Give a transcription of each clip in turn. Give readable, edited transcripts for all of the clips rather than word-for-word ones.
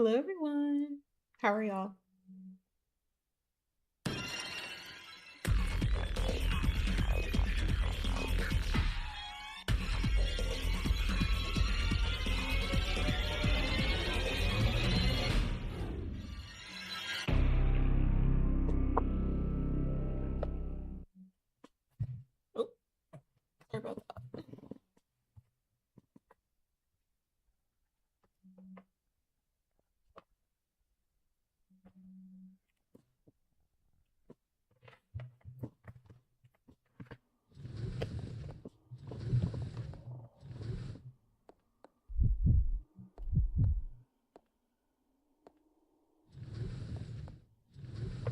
Hello, everyone. How are y'all? Oh, sorry about that.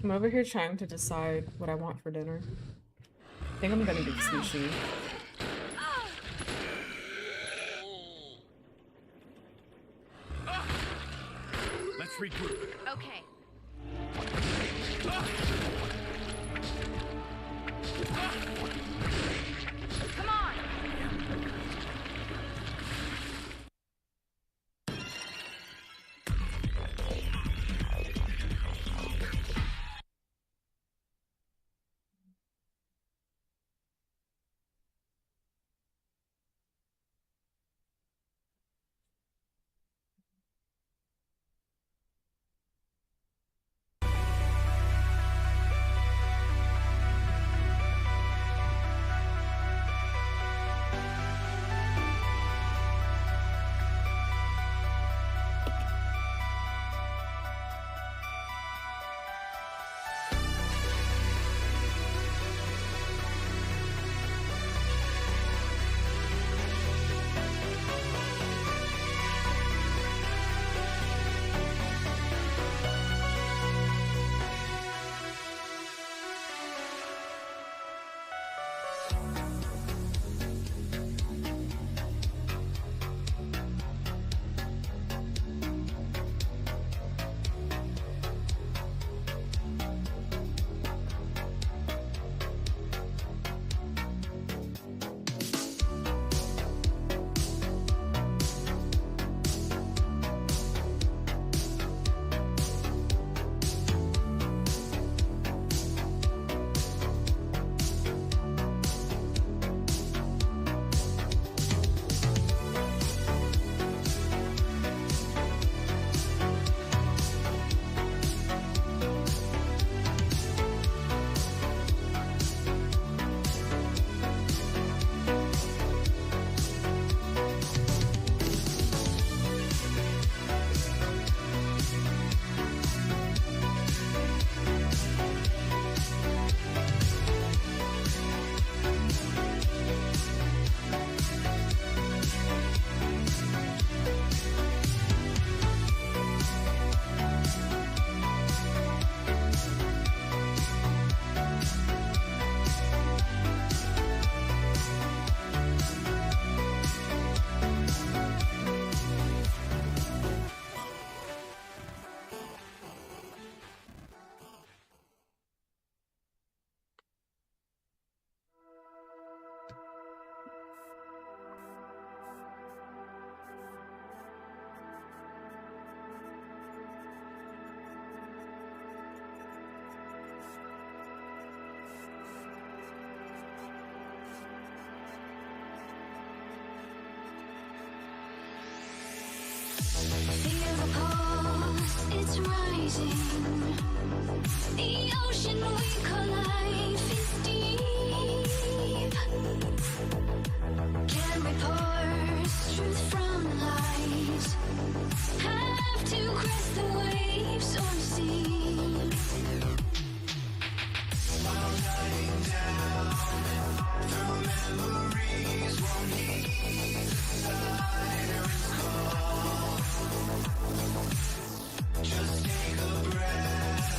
I'm over here trying to decide what I want for dinner. I think I'm gonna do sushi. Let's regroup. Okay. Come on. Feel the pulse, it's rising. The ocean we call life is deep. Can we parse truth from lies? Have to cross the waves or sea. While dying down, through memories won't heed the siren's call. Just take a breath,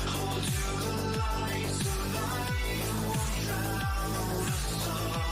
hold to the light so life won't drown us all.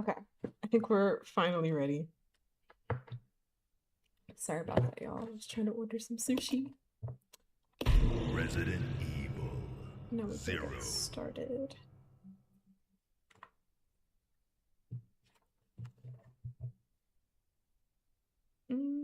Okay, I think we're finally ready. Sorry about that, y'all. I was trying to order some sushi. Resident Evil. Now we can Zero. get started. Mm.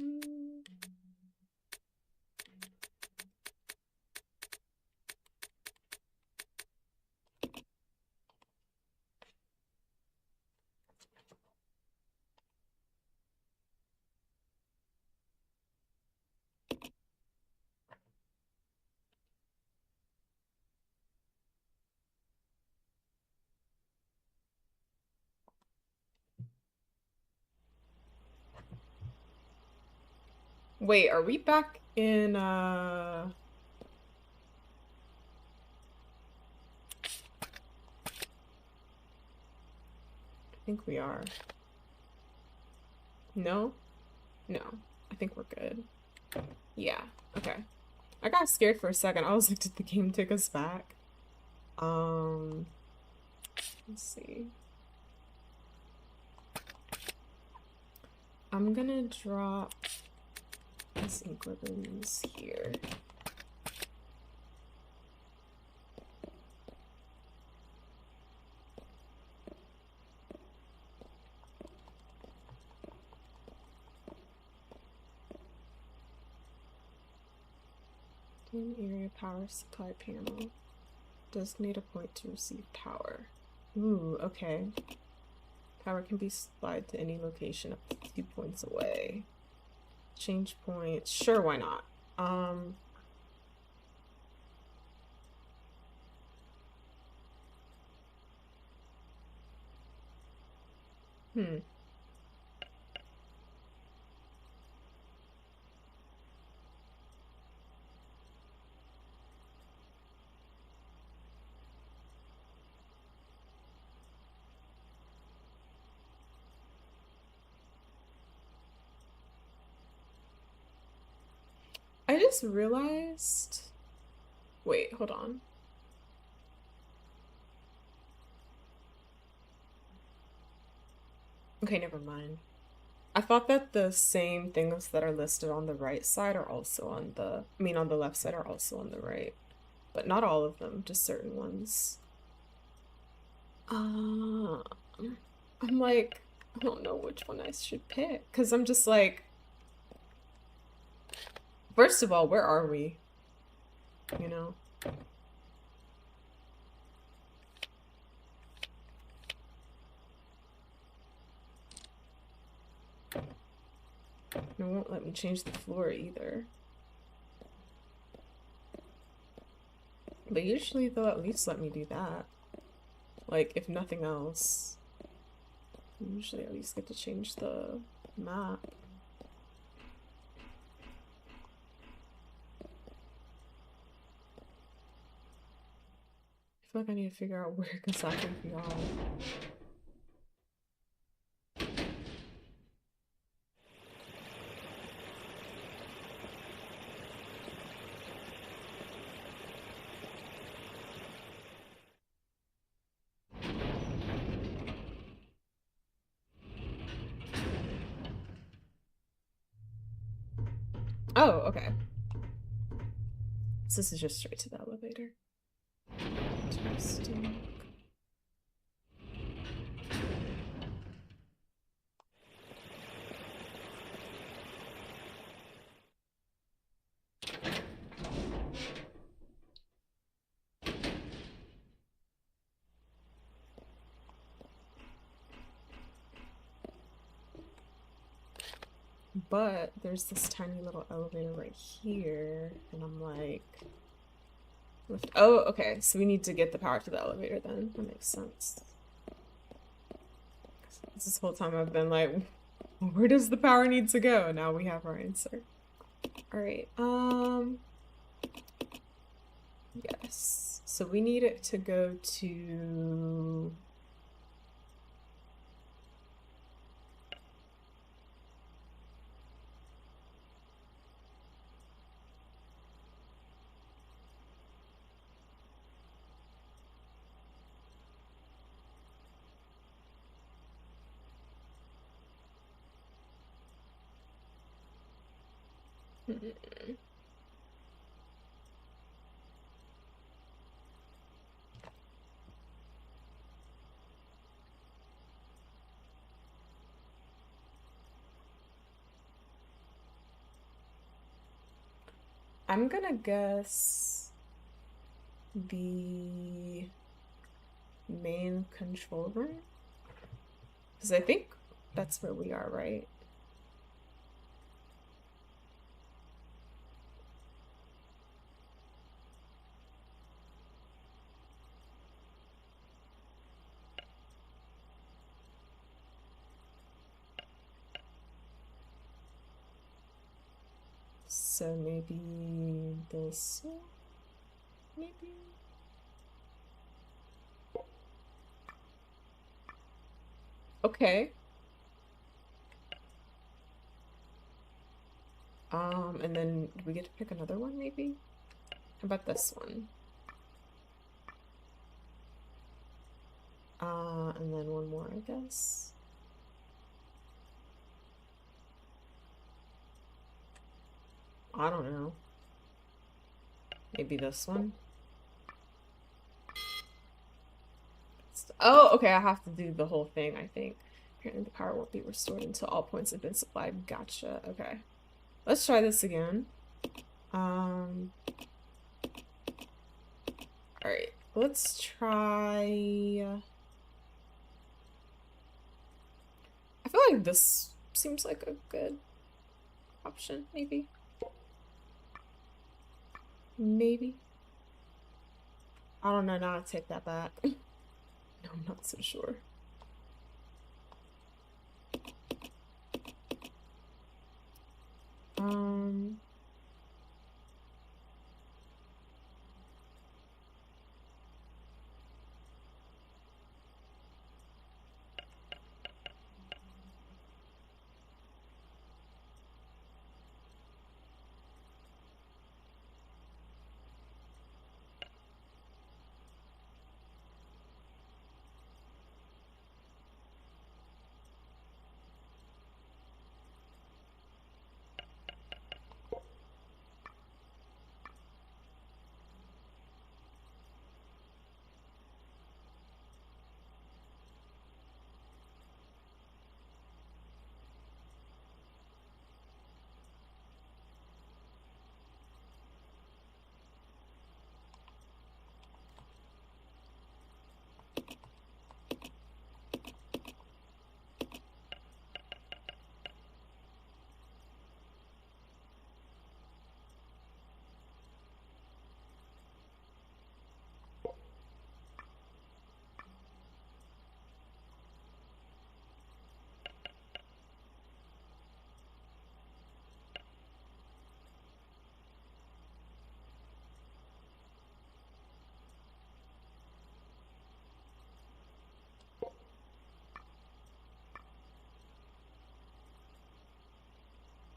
Wait, are we back in I think we are. No? No. I think we're good. Yeah, okay. I got scared for a second. I was like, did the game take us back? Let's see. I'm gonna drop this ink ribbons here. Area power supply panel. Designate a point to receive power. Ooh, okay. Power can be supplied to any location up to 2 points away. Change points. Sure, why not? I just realized. Wait, hold on. Okay, never mind. I thought that the same things that are listed on the right side are also on the, on the left side are also on the right. But not all of them, just certain ones. I'm like, I don't know which one I should pick. Because I'm just like, first of all, where are we? You know? It won't let me change the floor either. But usually they'll at least let me do that. Like, if nothing else. I usually at least get to change the map. I feel like I need to figure out where exactly we are. Oh, okay. So this is just straight to the elevator. Interesting. But there's this tiny little elevator right here, and I'm like, oh, okay, so we need to get the power to the elevator then. That makes sense. This whole time I've been like, where does the power need to go? Now we have our answer. All right, yes. So we need it to go to... I'm gonna guess the main control room, because I think that's where we are, right? So maybe this one? Maybe? Okay. And then do we get to pick another one, maybe? How about this one? And then one more, I guess. I don't know. Maybe this one? Oh, okay, I have to do the whole thing, I think. Apparently the power won't be restored until all points have been supplied. Gotcha, okay. Let's try this again. Alright, let's try... I feel like this seems like a good option, maybe. Maybe. I don't know, now I take that back. No, I'm not so sure.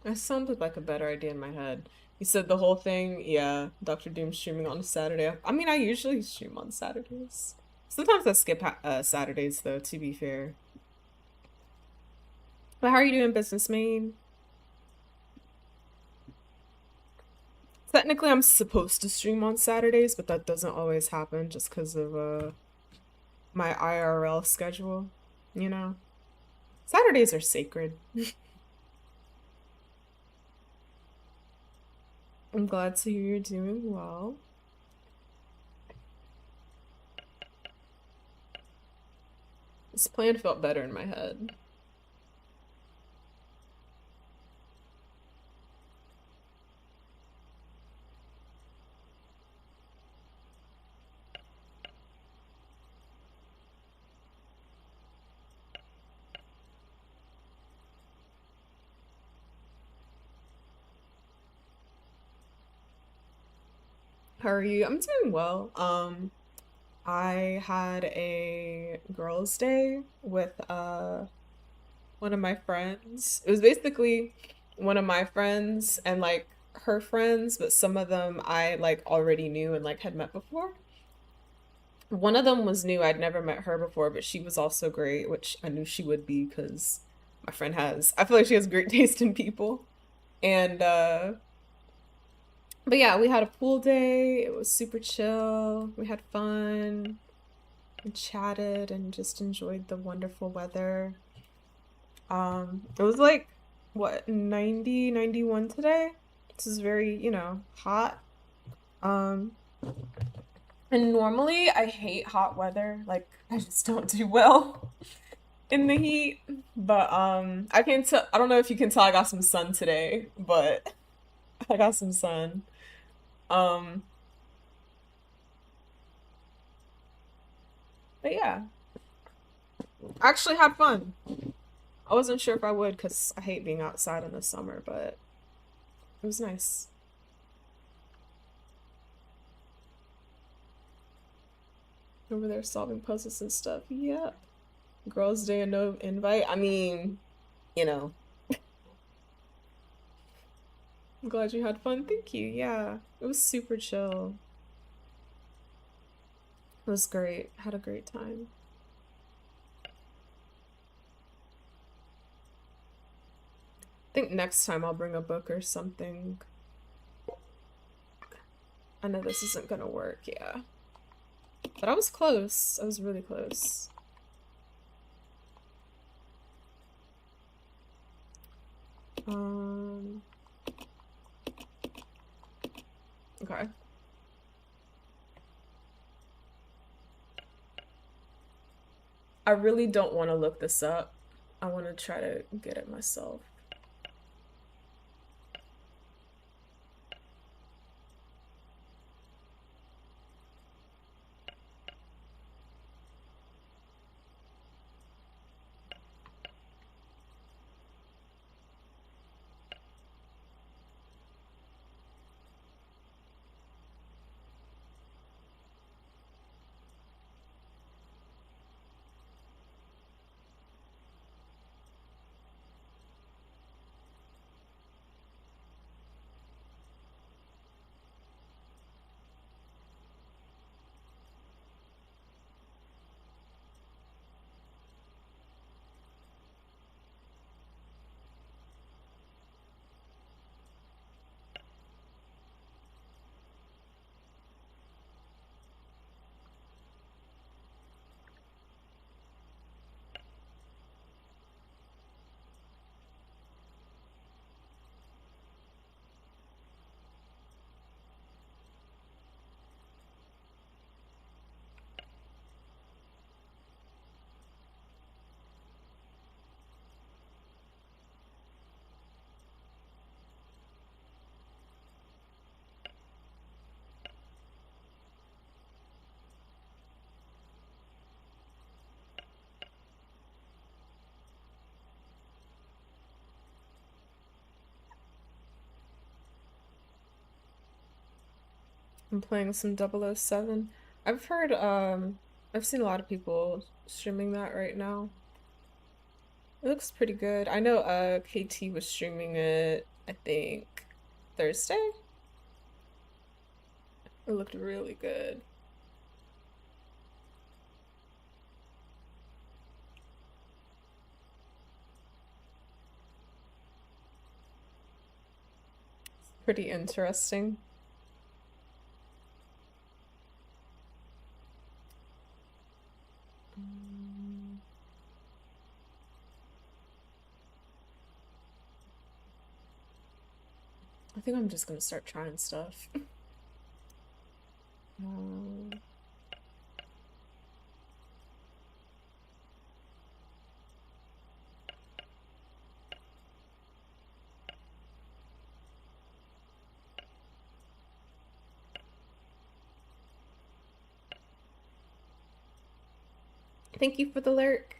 That sounded like a better idea in my head. You said the whole thing, yeah, Dr. Doom streaming on a Saturday. I mean, I usually stream on Saturdays. Sometimes I skip Saturdays, though, to be fair. But how are you doing, Business Main? Technically, I'm supposed to stream on Saturdays, but that doesn't always happen just because of my IRL schedule, you know? Saturdays are sacred. I'm glad to hear you're doing well. This plan felt better in my head. How are you? I'm doing well. I had a girls' day with one of my friends. It was basically one of my friends and like her friends, but some of them I like already knew and like had met before. One of them was new. I'd never met her before, but she was also great, which I knew she would be because my friend has, I feel like she has great taste in people. And But yeah, we had a pool day. It was super chill. We had fun and chatted and just enjoyed the wonderful weather. It was like what 90, 91 today. This is very, hot. Um, and normally I hate hot weather. Like I just don't do well in the heat. But I can tell I don't know if you can tell I got some sun today, but I got some sun. Um, but yeah, I actually had fun. I wasn't sure if I would because I hate being outside in the summer, but it was nice. Over there solving puzzles and stuff. Yep. Girls' Day and no invite. I mean, you know, I'm glad you had fun. Thank you. Yeah, it was super chill. It was great. Had a great time. I think next time I'll bring a book or something. I know this isn't gonna work, yeah. But I was close. I was really close. Okay. I really don't want to look this up. I want to try to get it myself. I'm playing some 007. I've heard, I've seen a lot of people streaming that right now. It looks pretty good. I know, KT was streaming it, I think, Thursday. It looked really good. Pretty interesting. I think I'm just gonna start trying stuff. Um, Thank you for the lurk.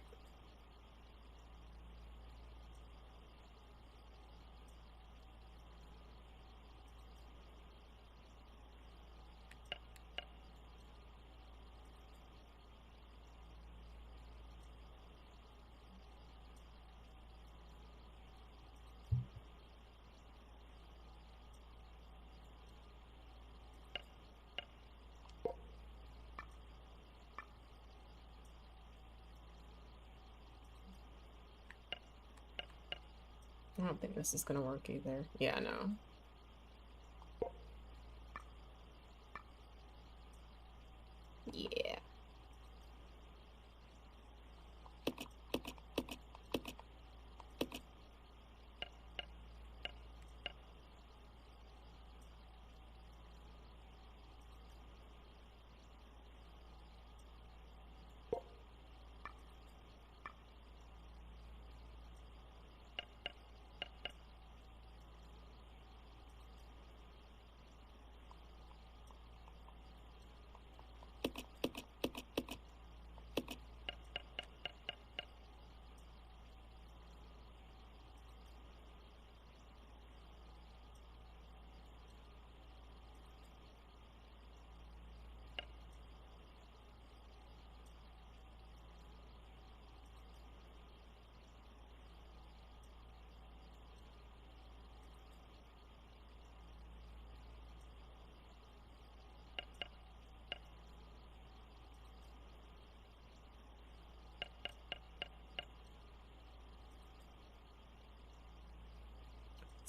I don't think this is gonna work either. Yeah, no.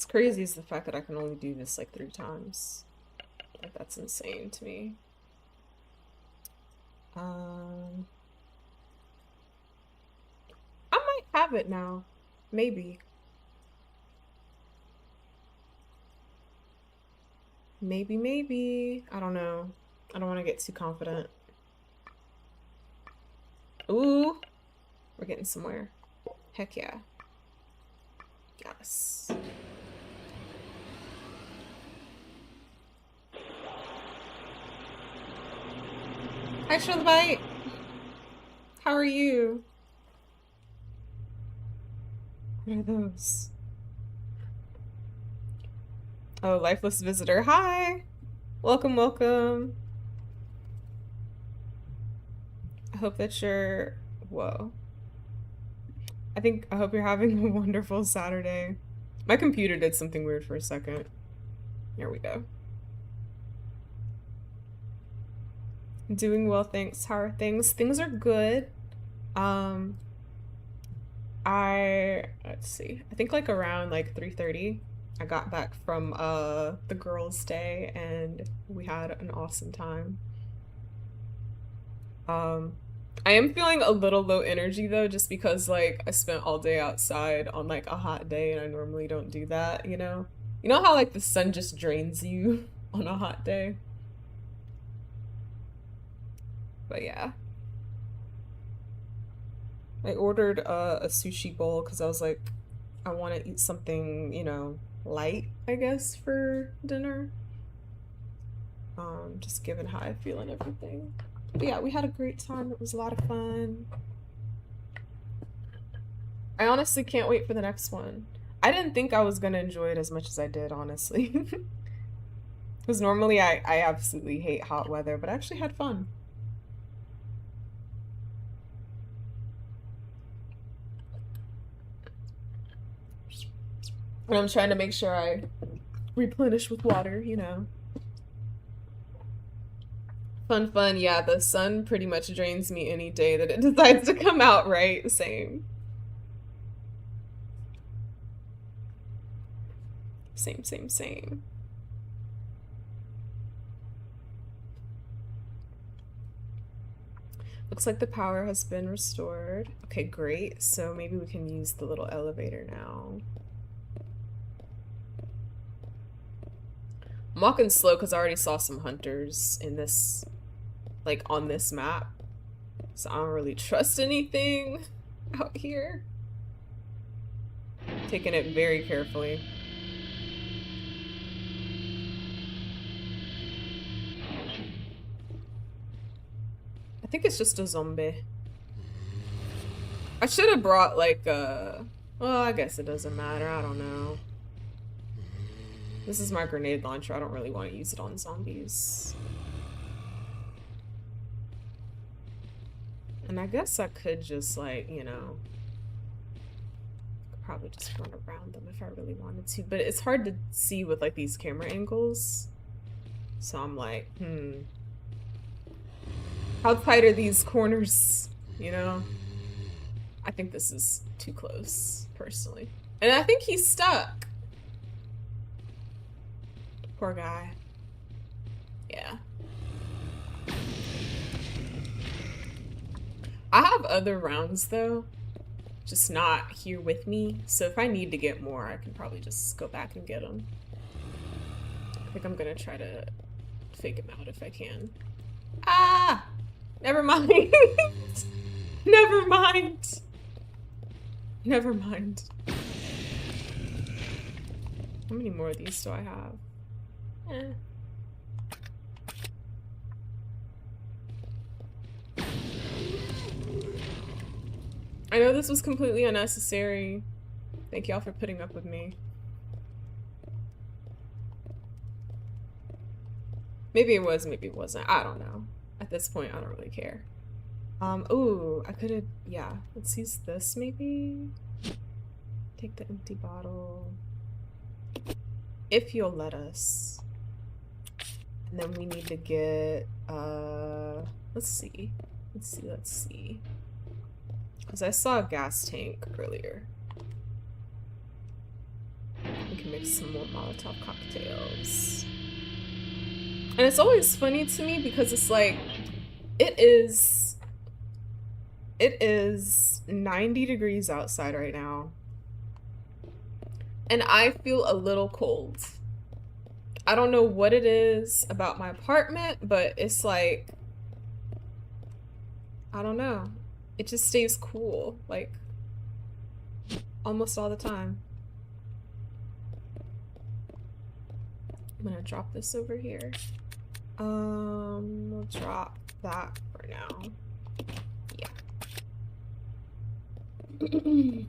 What's crazy is the fact that I can only do this like 3 times. Like, that's insane to me. I might have it now. Maybe. Maybe. I don't know. I don't want to get too confident. Ooh. We're getting somewhere. Heck yeah. Yes. Hi, Shrilbite. How are you? What are those? Oh, lifeless visitor. Hi. Welcome, welcome. I hope that you're... Whoa. I hope you're having a wonderful Saturday. My computer did something weird for a second. Here we go. Doing well, thanks. How are things? Things are good. Let's see. I think like around like 3:30, I got back from the girls' day and we had an awesome time. I am feeling a little low energy though, just because like I spent all day outside on like a hot day and I normally don't do that, you know? You know how like the sun just drains you on a hot day? But yeah. I ordered a sushi bowl because I was like, I want to eat something, you know, light, I guess, for dinner. Just given how I feel and everything. But yeah, we had a great time. It was a lot of fun. I honestly can't wait for the next one. I didn't think I was gonna enjoy it as much as I did, honestly. Because normally I absolutely hate hot weather, but I actually had fun. And I'm trying to make sure I replenish with water, you know. Fun. Yeah, the sun pretty much drains me any day that it decides to come out, right? Same. Same. Looks like the power has been restored. Okay, great. So maybe we can use the little elevator now. I'm walking slow because I already saw some hunters in this, like, on this map. So I don't really trust anything out here. Taking it very carefully. I think it's just a zombie. I should have brought, like, well, I guess it doesn't matter. I don't know. This is my grenade launcher. I don't really want to use it on zombies. And I guess I could just, like, you know, probably just run around them if I really wanted to. But it's hard to see with, like, these camera angles. So I'm like, how tight are these corners, you know? I think this is too close, personally. And I think he's stuck. Poor guy. Yeah. I have other rounds, though. Just not here with me. So if I need to get more, I can probably just go back and get them. I think I'm gonna try to fake him out if I can. Ah! Never mind. Never mind. Never mind. How many more of these do I have? I know this was completely unnecessary. Thank y'all for putting up with me. Maybe it was, maybe it wasn't. I don't know. At this point, I don't really care. Ooh, I could've, yeah. Let's use this, maybe? Take the empty bottle. If you'll let us. And then we need to get, let's see. Let's see. Because I saw a gas tank earlier. can make some more Molotov cocktails. And it's always funny to me because it's like, it is 90 degrees outside right now. And I feel a little cold. I don't know what it is about my apartment, but it's like, I don't know. It just stays cool, like, almost all the time. I'm gonna drop this over here. We'll drop that for now. Yeah. Let me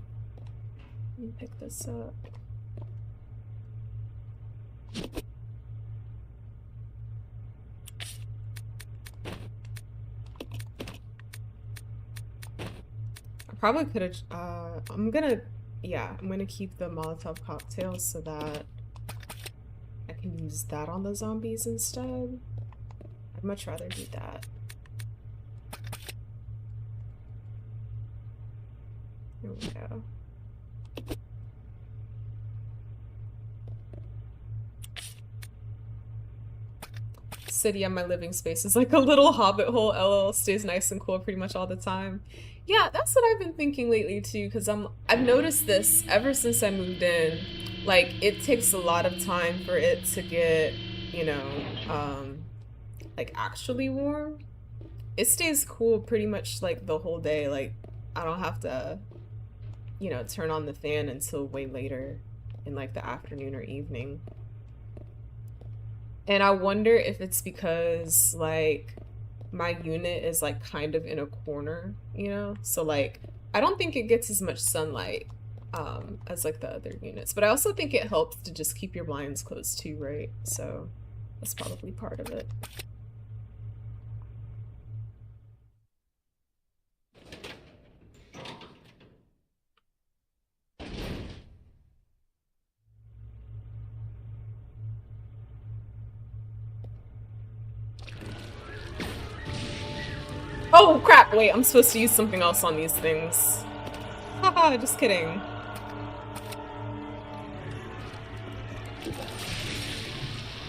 pick this up. I probably could have, I'm gonna keep the Molotov cocktails so that I can use that on the zombies instead. I'd much rather do that. Here we go. City on my living space is like a little hobbit hole. LL stays nice and cool pretty much all the time. Yeah, that's what I've been thinking lately too, because I've noticed this ever since I moved in. Like, it takes a lot of time for it to get, you know, like actually warm. It stays cool pretty much like the whole day. Like, I don't have to, you know, turn on the fan until way later in like the afternoon or evening. And I wonder if it's because like my unit is like kind of in a corner, you know? So like I don't think it gets as much sunlight as like the other units, but I also think it helps to just keep your blinds closed too, right? So that's probably part of it. Oh crap, wait, I'm supposed to use something else on these things. Haha, just kidding.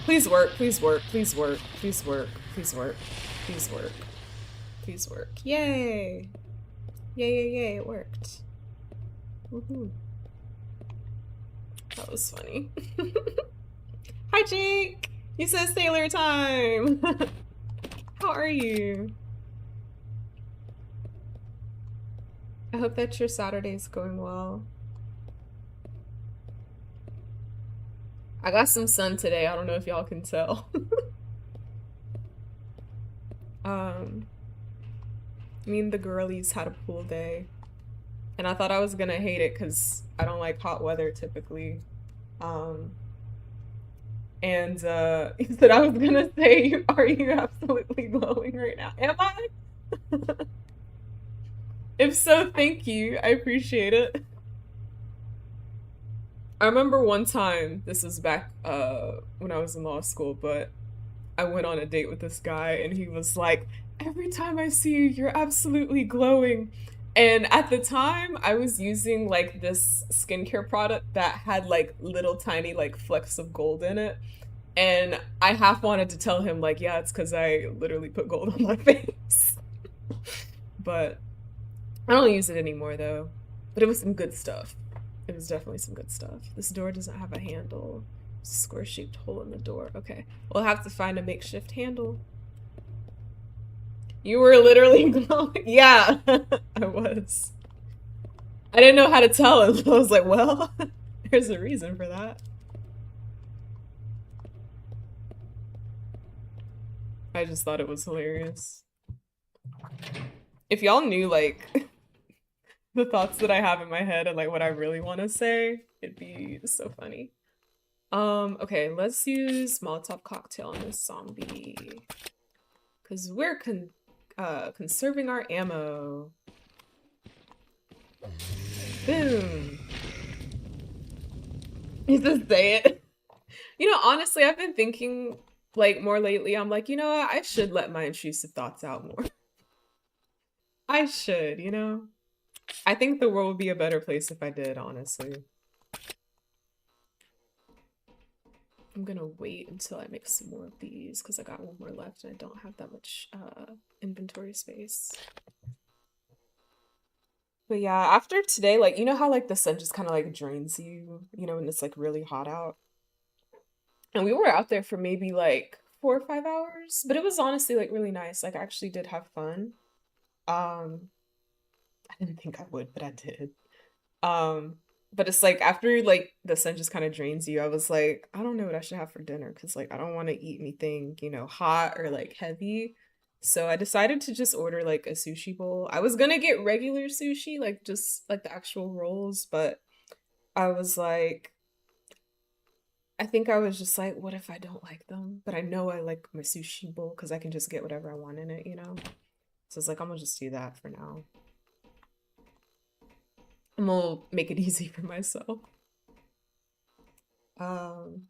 Please work, please work, please work, please work, please work, please work, please work. Yay! Yay, yay, yay, it worked. Woohoo. That was funny. Hi, Jake! You said sailor time! How are you? I hope that your Saturday's going well. I got some sun today. I don't know if y'all can tell. Me and the girlies had a pool day. And I thought I was gonna hate it because I don't like hot weather typically. And he said I was gonna say, are you absolutely glowing right now? Am I? If so, thank you. I appreciate it. I remember one time, this was back when I was in law school, but I went on a date with this guy and he was like, every time I see you, you're absolutely glowing. And at the time, I was using like this skincare product that had like little tiny like flecks of gold in it. And I half wanted to tell him like, yeah, it's because I literally put gold on my face. But I don't use it anymore though. But it was some good stuff. It was definitely some good stuff. This door doesn't have a handle. Square-shaped hole in the door. Okay. We'll have to find a makeshift handle. You were literally glowing. Yeah, I was. I didn't know how to tell him. I was like, well, there's a reason for that. I just thought it was hilarious. If y'all knew, like, the thoughts that I have in my head and, like, what I really want to say, it'd be so funny. Okay, let's use Molotov cocktail on this zombie. Because we're conserving our ammo. Boom. You just say it. You know, honestly, I've been thinking, like, more lately. I'm like, you know what? I should let my intrusive thoughts out more. I should, you know? I think the world would be a better place if I did, honestly. I'm gonna wait until I make some more of these because I got one more left and I don't have that much inventory space. But yeah, after today, like, you know how like the sun just kind of like drains you, you know, when it's like really hot out? And we were out there for maybe like 4 or 5 hours, but it was honestly like really nice. Like I actually did have fun. I didn't think I would, but I did. Um, but it's like after like the sun just kind of drains you, I was like, I don't know what I should have for dinner because like I don't want to eat anything, you know, hot or like heavy. So I decided to just order like a sushi bowl. I was gonna get regular sushi, like just like the actual rolls, but I was like, I think I was just like, what if I don't like them? But I know I like my sushi bowl because I can just get whatever I want in it, you know? So it's like, I'm gonna just do that for now. I'm gonna make it easy for myself. Um,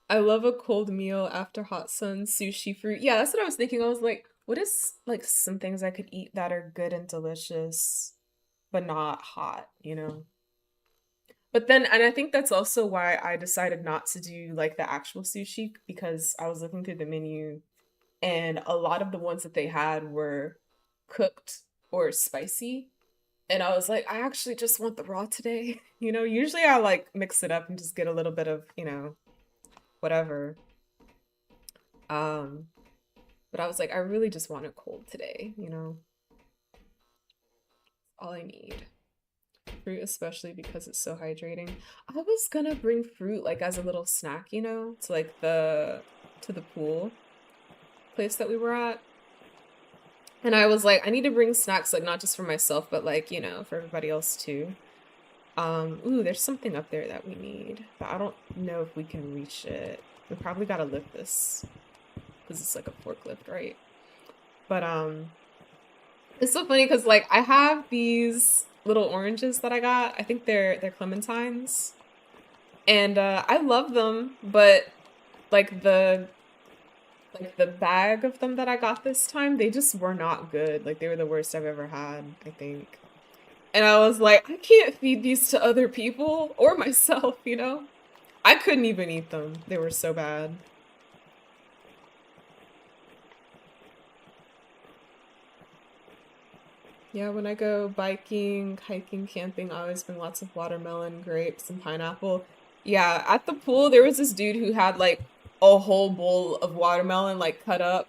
I love a cold meal after hot sun, sushi, fruit. Yeah, that's what I was thinking. I was like, what is like some things I could eat that are good and delicious, but not hot, you know? But then, and I think that's also why I decided not to do like the actual sushi because I was looking through the menu and a lot of the ones that they had were cooked or spicy. And I was like, I actually just want the raw today. You know, usually I like mix it up and just get a little bit of, you know, whatever. Um, but I was like, I really just want it cold today, you know? All I need. Fruit, especially because it's so hydrating. I was gonna bring fruit like as a little snack, you know, to like to the pool place that we were at. And I was like, I need to bring snacks like not just for myself, but like, you know, for everybody else too. Ooh, there's something up there that we need, but I don't know if we can reach it. We probably gotta lift this because it's like a forklift, right? But it's so funny because like I have these little oranges that I got. I think they're clementines. And I love them, but like the bag of them that I got this time, they just were not good. Like they were the worst I've ever had, I think. And I was like, I can't feed these to other people or myself, you know? I couldn't even eat them. They were so bad. Yeah, when I go biking, hiking, camping, I always bring lots of watermelon, grapes, and pineapple. Yeah, at the pool, there was this dude who had like a whole bowl of watermelon like cut up.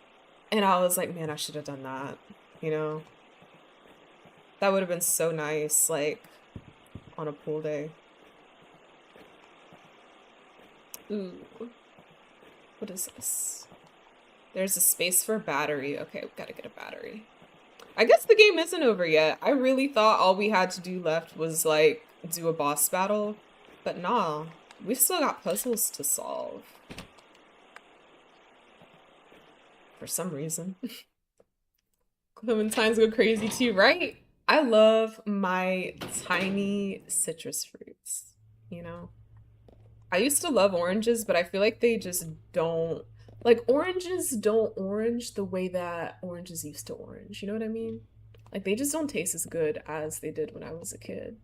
And I was like, man, I should have done that. You know, that would have been so nice, like on a pool day. Ooh, what is this? There's a space for a battery. Okay, we gotta get a battery. I guess the game isn't over yet. I really thought all we had to do left was like do a boss battle, but nah, we've still got puzzles to solve. For some reason. Clementines go crazy too, right? I love my tiny citrus fruits, you know? I used to love oranges, but I feel like they just don't, like oranges don't orange the way that oranges used to orange, you know what I mean? Like they just don't taste as good as they did when I was a kid.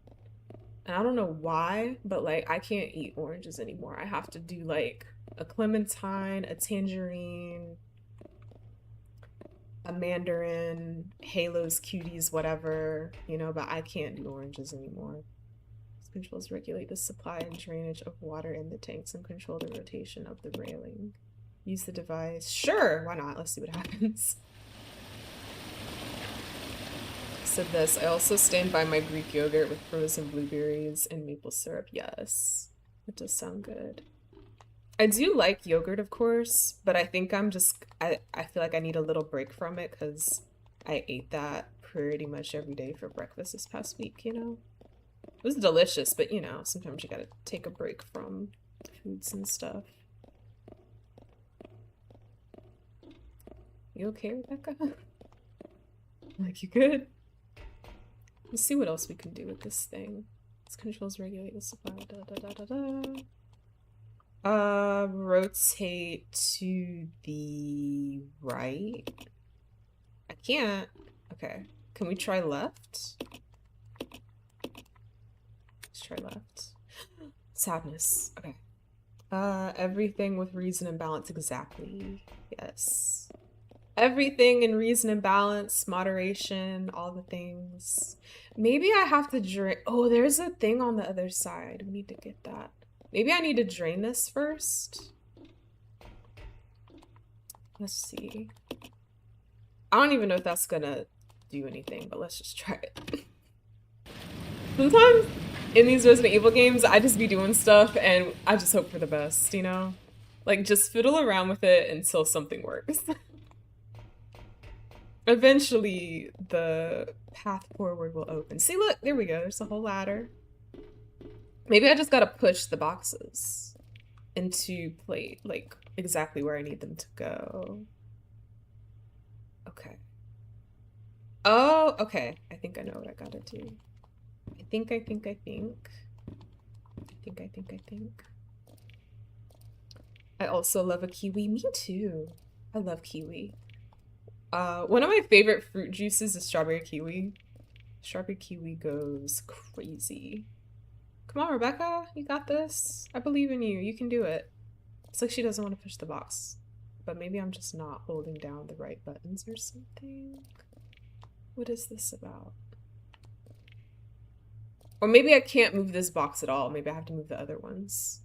And I don't know why, but like I can't eat oranges anymore. I have to do like a clementine, a tangerine, a mandarin, halos, cuties, whatever, you know, but I can't do oranges anymore. These controls regulate the supply and drainage of water in the tanks and control the rotation of the railing. Use the device. Sure, why not? Let's see what happens. Said this. I also stand by my Greek yogurt with frozen blueberries and maple syrup. Yes, it does sound good. I do like yogurt, of course, but I think I feel like I need a little break from it because I ate that pretty much every day for breakfast this past week, you know? It was delicious, but you know, sometimes you gotta take a break from foods and stuff. You okay, Rebecca? Like, you good? Let's see what else we can do with this thing. This controls regulate the supply. Rotate to the right. I can't. Okay. Can we try left? Let's try left. Sadness. Okay. Everything with reason and balance. Exactly. Yes. Everything in reason and balance, moderation, all the things. Maybe I have to drain. Oh, there's a thing on the other side. We need to get that. Maybe I need to drain this first. Let's see. I don't even know if that's gonna do anything, but let's just try it. Sometimes in these Resident Evil games, I just be doing stuff and I just hope for the best, you know? Like, just fiddle around with it until something works. Eventually, the path forward will open. See, look, there we go. There's a whole ladder. Maybe I just gotta push the boxes into plate, like, exactly where I need them to go. Okay. Oh, okay. I think I know what I gotta do. I think. I also love a kiwi. Me too. I love kiwi. One of my favorite fruit juices is strawberry kiwi. Strawberry kiwi goes crazy. Come on, Rebecca. You got this. I believe in you. You can do it. It's like she doesn't want to push the box. But maybe I'm just not holding down the right buttons or something. What is this about? Or maybe I can't move this box at all. Maybe I have to move the other ones.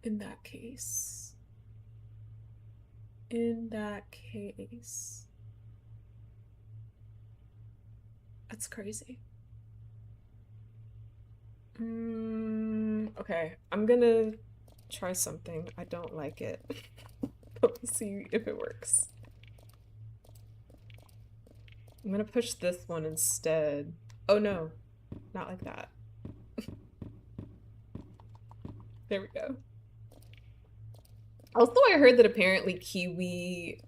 In that case. That's crazy. Okay, I'm gonna try something. I don't like it. But we'll see if it works. I'm gonna push this one instead. Oh no, not like that. There we go. Also, I heard that apparently kiwi,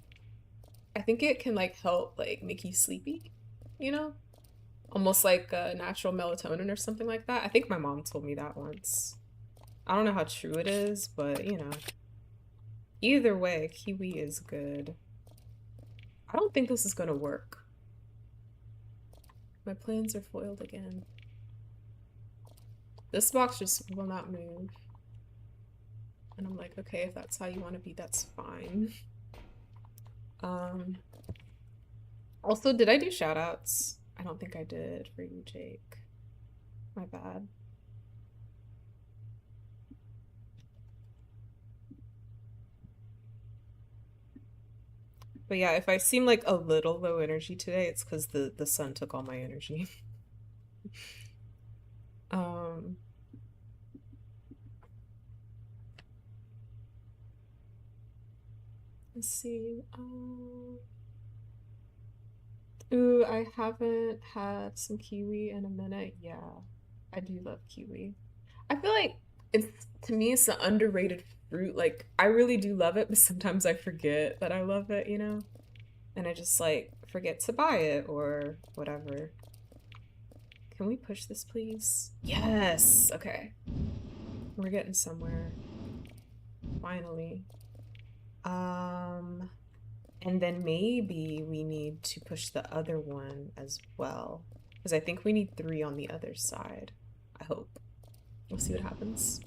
I think it can like help like make you sleepy, you know? Almost like natural melatonin or something like that. I think my mom told me that once. I don't know how true it is, but you know. Either way, kiwi is good. I don't think this is gonna work. My plans are foiled again. This box just will not move. And I'm like, okay, if that's how you want to be, that's fine. Also, did I do shoutouts? I don't think I did for you, Jake. My bad. But yeah, if I seem like a little low energy today, it's because the sun took all my energy. Let's see. Ooh, I haven't had some kiwi in a minute. Yeah, I do love kiwi. I feel like to me, it's an underrated fruit. Like, I really do love it, but sometimes I forget that I love it, you know? And I just like forget to buy it or whatever. Can we push this, please? Yes! Okay. We're getting somewhere. Finally. And then maybe we need to push the other one as well. Because I think we need 3 on the other side. I hope. We'll see what happens.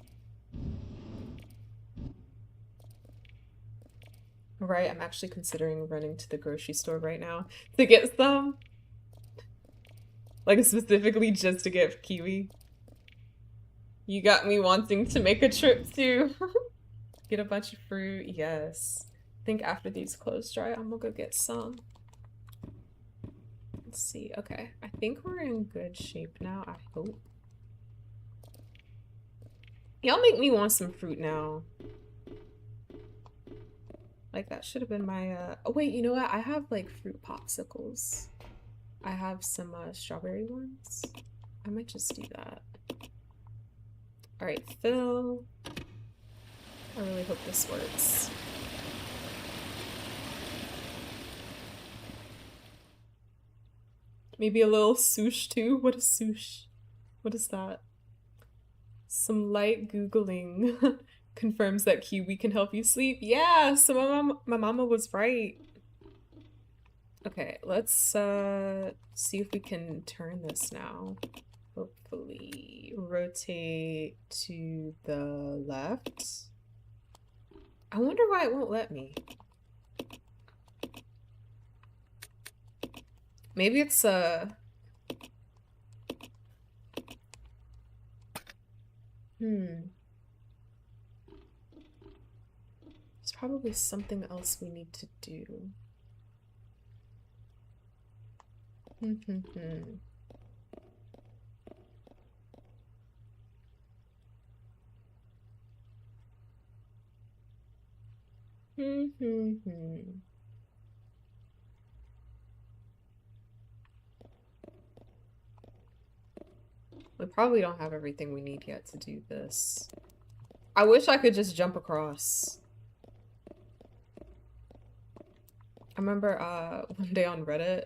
Right, I'm actually considering running to the grocery store right now to get some. Like, specifically just to get kiwi. You got me wanting to make a trip too. Get a bunch of fruit, yes. I think after these clothes dry, I'm gonna go get some. Let's see, okay. I think we're in good shape now, I hope. Y'all make me want some fruit now. Like, that should have been my, oh wait, you know what? I have, like, fruit popsicles. I have some, strawberry ones. I might just do that. Alright, fill. I really hope this works. Maybe a little swoosh too? What is swoosh? What is that? Some light Googling confirms that kiwi can help you sleep. Yeah, so my mama was right. Okay, let's see if we can turn this now. Hopefully. Rotate to the left. I wonder why it won't let me. Maybe it's there's probably something else we need to do. We probably don't have everything we need yet to do this. I wish I could just jump across. I remember one day on Reddit,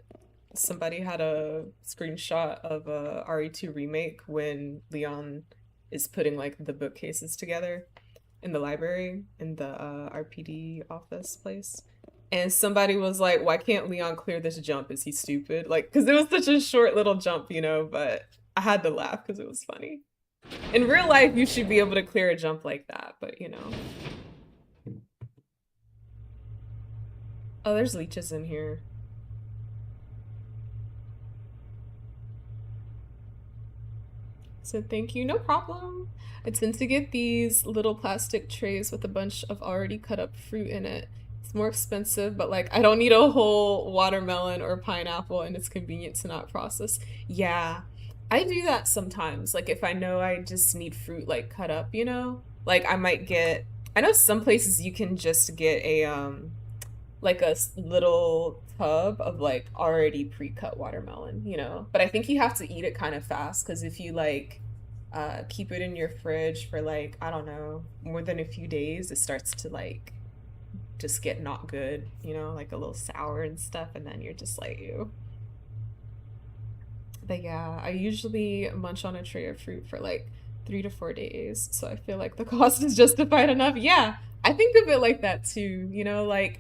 somebody had a screenshot of a RE2 remake when Leon is putting like the bookcases together in the library in the RPD office place. And somebody was like, why can't Leon clear this jump? Is he stupid? Like, because it was such a short little jump, you know, but I had to laugh because it was funny. In real life, you should be able to clear a jump like that, but you know. Oh, there's leeches in here. So thank you, no problem. I tend to get these little plastic trays with a bunch of already cut up fruit in it. It's more expensive, but like I don't need a whole watermelon or pineapple and it's convenient to not process. Yeah, I do that sometimes. Like if I know I just need fruit like cut up, you know? Like I might get, I know some places you can just get a like a little tub of like already pre-cut watermelon, you know? But I think you have to eat it kind of fast because if you like keep it in your fridge for like, I don't know, more than a few days, it starts to like just get not good, you know, like a little sour and stuff, and then you're just like, ew. But yeah, I usually munch on a tray of fruit for like 3 to 4 days, so I feel like the cost is justified enough. Yeah, I think of it like that too, you know, like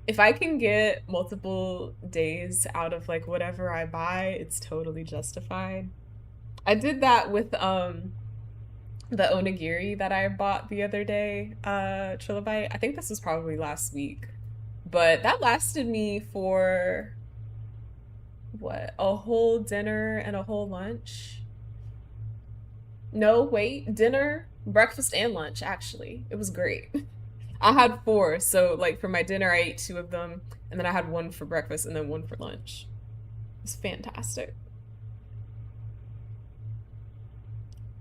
if I can get multiple days out of like whatever I buy, it's totally justified. I did that with the onigiri that I bought the other day, Trilobite. I think this was probably last week. But that lasted me for what, a whole dinner and a whole lunch? No, wait, dinner, breakfast, and lunch, actually. It was great. I had four, so like for my dinner, I ate two of them, and then I had one for breakfast and then one for lunch. It was fantastic.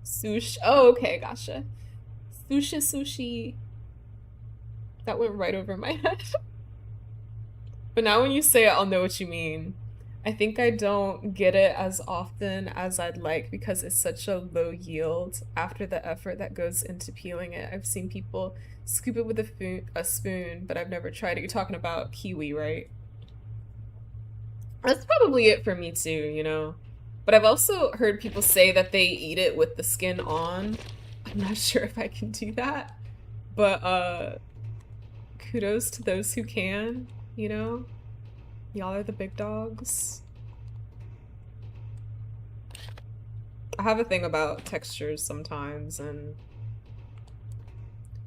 Sushi. Oh, okay, gotcha. Sushi, sushi. That went right over my head. But now when you say it, I'll know what you mean. I think I don't get it as often as I'd like because it's such a low yield after the effort that goes into peeling it. I've seen people scoop it with a spoon, but I've never tried it. You're talking about kiwi, right? That's probably it for me too, you know? But I've also heard people say that they eat it with the skin on. I'm not sure if I can do that. But kudos to those who can, you know? Y'all are the big dogs. I have a thing about textures sometimes, and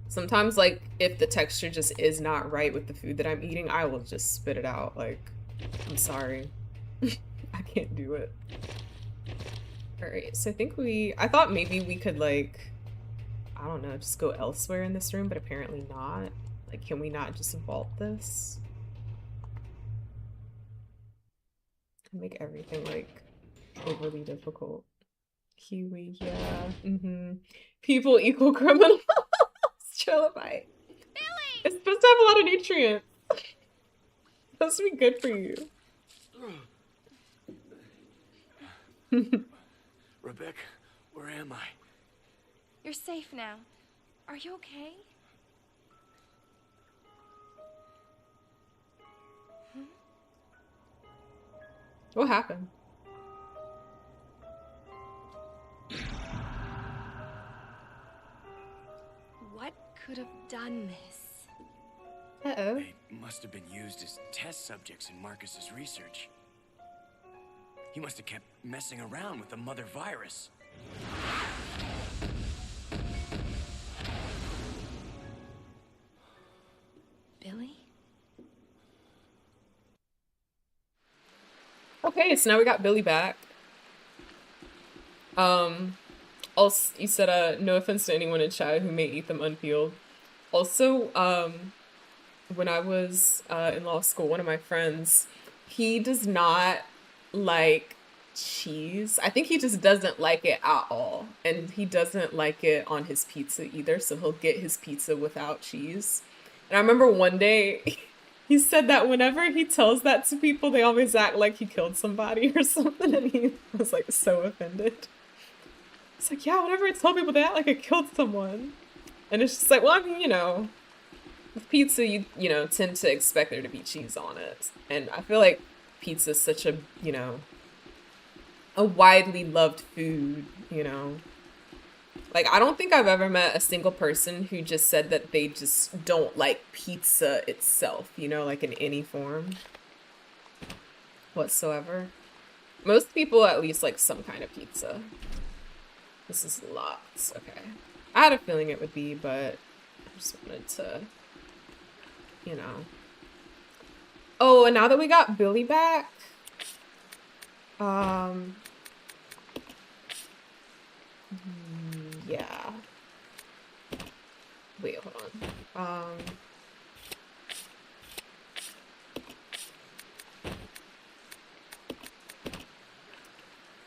sometimes, like, if the texture just is not right with the food that I'm eating, I will just spit it out. Like, I'm sorry. I can't do it. Alright, so I think I thought maybe we could, like, I don't know, just go elsewhere in this room, but apparently not. Like, can we not just vault this? Make everything, like, overly difficult. Kiwi, yeah. People equal criminals. Trilobite. Billy! It's supposed to have a lot of nutrients. It's supposed to be good for you. Rebecca, where am I? You're safe now. Are you okay? What happened? What could have done this? Uh-oh. They must have been used as test subjects in Marcus's research. He must have kept messing around with the mother virus. Billy? Okay, so now we got Billy back. Also, you said, no offense to anyone in chat who may eat them unpeeled. Also, when I was in law school, one of my friends, he does not like cheese. I think he just doesn't like it at all. And he doesn't like it on his pizza either, so he'll get his pizza without cheese. And I remember one day he said that whenever he tells that to people, they always act like he killed somebody or something, and he was like so offended. It's like, yeah, whenever I tell people they act like I killed someone. And it's just like, well, I mean, you know, with pizza, you know, tend to expect there to be cheese on it. And I feel like pizza is such a, you know, a widely loved food, you know. Like, I don't think I've ever met a single person who just said that they just don't like pizza itself, you know, like in any form whatsoever. Most people at least like some kind of pizza. This is lots. Okay. I had a feeling it would be, but I just wanted to, you know. Oh, and now that we got Billy back, yeah. Wait, hold on.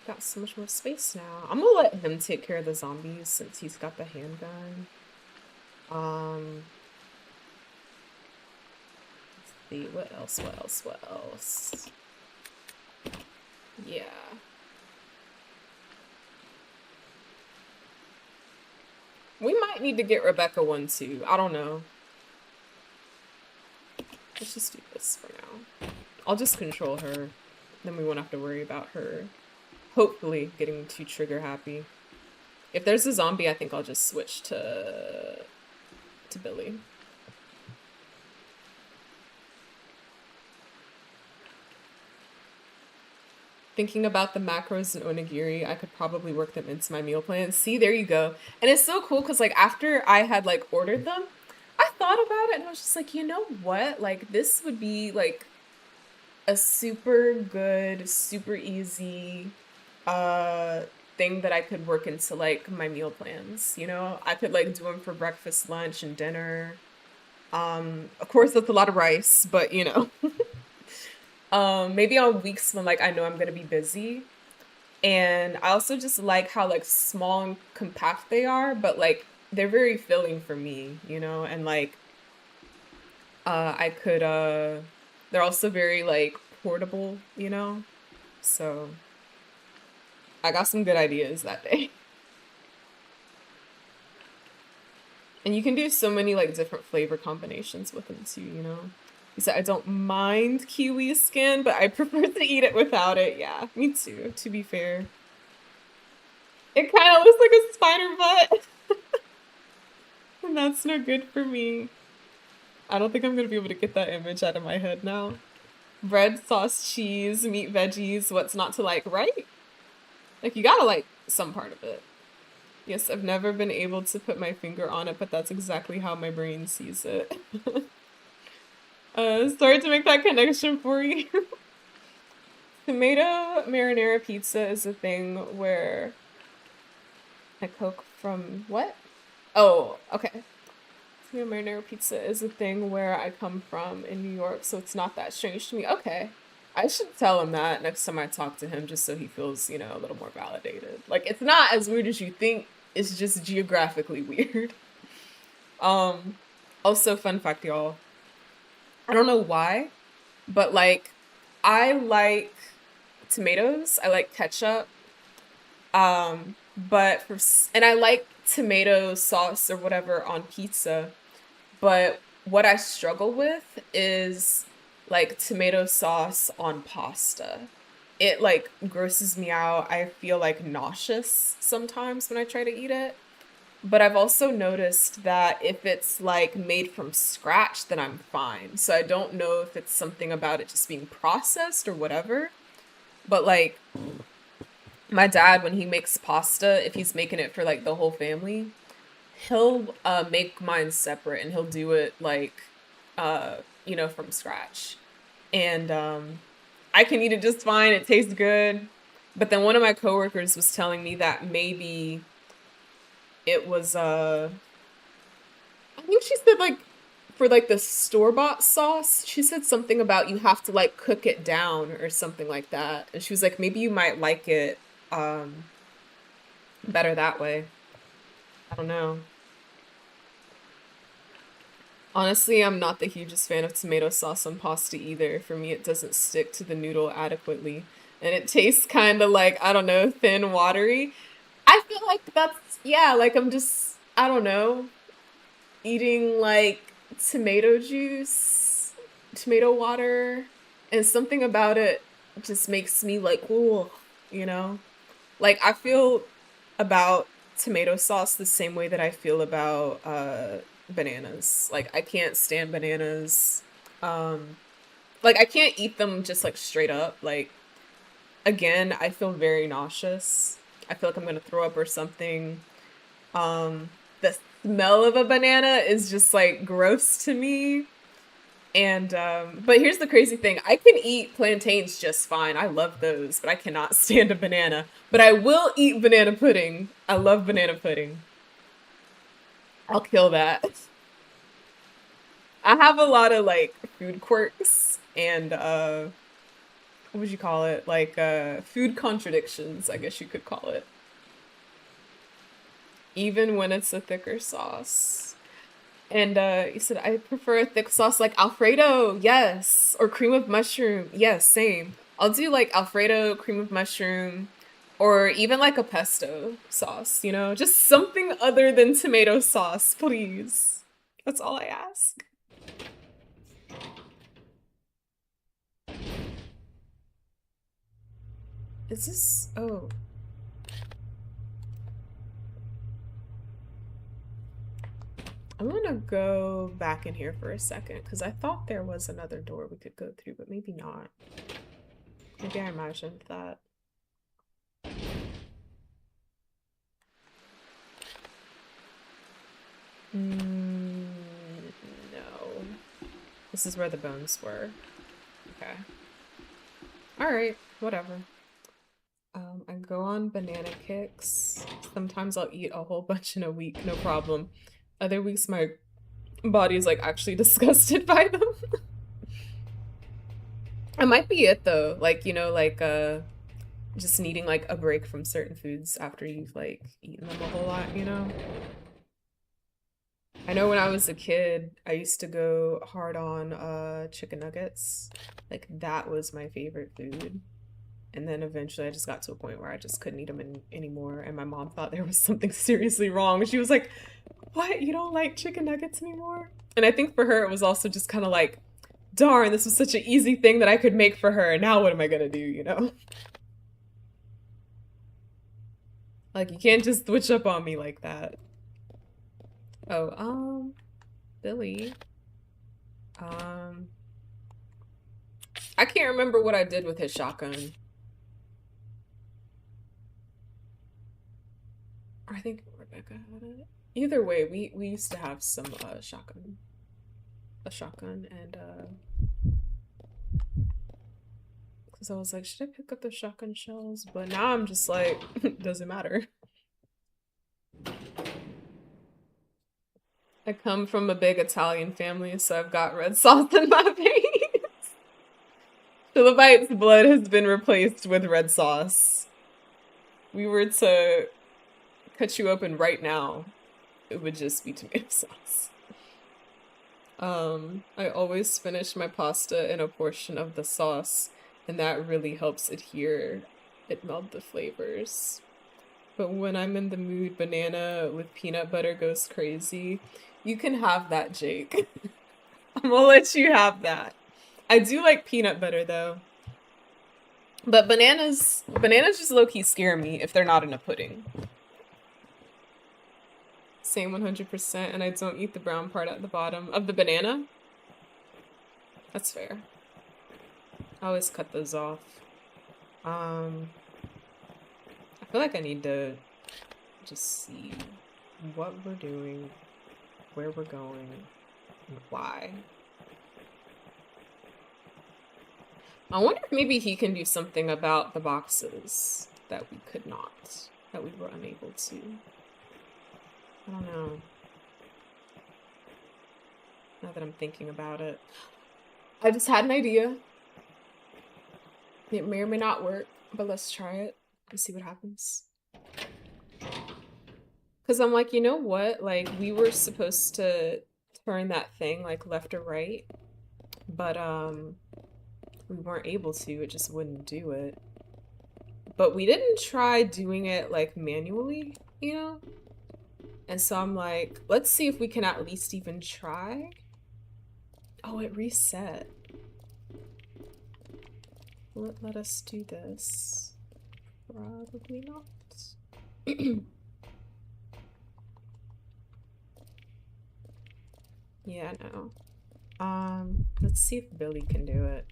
Got so much more space now. I'm gonna let him take care of the zombies since he's got the handgun. Let's see, what else? Yeah. We might need to get Rebecca one too. I don't know. Let's just do this for now. I'll just control her. Then we won't have to worry about her hopefully getting too trigger happy. If there's a zombie, I think I'll just switch to Billy. Thinking about the macros in onigiri, I could probably work them into my meal plan. See, there you go. And it's so cool because like after I had like ordered them, I thought about it and I was just like, you know what? Like this would be like a super good, super easy thing that I could work into like my meal plans, you know? I could like do them for breakfast, lunch, and dinner. Of course that's a lot of rice, but you know. Maybe on weeks when like I know I'm gonna be busy. And I also just like how like small and compact they are, but like they're very filling for me, you know, and like I could they're also very like portable, you know. So I got some good ideas that day. And you can do so many like different flavor combinations with them too, you know. He said, I don't mind kiwi skin, but I prefer to eat it without it. Yeah, me too, to be fair. It kind of looks like a spider butt. And that's no good for me. I don't think I'm going to be able to get that image out of my head now. Bread, sauce, cheese, meat, veggies, what's not to like, right? Like, you gotta like some part of it. Yes, I've never been able to put my finger on it, but that's exactly how my brain sees it. Sorry to make that connection for you. Tomato marinara pizza is a thing where I cook from what? Oh, okay. Tomato marinara pizza is a thing where I come from in New York, so it's not that strange to me. Okay. I should tell him that next time I talk to him just so he feels, you know, a little more validated. Like, it's not as weird as you think, it's just geographically weird. Also, fun fact, y'all. I don't know why, but like I like tomatoes. I like ketchup. But and I like tomato sauce or whatever on pizza. But what I struggle with is like tomato sauce on pasta. It like grosses me out. I feel like nauseous sometimes when I try to eat it. But I've also noticed that if it's like made from scratch, then I'm fine. So I don't know if it's something about it just being processed or whatever. But like my dad, when he makes pasta, if he's making it for like the whole family, he'll make mine separate and he'll do it like you know, from scratch. And I can eat it just fine. It tastes good. But then one of my coworkers was telling me that maybe it was I think she said like for like the store-bought sauce, she said something about you have to like cook it down or something like that. And she was like, maybe you might like it um better that way. I don't know. Honestly, I'm not the hugest fan of tomato sauce on pasta either. For me, it doesn't stick to the noodle adequately. And it tastes kind of like, I don't know, thin, watery. I feel like that's, yeah, like I'm just, I don't know, eating like tomato juice, tomato water, and something about it just makes me like, ooh, you know? Like I feel about tomato sauce the same way that I feel about bananas. Like I can't stand bananas. Um like I can't eat them just like straight up. Like again, I feel very nauseous. I feel like I'm gonna throw up or something. The smell of a banana is just like gross to me. And but here's the crazy thing. I can eat plantains just fine. I love those, but I cannot stand a banana. But I will eat banana pudding. I love banana pudding. I'll kill that. I have a lot of like food quirks and what would you call it? Like food contradictions, I guess you could call it. Even when it's a thicker sauce. And you said I prefer a thick sauce like Alfredo, yes, or cream of mushroom, yes, same. I'll do like Alfredo, cream of mushroom, or even like a pesto sauce, you know, just something other than tomato sauce, please. That's all I ask. Is this? Oh, I'm gonna go back in here for a second because I thought there was another door we could go through, but maybe not. Maybe I imagined that. Mm, no. This is where the bones were. Okay. Alright, whatever. I go on banana kicks. Sometimes I'll eat a whole bunch in a week, no problem. Other weeks my body is like actually disgusted by them. It might be it though. Like, you know, like just needing like a break from certain foods after you've like eaten them a whole lot, you know? I know when I was a kid, I used to go hard on chicken nuggets. Like that was my favorite food. And then eventually I just got to a point where I just couldn't eat them anymore. And my mom thought there was something seriously wrong. She was like, what? You don't like chicken nuggets anymore? And I think for her, it was also just kind of like, darn, this was such an easy thing that I could make for her. Now what am I gonna do, you know? Like, you can't just switch up on me like that. Oh, Billy. Um, I can't remember what I did with his shotgun. I think Rebecca had it. Either way, we used to have some shotgun. A shotgun and because I was like, should I pick up the shotgun shells? But now I'm just like, doesn't matter. I come from a big Italian family, so I've got red sauce in my veins. Philipite's blood has been replaced with red sauce. We were to cut you open right now, it would just be tomato sauce. I always finish my pasta in a portion of the sauce, and that really helps it meld the flavors. But when I'm in the mood, banana with peanut butter goes crazy. You can have that, Jake. I'm gonna let you have that. I do like peanut butter though. But bananas just low-key scare me if they're not in a pudding. Same 100%, and I don't eat the brown part at the bottom of the banana. That's fair. I always cut those off. I feel like I need to just see what we're doing, where we're going, and why. I wonder if maybe he can do something about the boxes that we could not, that we were unable to. I don't know. Now that I'm thinking about it. I just had an idea. It may or may not work, but let's try it and see what happens. Because I'm like, you know what? Like, we were supposed to turn that thing, like, left or right. But, we weren't able to. It just wouldn't do it. But we didn't try doing it, like, manually, you know? And so I'm like, let's see if we can at least even try. Oh, it reset. Let us do this. Probably not. Yeah, no. Let's see if Billy can do it.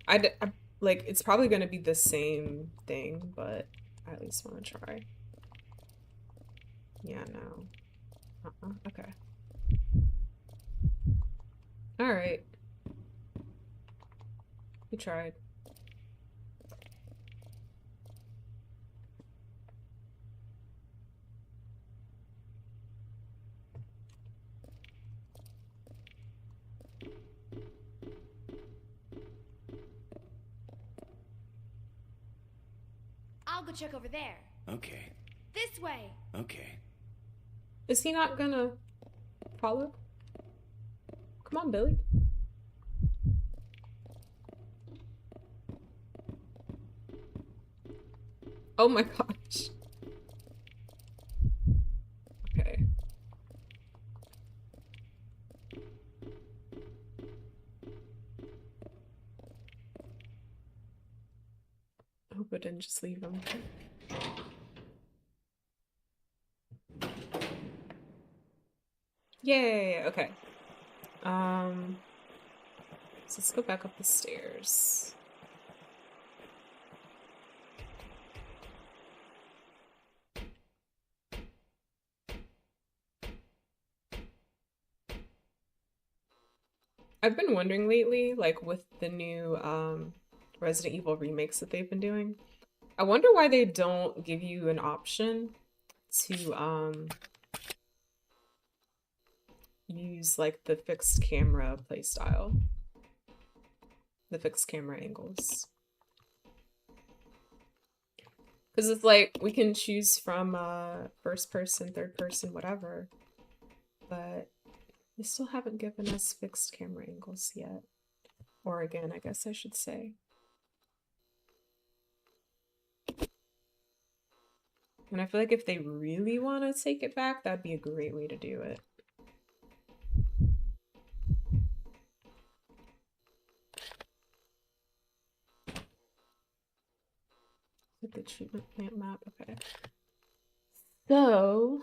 I like, it's probably gonna be the same thing, but I at least want to try. Yeah, no. Okay. Alright. We tried. I'll go check over there. Okay. This way. Okay. Is he not gonna follow? Come on, Billy. Oh my gosh. Okay. I hope I didn't just leave him. Yay, okay. So let's go back up the stairs. I've been wondering lately, like with the new Resident Evil remakes that they've been doing, I wonder why they don't give you an option to use like the fixed camera playstyle, the fixed camera angles. Because it's like we can choose from first person, third person, whatever, but they still haven't given us fixed camera angles yet. Or again, I guess I should say. And I feel like if they really want to take it back, that'd be a great way to do it. With the treatment plant map, okay. So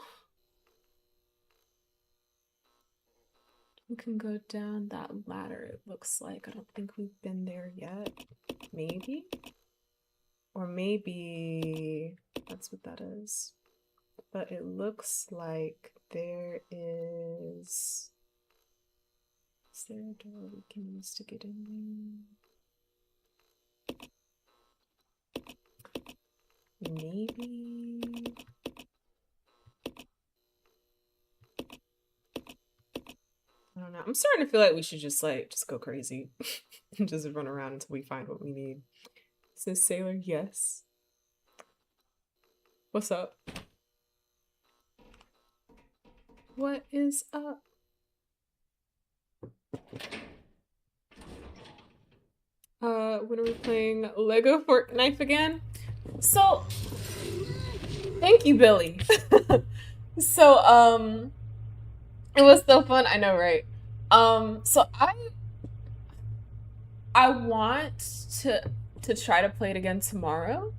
we can go down that ladder, it looks like. I don't think we've been there yet. Maybe? Or maybe that's what that is. But it looks like there is... Is there a door we can use to get in there? Maybe... I don't know. I'm starting to feel like we should just go crazy and just run around until we find what we need. Says Sailor, yes. What's up? What is up? When are we playing Lego Fork Knife again? So, thank you, Billy. So, it was so fun. I know, right? So I want to try to play it again tomorrow.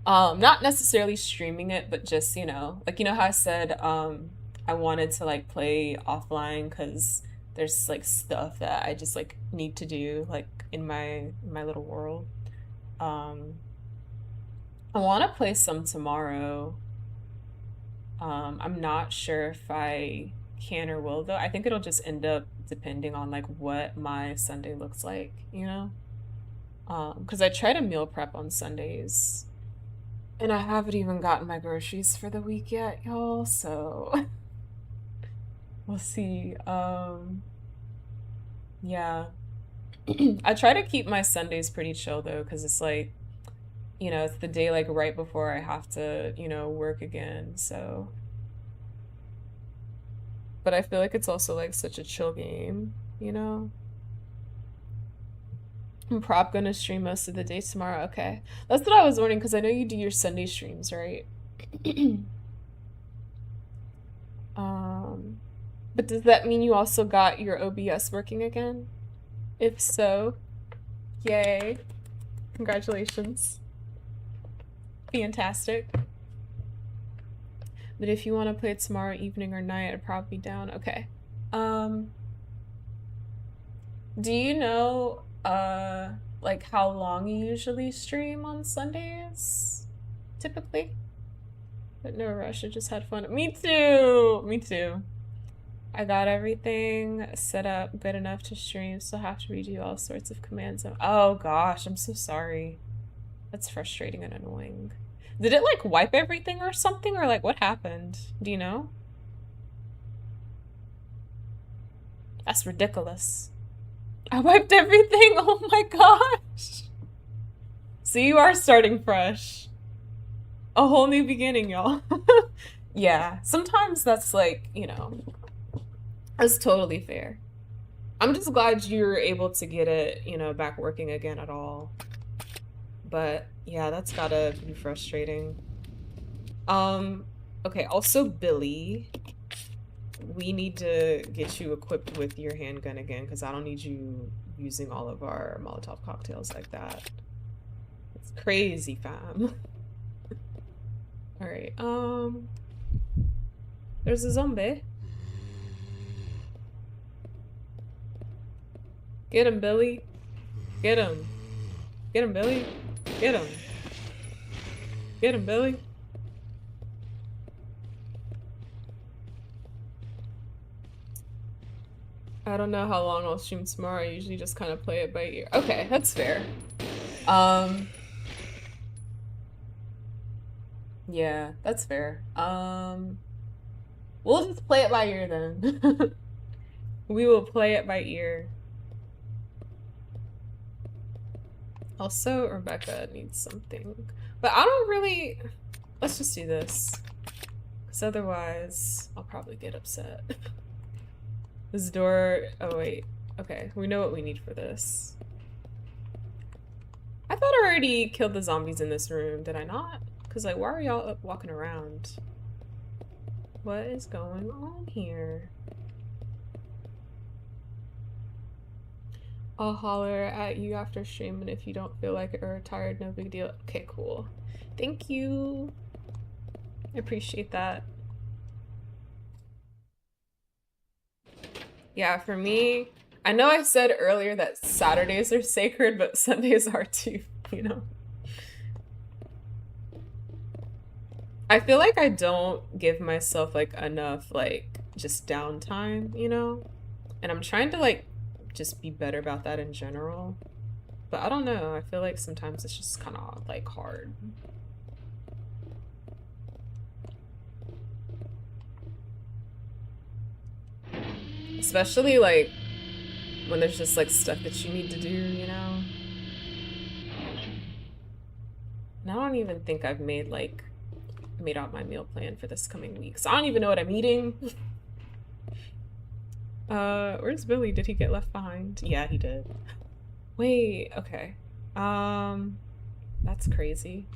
Not necessarily streaming it, but just, like how I said I wanted to like play offline because there's like stuff that I just like need to do like in my little world. Um, I want to play some tomorrow. I'm not sure if I can or will though. I think it'll just end up depending on like what my Sunday looks like, you know? Because I try to meal prep on Sundays. And I haven't even gotten my groceries for the week yet, y'all, so we'll see. Yeah. I try to keep my Sundays pretty chill though, because it's like, it's the day like right before I have to, work again, so. But I feel like it's also like such a chill game, you know? I'm prop gonna stream most of the day tomorrow. Okay. That's what I was wondering, because I know you do your Sunday streams, right? Um, but does that mean you also got your OBS working again? If so, yay. Congratulations. Fantastic. But if you want to play it tomorrow evening or night, I'd probably be down. Okay. Do you know like how long you usually stream on Sundays? Typically? But no rush, I just had fun. Me too! Me too. I got everything set up good enough to stream, so I have to redo all sorts of commands. Oh gosh, I'm so sorry. That's frustrating and annoying. Did it like wipe everything or something, or like what happened? Do you know? That's ridiculous. I wiped everything. Oh my gosh. So you are starting fresh. A whole new beginning, y'all. Yeah, sometimes that's like, that's totally fair. I'm just glad you're able to get it, back working again at all. But yeah, that's gotta be frustrating. Okay, also Billy, we need to get you equipped with your handgun again, because I don't need you using all of our Molotov cocktails like that. It's crazy, fam. Alright, there's a zombie. Get him, Billy. Get him. Get him, Billy. Get him. Get him, Billy. I don't know how long I'll stream tomorrow. I usually just kind of play it by ear. Okay, that's fair. Yeah, that's fair. We'll just play it by ear then. We will play it by ear. Also, Rebecca needs something. But I don't really... Let's just do this. Because otherwise, I'll probably get upset. This door... Oh, wait. Okay, we know what we need for this. I thought I already killed the zombies in this room. Did I not? Because, like, why are y'all walking around? What is going on here? I'll holler at you after stream, and if you don't feel like it or are tired, no big deal. Okay, cool. Thank you. I appreciate that. Yeah, for me, I know I said earlier that Saturdays are sacred, but Sundays are too, I feel like I don't give myself, like, enough, like, just downtime, And I'm trying to, like, just be better about that in general. But I don't know, I feel like sometimes it's just kind of like hard. Especially like when there's just like stuff that you need to do, And I don't even think I've made out my meal plan for this coming week. So I don't even know what I'm eating. Where's Billy? Did he get left behind? Yeah, he did. Wait, okay. That's crazy.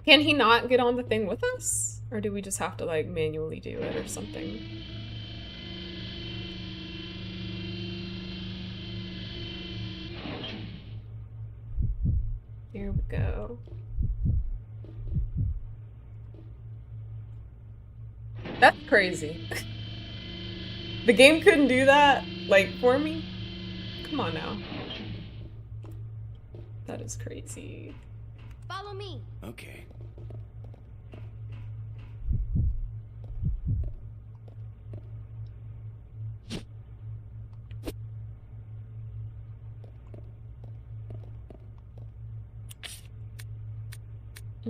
Can he not get on the thing with us? Or do we just have to, like, manually do it or something? Here we go. That's crazy. The game couldn't do that, like, for me? Come on now. That is crazy. Follow me. Okay. I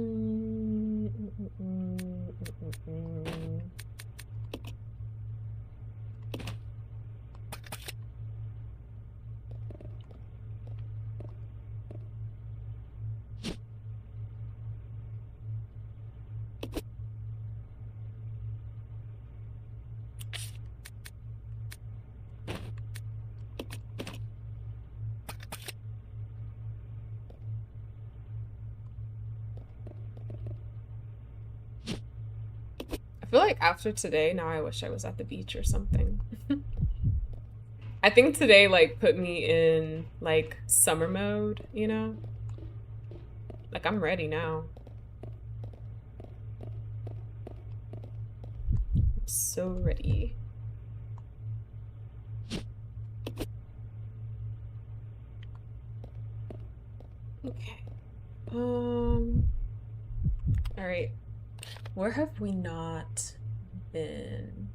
feel like after today, now I wish I was at the beach or something. I think today, like, put me in, like, summer mode, you know? Like, I'm ready now. I'm so ready. Okay. All right. Where have we not been?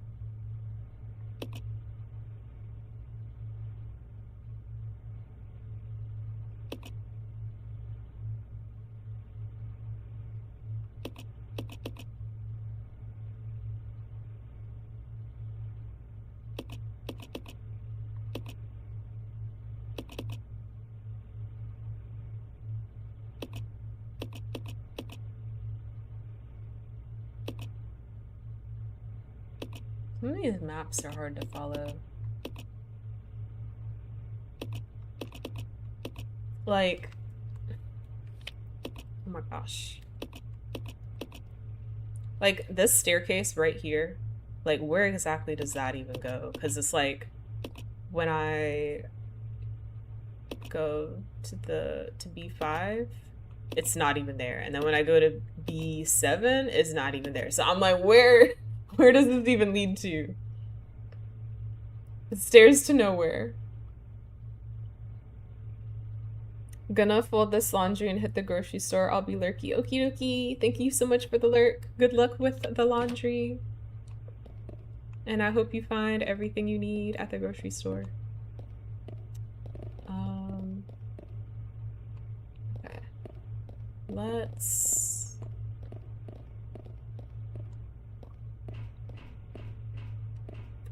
Some of these maps are hard to follow. Like, oh my gosh. Like, this staircase right here, like, where exactly does that even go? Because it's like, when I go to B5, it's not even there. And then when I go to B7, it's not even there. So I'm like, where does this even lead to? It stairs to nowhere. Gonna fold this laundry and hit the grocery store. I'll be lurky. Okie dokie. Thank you so much for the lurk. Good luck with the laundry. And I hope you find everything you need at the grocery store. Okay. Let's...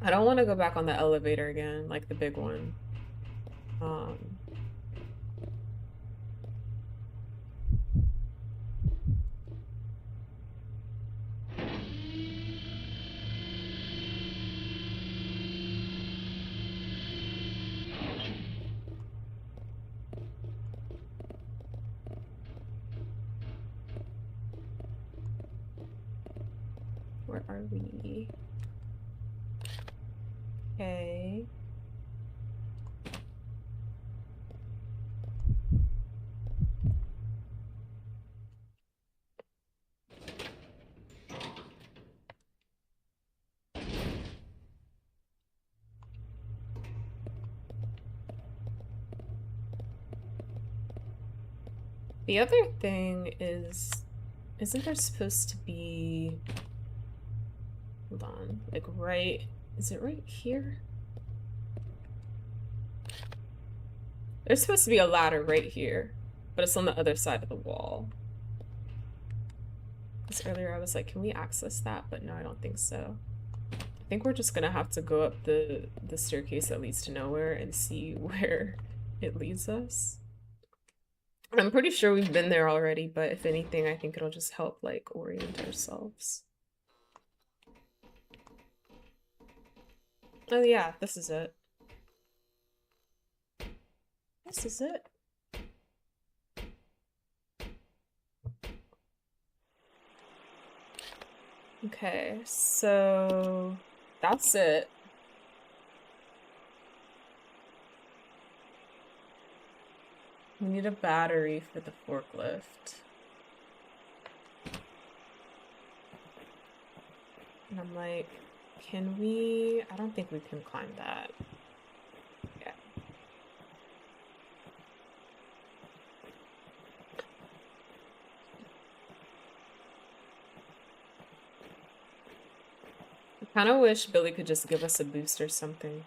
I don't want to go back on the elevator again, like the big one. Where are we? Okay. The other thing is, isn't there supposed to be, hold on, like right, is it right here? There's supposed to be a ladder right here, but it's on the other side of the wall. Because earlier I was like, can we access that? But no, I don't think so. I think we're just gonna have to go up the staircase that leads to nowhere and see where it leads us. I'm pretty sure we've been there already, but if anything, I think it'll just help, like, orient ourselves. Oh yeah, this is it. This is it. Okay, so that's it. We need a battery for the forklift. And I'm like, can we? I don't think we can climb that. Yeah. I kind of wish Billy could just give us a boost or something.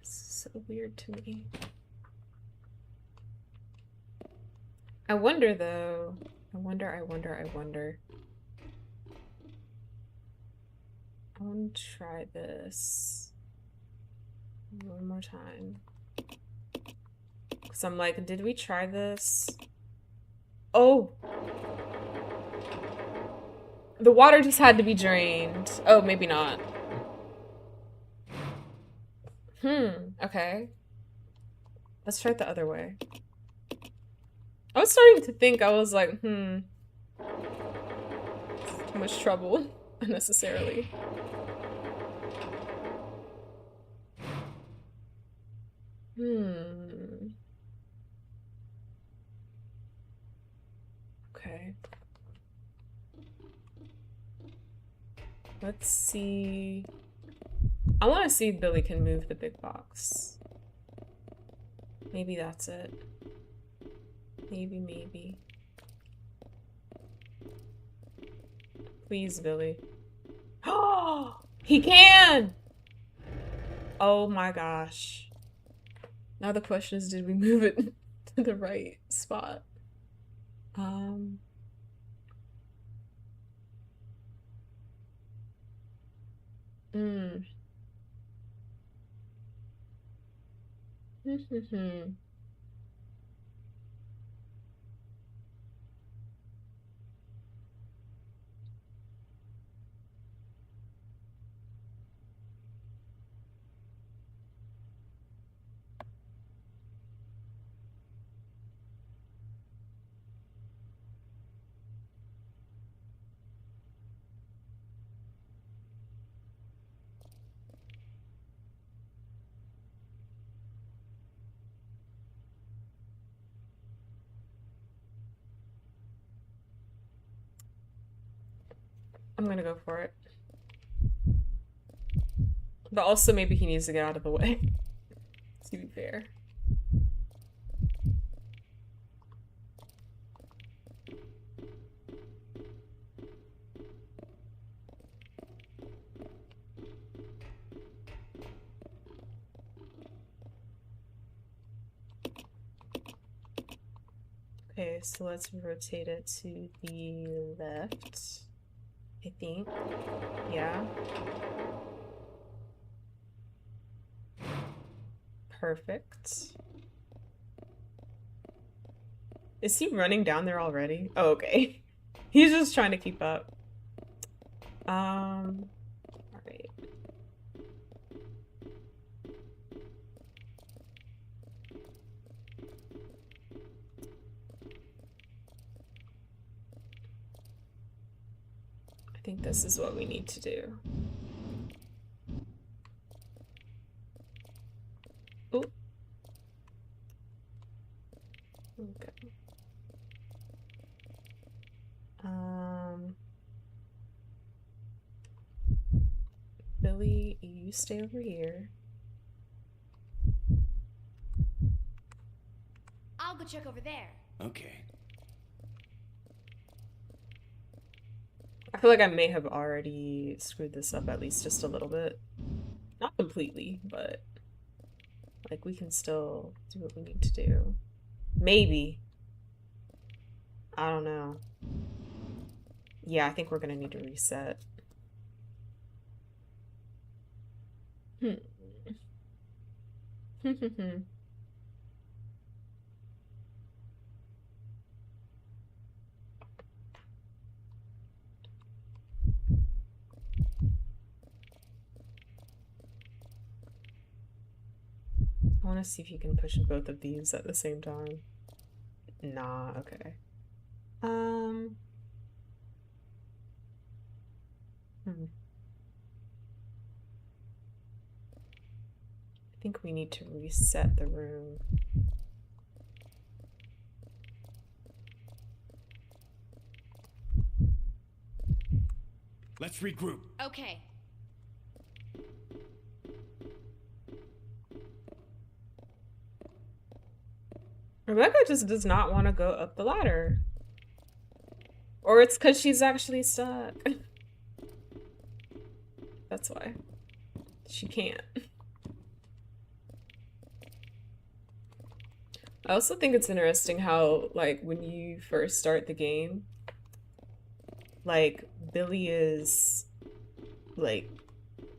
So weird to me. I wonder though. I wonder. I want to try this one more time. Because I'm like, did we try this? Oh! The water just had to be drained. Oh, maybe not. Okay. Let's try it the other way. I was starting to think, I was like, too much trouble, unnecessarily. Okay. Let's see. I want to see if Billy can move the big box. Maybe that's it. Maybe. Please, Billy. Oh, he can! Oh my gosh. Now the question is, did we move it to the right spot? I'm gonna go for it. But also maybe he needs to get out of the way. To be fair. Okay, so let's rotate it to the left. I think. Yeah. Perfect. Is he running down there already? Oh, okay. He's just trying to keep up. Alright. I think this is what we need to do. Oh. Okay. Billy, you stay over here. I'll go check over there. Okay. I feel like I may have already screwed this up at least just a little bit. Not completely, but like we can still do what we need to do. Maybe. I don't know. Yeah, I think we're gonna need to reset. want to see if you can push both of these at the same time. Nah, okay. I think we need to reset the room. Let's regroup. Okay. Rebecca just does not want to go up the ladder. Or it's because she's actually stuck. That's why. She can't. I also think it's interesting how, like, when you first start the game, like, Billy is, like,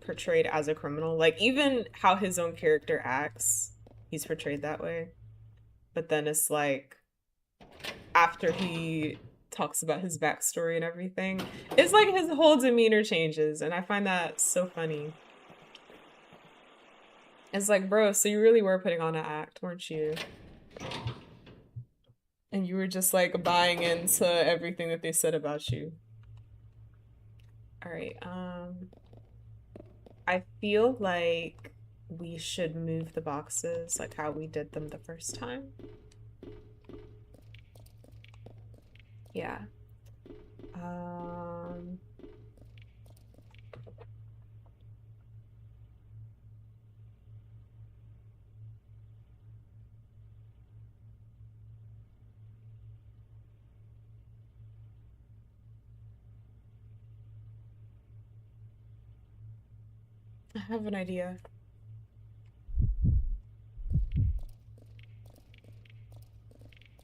portrayed as a criminal. Like, even how his own character acts, he's portrayed that way. But then it's like, after he talks about his backstory and everything, it's like his whole demeanor changes, and I find that so funny. It's like, bro, so you really were putting on an act, weren't you? And you were just like buying into everything that they said about you. All right, I feel like we should move the boxes like how we did them the first time. Yeah. I have an idea.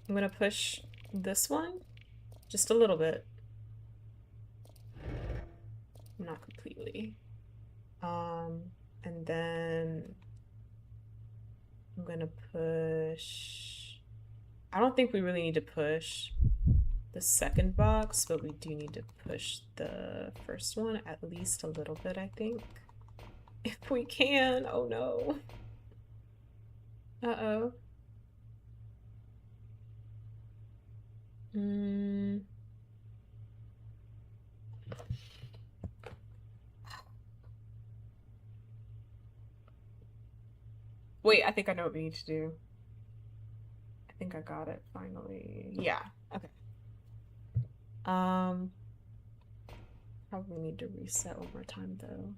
I'm gonna push this one just a little bit. Not completely. And then I'm gonna push. I don't think we really need to push the second box, but we do need to push the first one at least a little bit, I think. If we can. Oh no. Uh-oh. Wait, I think I know what we need to do. I think I got it finally. Yeah, okay. Probably need to reset one more time though.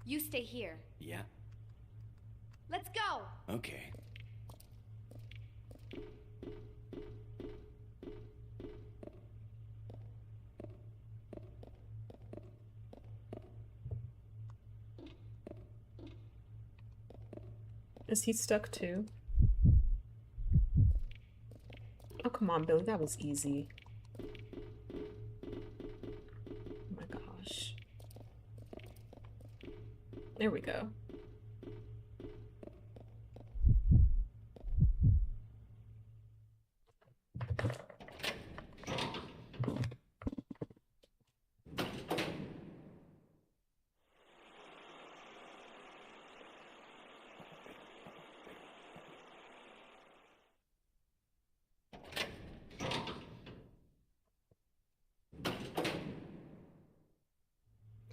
You stay here. Yeah. Let's go! Okay. Is he stuck too? Oh, come on, Billy, that was easy. Oh my gosh. There we go.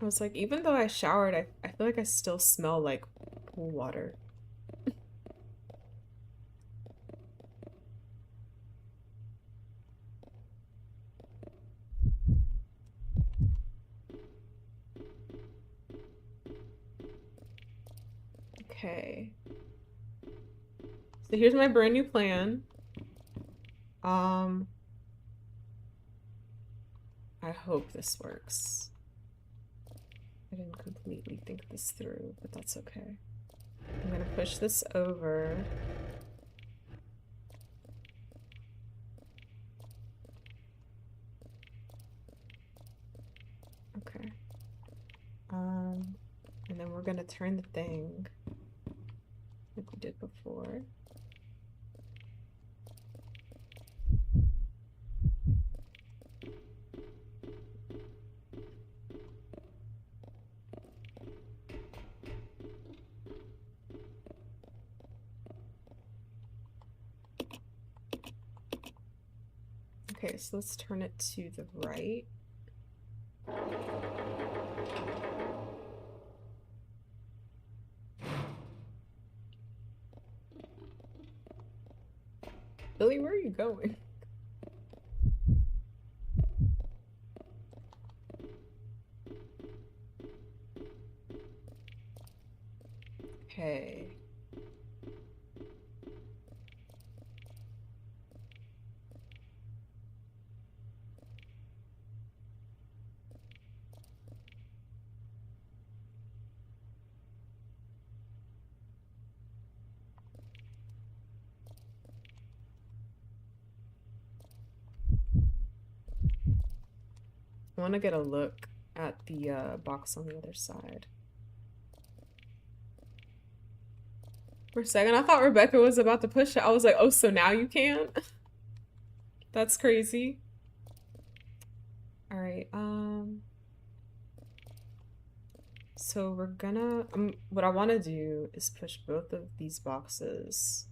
I was like, even though I showered, I feel like I still smell like pool water. Okay. So here's my brand new plan. I hope this works. I didn't completely think this through, but that's okay. I'm gonna push this over. Okay. And then we're gonna turn the thing like we did before. Okay, so let's turn it to the right. Billy, where are you going? Okay. I want to get a look at the box on the other side. For a second, I thought Rebecca was about to push it. I was like, oh, so now you can? That's crazy. All right, so we're gonna, what I want to do is push both of these boxes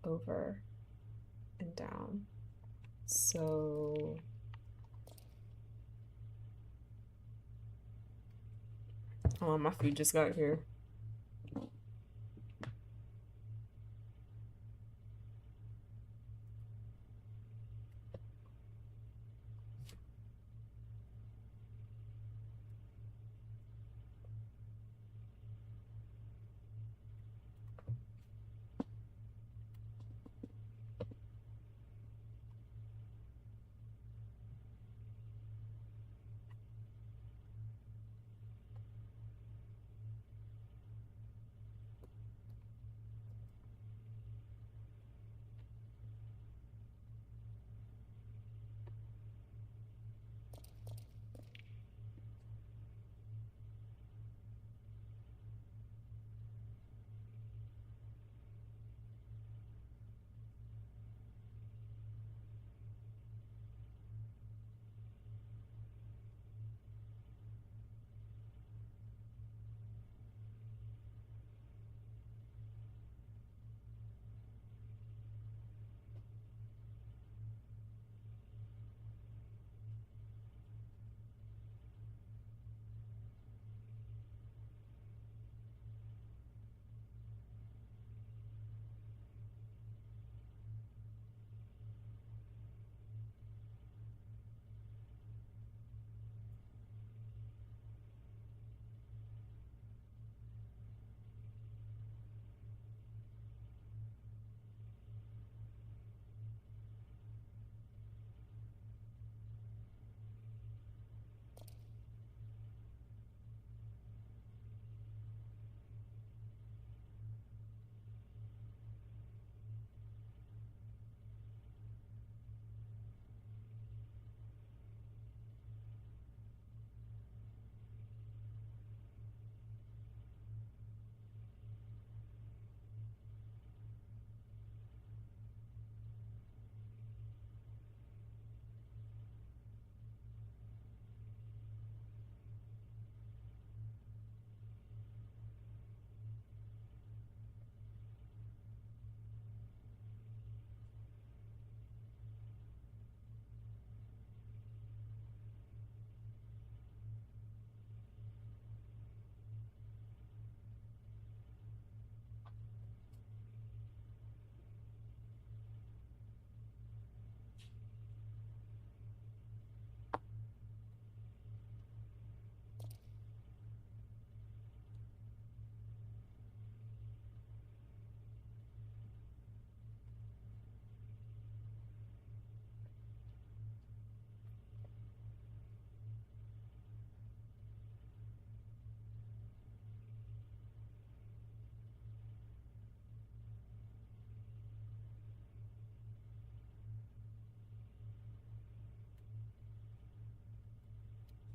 over and down. So oh, my food just got here.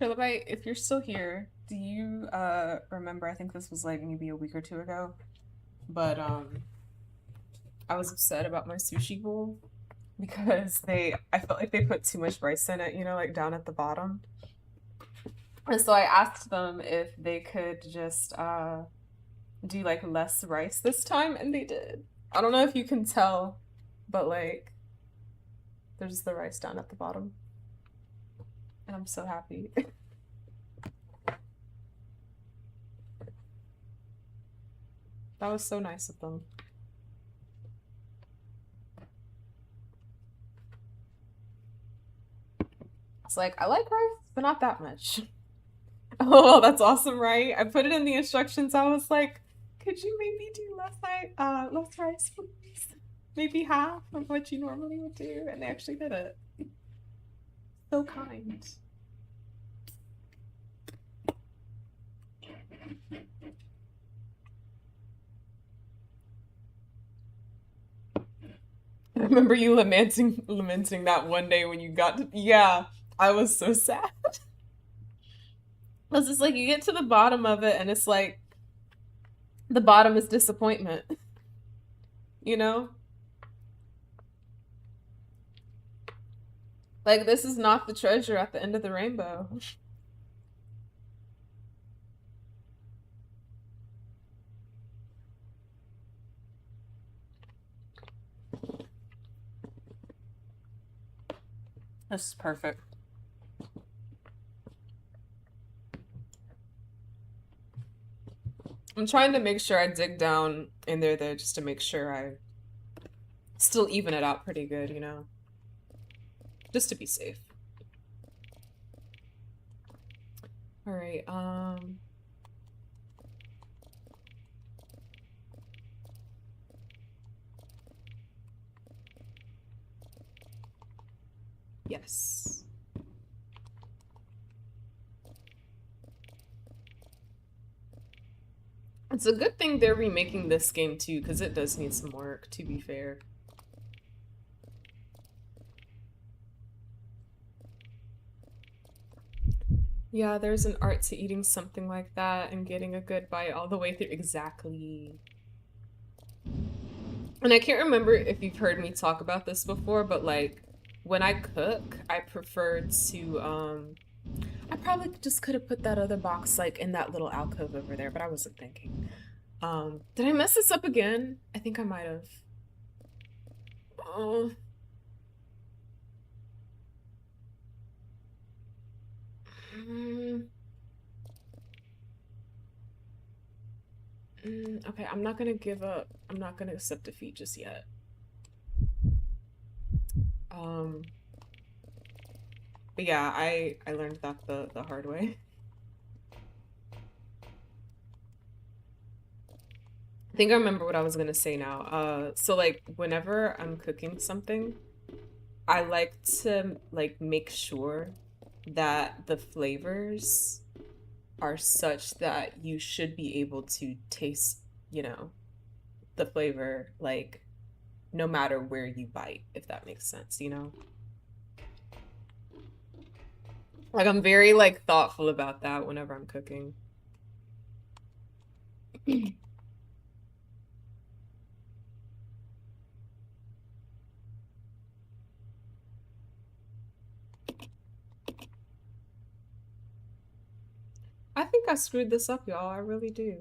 Trilobite, if you're still here, do you remember, I think this was like maybe a week or two ago, but I was upset about my sushi bowl because I felt like they put too much rice in it, you know, like down at the bottom. And so I asked them if they could just do like less rice this time, and they did. I don't know if you can tell, but like there's the rice down at the bottom. And I'm so happy. That was so nice of them. It's like, I like rice, but not that much. Oh, that's awesome, right? I put it in the instructions. I was like, could you maybe do less rice, please? Maybe half of what you normally would do. And they actually did it. So kind. I remember you lamenting that one day when you got to, yeah, I was so sad. Because it's like you get to the bottom of it and it's like the bottom is disappointment. You know? Like this is not the treasure at the end of the rainbow. This is perfect. I'm trying to make sure I dig down in there though, just to make sure I still even it out pretty good, you know? Just to be safe. Alright, yes. It's a good thing they're remaking this game too, because it does need some work, to be fair. Yeah, there's an art to eating something like that and getting a good bite all the way through. Exactly. And I can't remember if you've heard me talk about this before, but like when I cook, I prefer to I probably just could have put that other box like in that little alcove over there, but I wasn't thinking. Did I mess this up again? I think I might have. Oh. Okay, I'm not gonna give up. I'm not gonna accept defeat just yet. But yeah, I learned that the hard way. I think I remember what I was gonna say now. So like whenever I'm cooking something, I like to like make sure that the flavors are such that you should be able to taste, you know, the flavor like no matter where you bite, if that makes sense, you know? Like I'm very like thoughtful about that whenever I'm cooking. I think I screwed this up, y'all. I really do.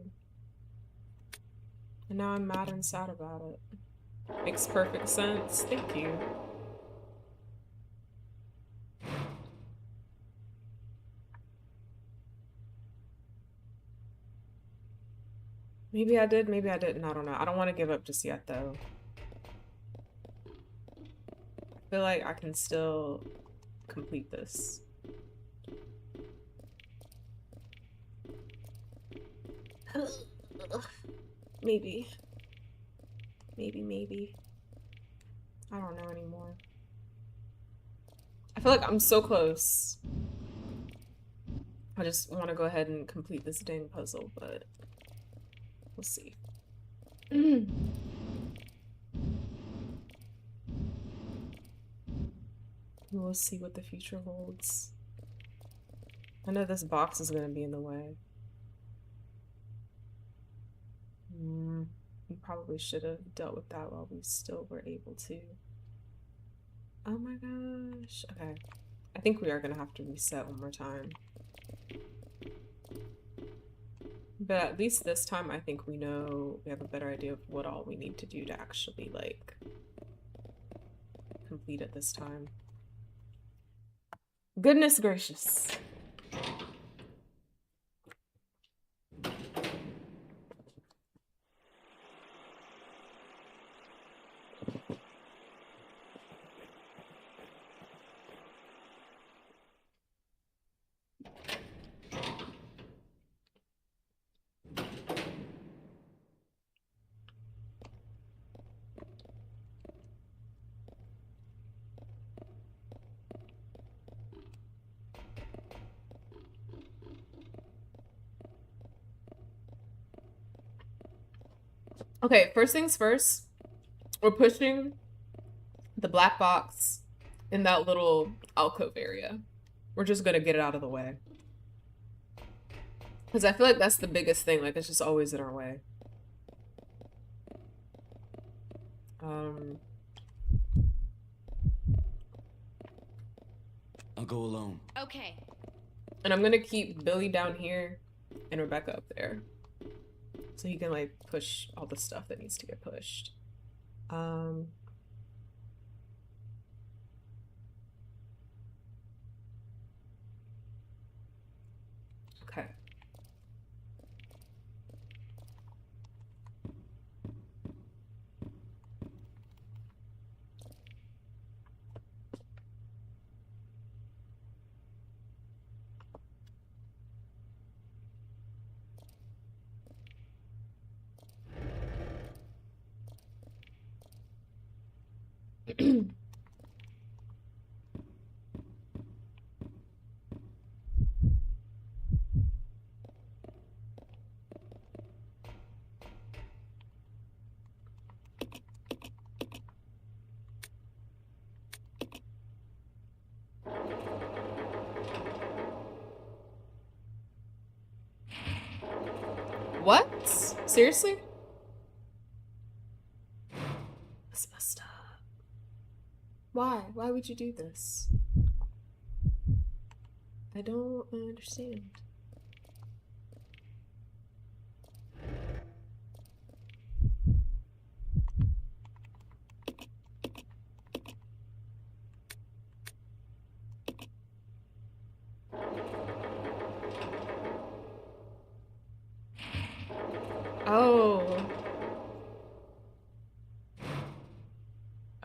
And now I'm mad and sad about it. Makes perfect sense. Thank you. Maybe I did, maybe I didn't. I don't know. I don't want to give up just yet, though. I feel like I can still complete this. Maybe. Maybe. I don't know anymore. I feel like I'm so close. I just want to go ahead and complete this dang puzzle, but we'll see. We'll see what the future holds. I know this box is gonna be in the way. We probably should have dealt with that while we still were able to. Oh my gosh. Okay. I think we are gonna have to reset one more time. But at least this time, I think we know, we have a better idea of what all we need to do to actually, like, complete it this time. Goodness gracious. Okay, first things first, we're pushing the black box in that little alcove area. We're just gonna get it out of the way. Because I feel like that's the biggest thing, like it's just always in our way. I'll go alone. Okay. And I'm gonna keep Billy down here and Rebecca up there. So he can like push all the stuff that needs to get pushed. Okay. What? Seriously? That's messed up. Why? Why would you do this? I don't understand. Oh.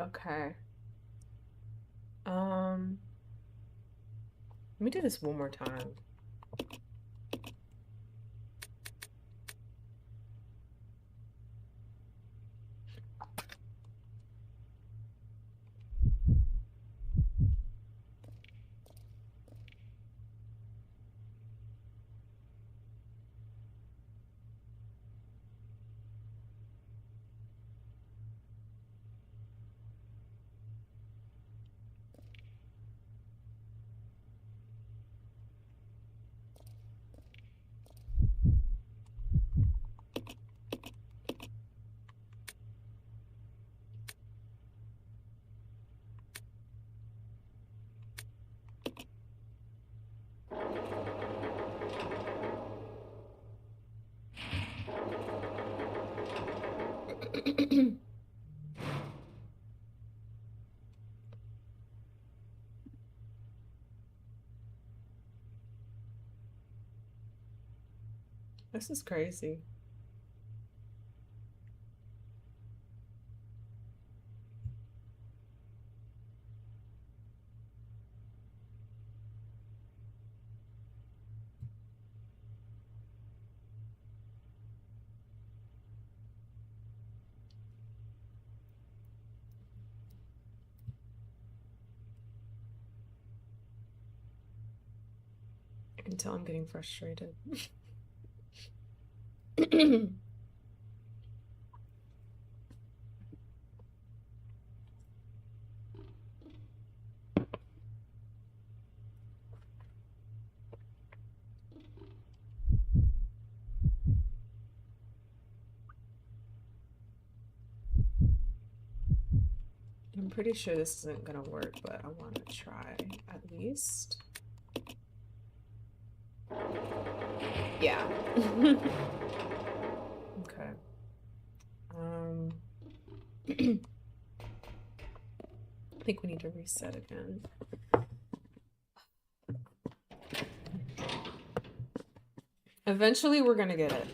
Okay. Let me do this one more time. This is crazy. I can tell I'm getting frustrated. I'm pretty sure this isn't gonna work, but I want to try at least. Yeah. Okay. I think we need to reset again. Eventually, we're gonna get it.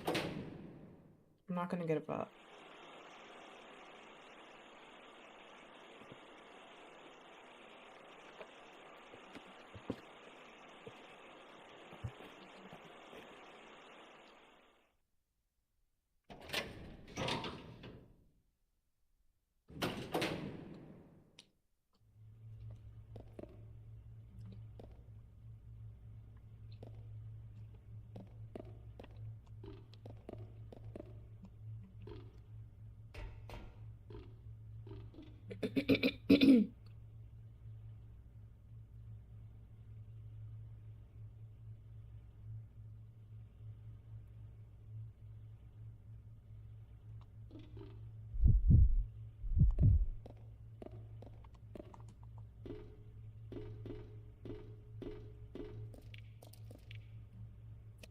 I'm not gonna give up.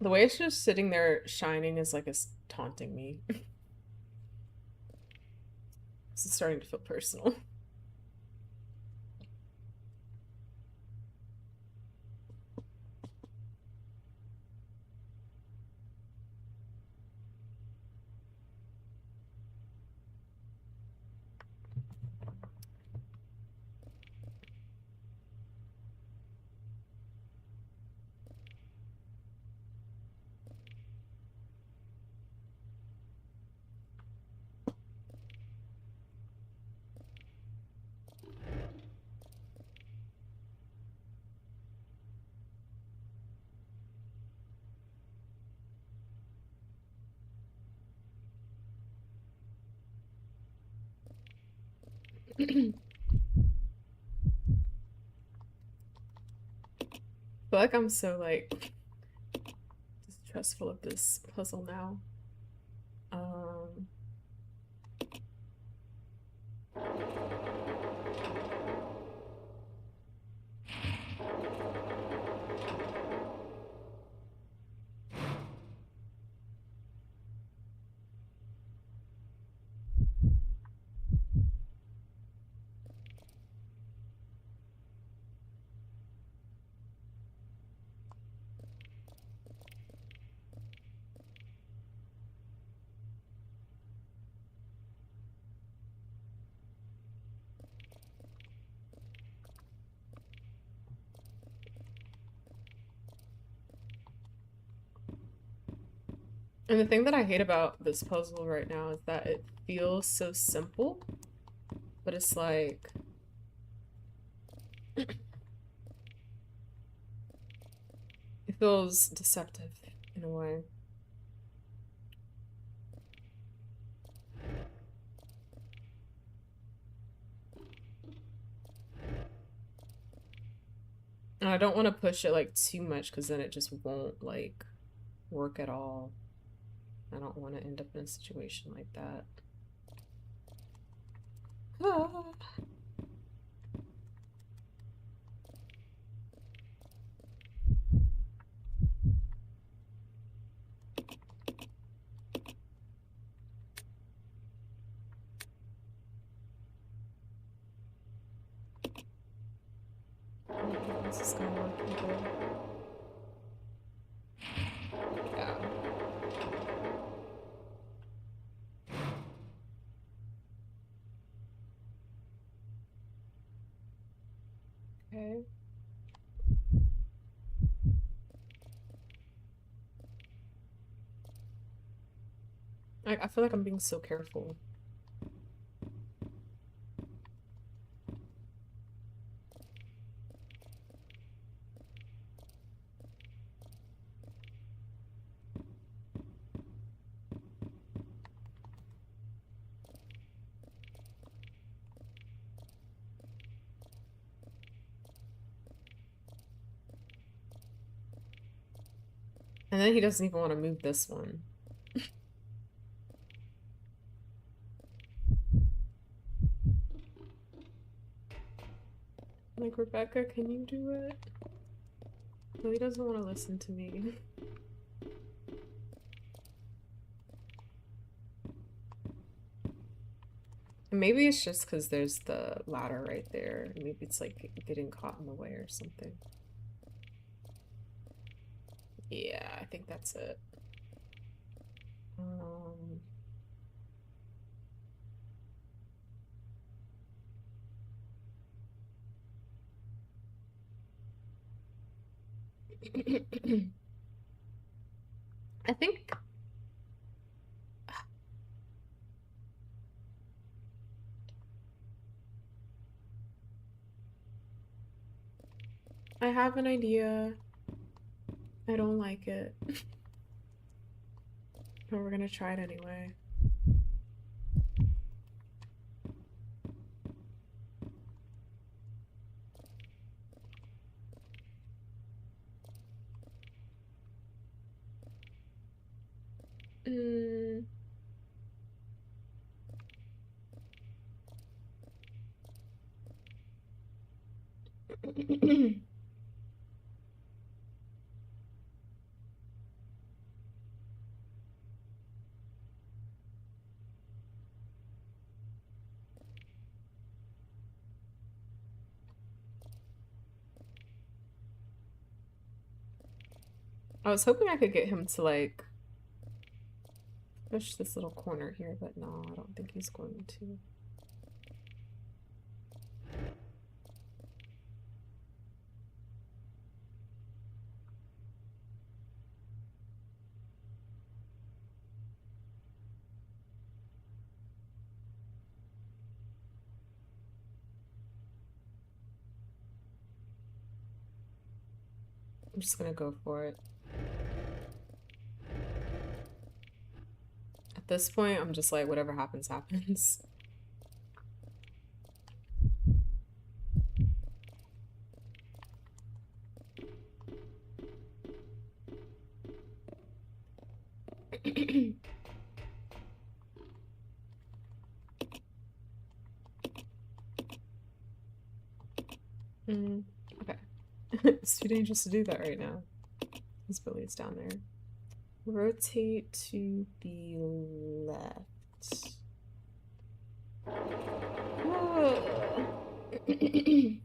The way it's just sitting there shining is like it's taunting me. This is starting to feel personal. I feel like I'm so like distrustful of this puzzle now. And the thing that I hate about this puzzle right now is that it feels so simple, but it's like it feels deceptive in a way. And I don't want to push it like too much because then it just won't like work at all. I don't want to end up in a situation like that. Ah. I don't think this is gonna work either. Yeah. Okay. I feel like I'm being so careful. And then he doesn't even want to move this one. Like, Rebecca, can you do it? No, he doesn't want to listen to me. Maybe it's just because there's the ladder right there. Maybe it's like getting caught in the way or something. Yeah, I think that's it. I think I have an idea. I don't like it. But we're gonna try it anyway. I was hoping I could get him to like push this little corner here, but no, I don't think he's going to. I'm just gonna go for it. At this point, I'm just like, whatever happens, happens. Okay. It's too dangerous to do that right now. His Billy's down there. Rotate to the left. And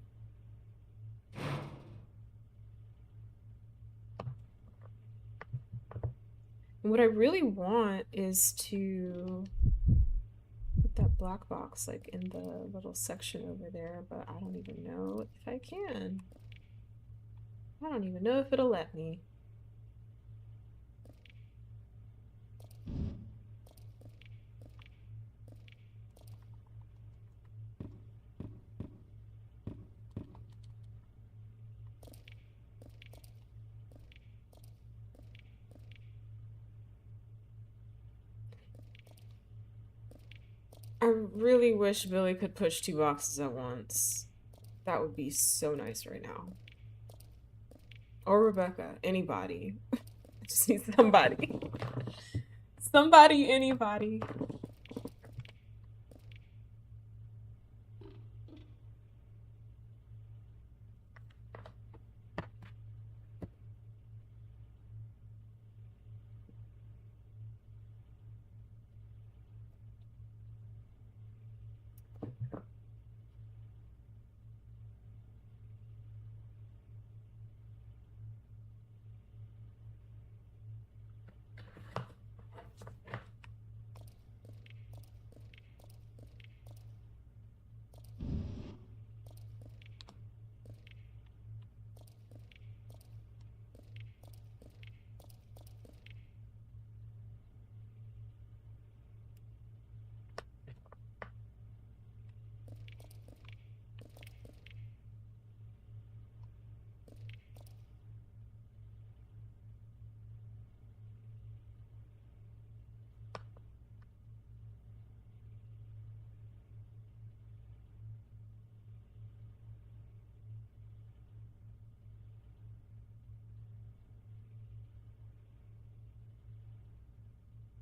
what I really want is to put that black box like in the little section over there, but I don't even know if I can. I don't even know if it'll let me. I really wish Billy could push 2 boxes at once. That would be so nice right now. Or Rebecca, anybody. I just need somebody. Somebody, anybody.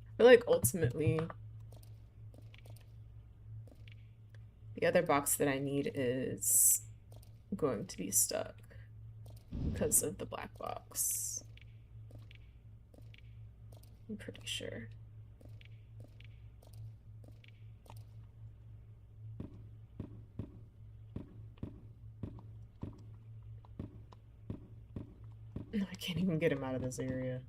I feel like ultimately the other box that I need is going to be stuck because of the black box. I'm pretty sure. No, I can't even get him out of this area.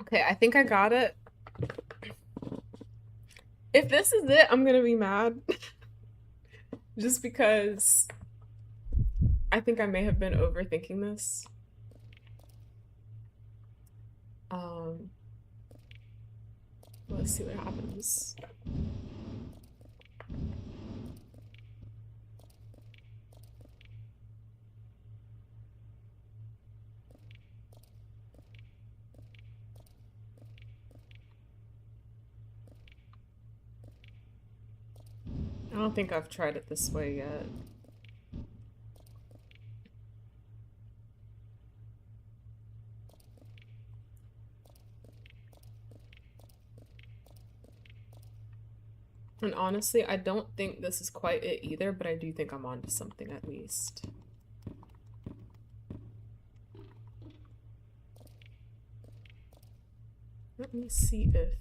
Okay, I think I got it. If this is it, I'm gonna be mad. Just because I think I may have been overthinking this. Let's see what happens. I don't think I've tried it this way yet. And honestly, I don't think this is quite it either, but I do think I'm onto something at least. Let me see if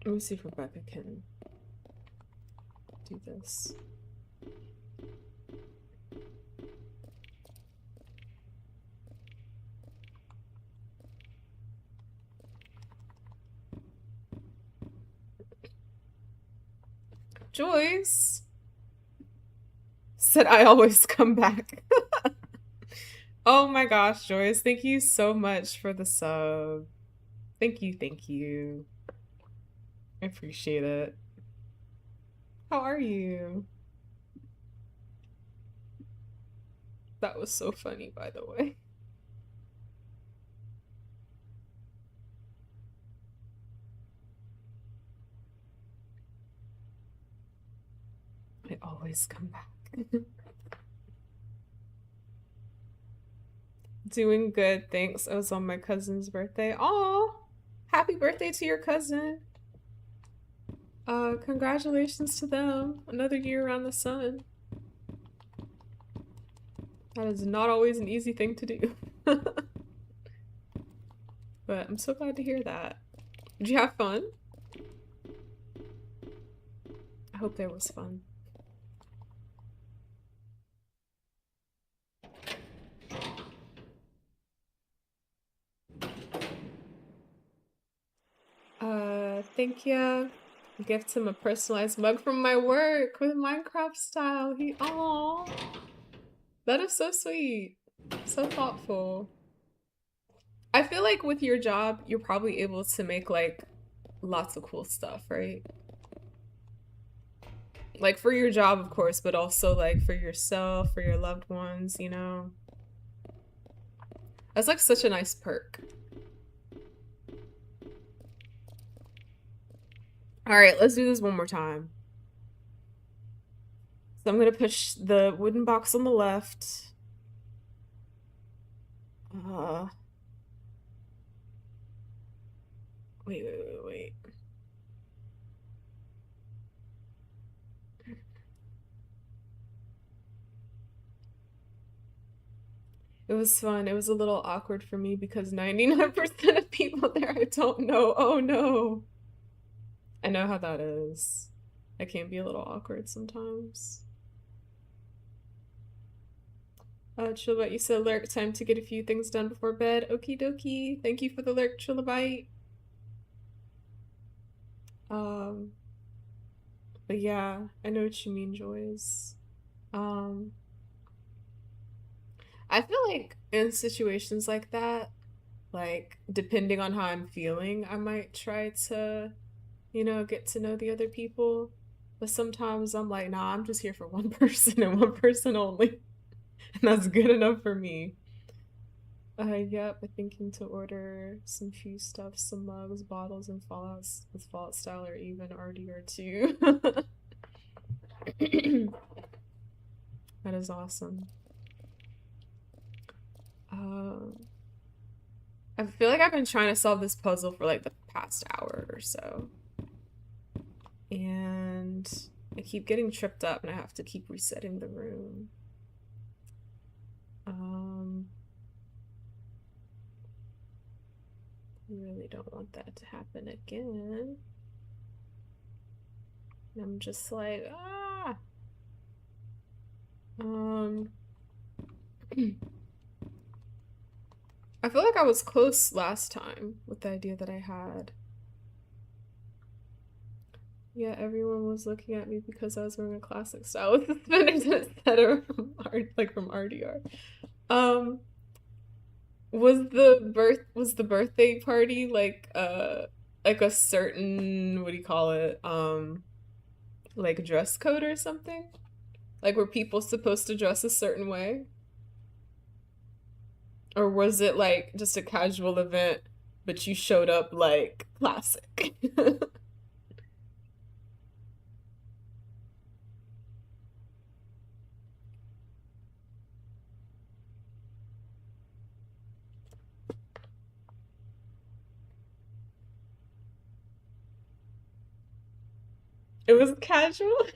let me see if Rebecca can do this. Joyce said I always come back. Oh my gosh, Joyce, thank you so much for the sub. Thank you, thank you. I appreciate it. How are you? That was so funny, by the way. I always come back. Doing good, thanks. I was on my cousin's birthday. Aw, happy birthday to your cousin. Congratulations to them. Another year around the sun. That is not always an easy thing to do. But I'm so glad to hear that. Did you have fun? I hope there was fun. Thank you. Gift him a personalized mug from my work with Minecraft style. Aw. That is so sweet. So thoughtful. I feel like with your job, you're probably able to make like lots of cool stuff, right? Like for your job, of course, but also like for yourself, for your loved ones, you know? That's like such a nice perk. All right, let's do this one more time. So I'm gonna push the wooden box on the left. Wait. It was fun. It was a little awkward for me because 99% of people there I don't know. Oh no. I know how that is. It can be a little awkward sometimes. Trilobite, you said lurk, time to get a few things done before bed. Okie dokie. Thank you for the lurk, Trilobite. But yeah, I know what you mean, Joyce. I feel like in situations like that, like depending on how I'm feeling, I might try to, you know, get to know the other people. But sometimes I'm like, nah, I'm just here for one person and one person only. And that's good enough for me. Yep, I'm thinking to order some few stuff, some mugs, bottles, and Fallouts with Fallout style or even RDR2. That is awesome. I feel like I've been trying to solve this puzzle for like the past hour or so. And I keep getting tripped up and I have to keep resetting the room. I really don't want that to happen again. And I'm just like, ah. I feel like I was close last time with the idea that I had. Yeah, everyone was looking at me because I was wearing a classic style with suspenders and etc. from RDR. Was the birthday party like a certain, what do you call it? Like dress code or something? Like were people supposed to dress a certain way? Or was it like just a casual event, but you showed up like classic? It was casual,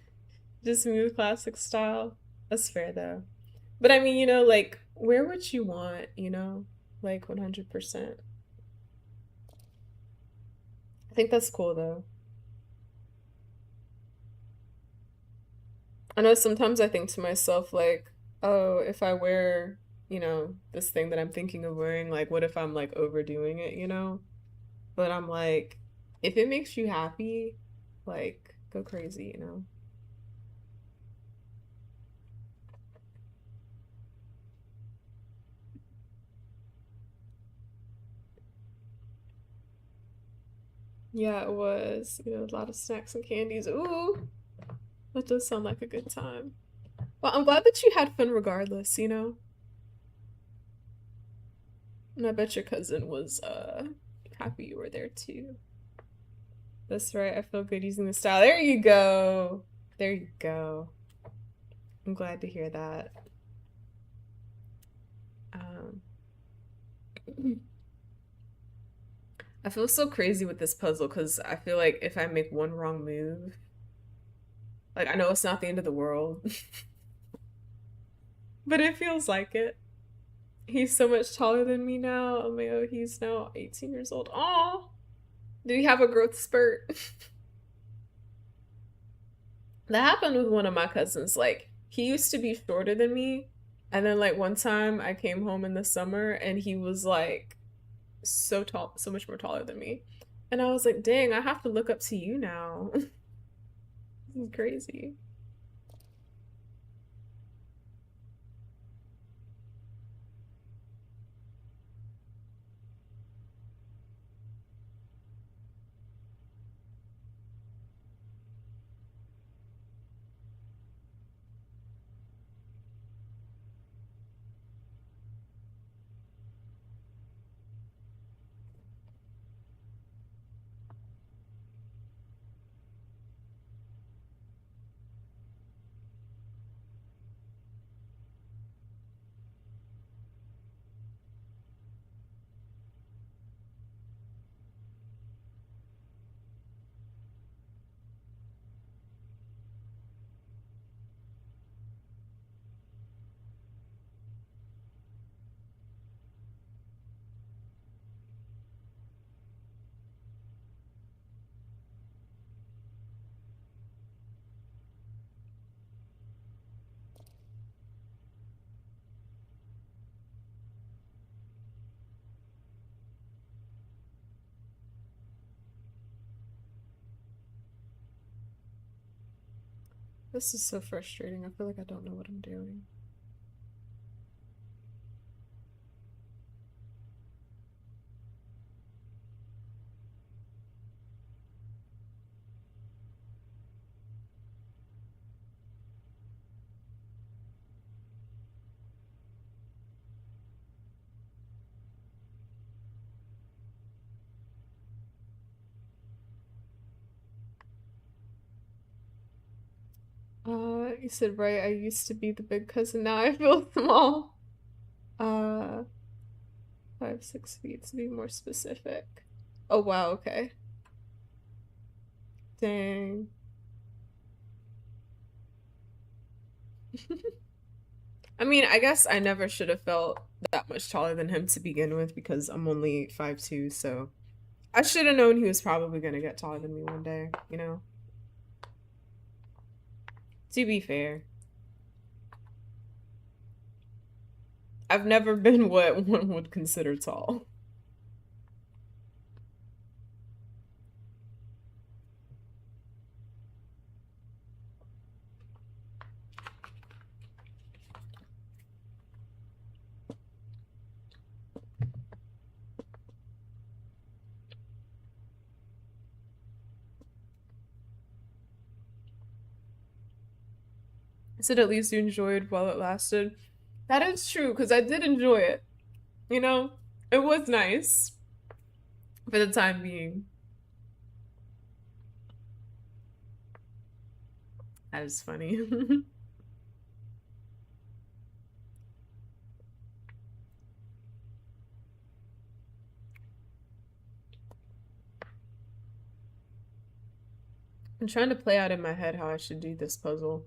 just smooth classic style. That's fair though. But I mean, you know, like wear what you want, you know? Like 100%. I think that's cool though. I know sometimes I think to myself like, oh, if I wear, you know, this thing that I'm thinking of wearing, like what if I'm like overdoing it, you know? But I'm like, if it makes you happy, like go crazy, you know? Yeah, it was, you know, a lot of snacks and candies. Ooh, That does sound like a good time. Well, I'm glad that you had fun regardless, you know? And I bet your cousin was happy you were there too. That's right, I feel good using the style. There you go. There you go. I'm glad to hear that. Um, I feel so crazy with this puzzle because I feel like if I make one wrong move, like I know it's not the end of the world, but it feels like it. He's so much taller than me now. Oh my god, he's now 18 years old. Oh, did he have a growth spurt? That happened with one of my cousins. Like, he used to be shorter than me. And then, like, one time I came home in the summer and he was like so tall, so much more taller than me. And I was like, dang, I have to look up to you now. This is crazy. This is so frustrating. I feel like I don't know what I'm doing. You said right, I used to be the big cousin, now I feel small. Uh, 5, 6 feet to be more specific. Oh wow, okay. Dang. I mean, I guess I never should have felt that much taller than him to begin with because I'm only 5'2", so I should have known he was probably gonna get taller than me one day, you know? To be fair. I've never been what one would consider tall. I said at least you enjoyed while it lasted. That is true, because I did enjoy it. You know? It was nice for the time being. That is funny. I'm trying to play out in my head how I should do this puzzle.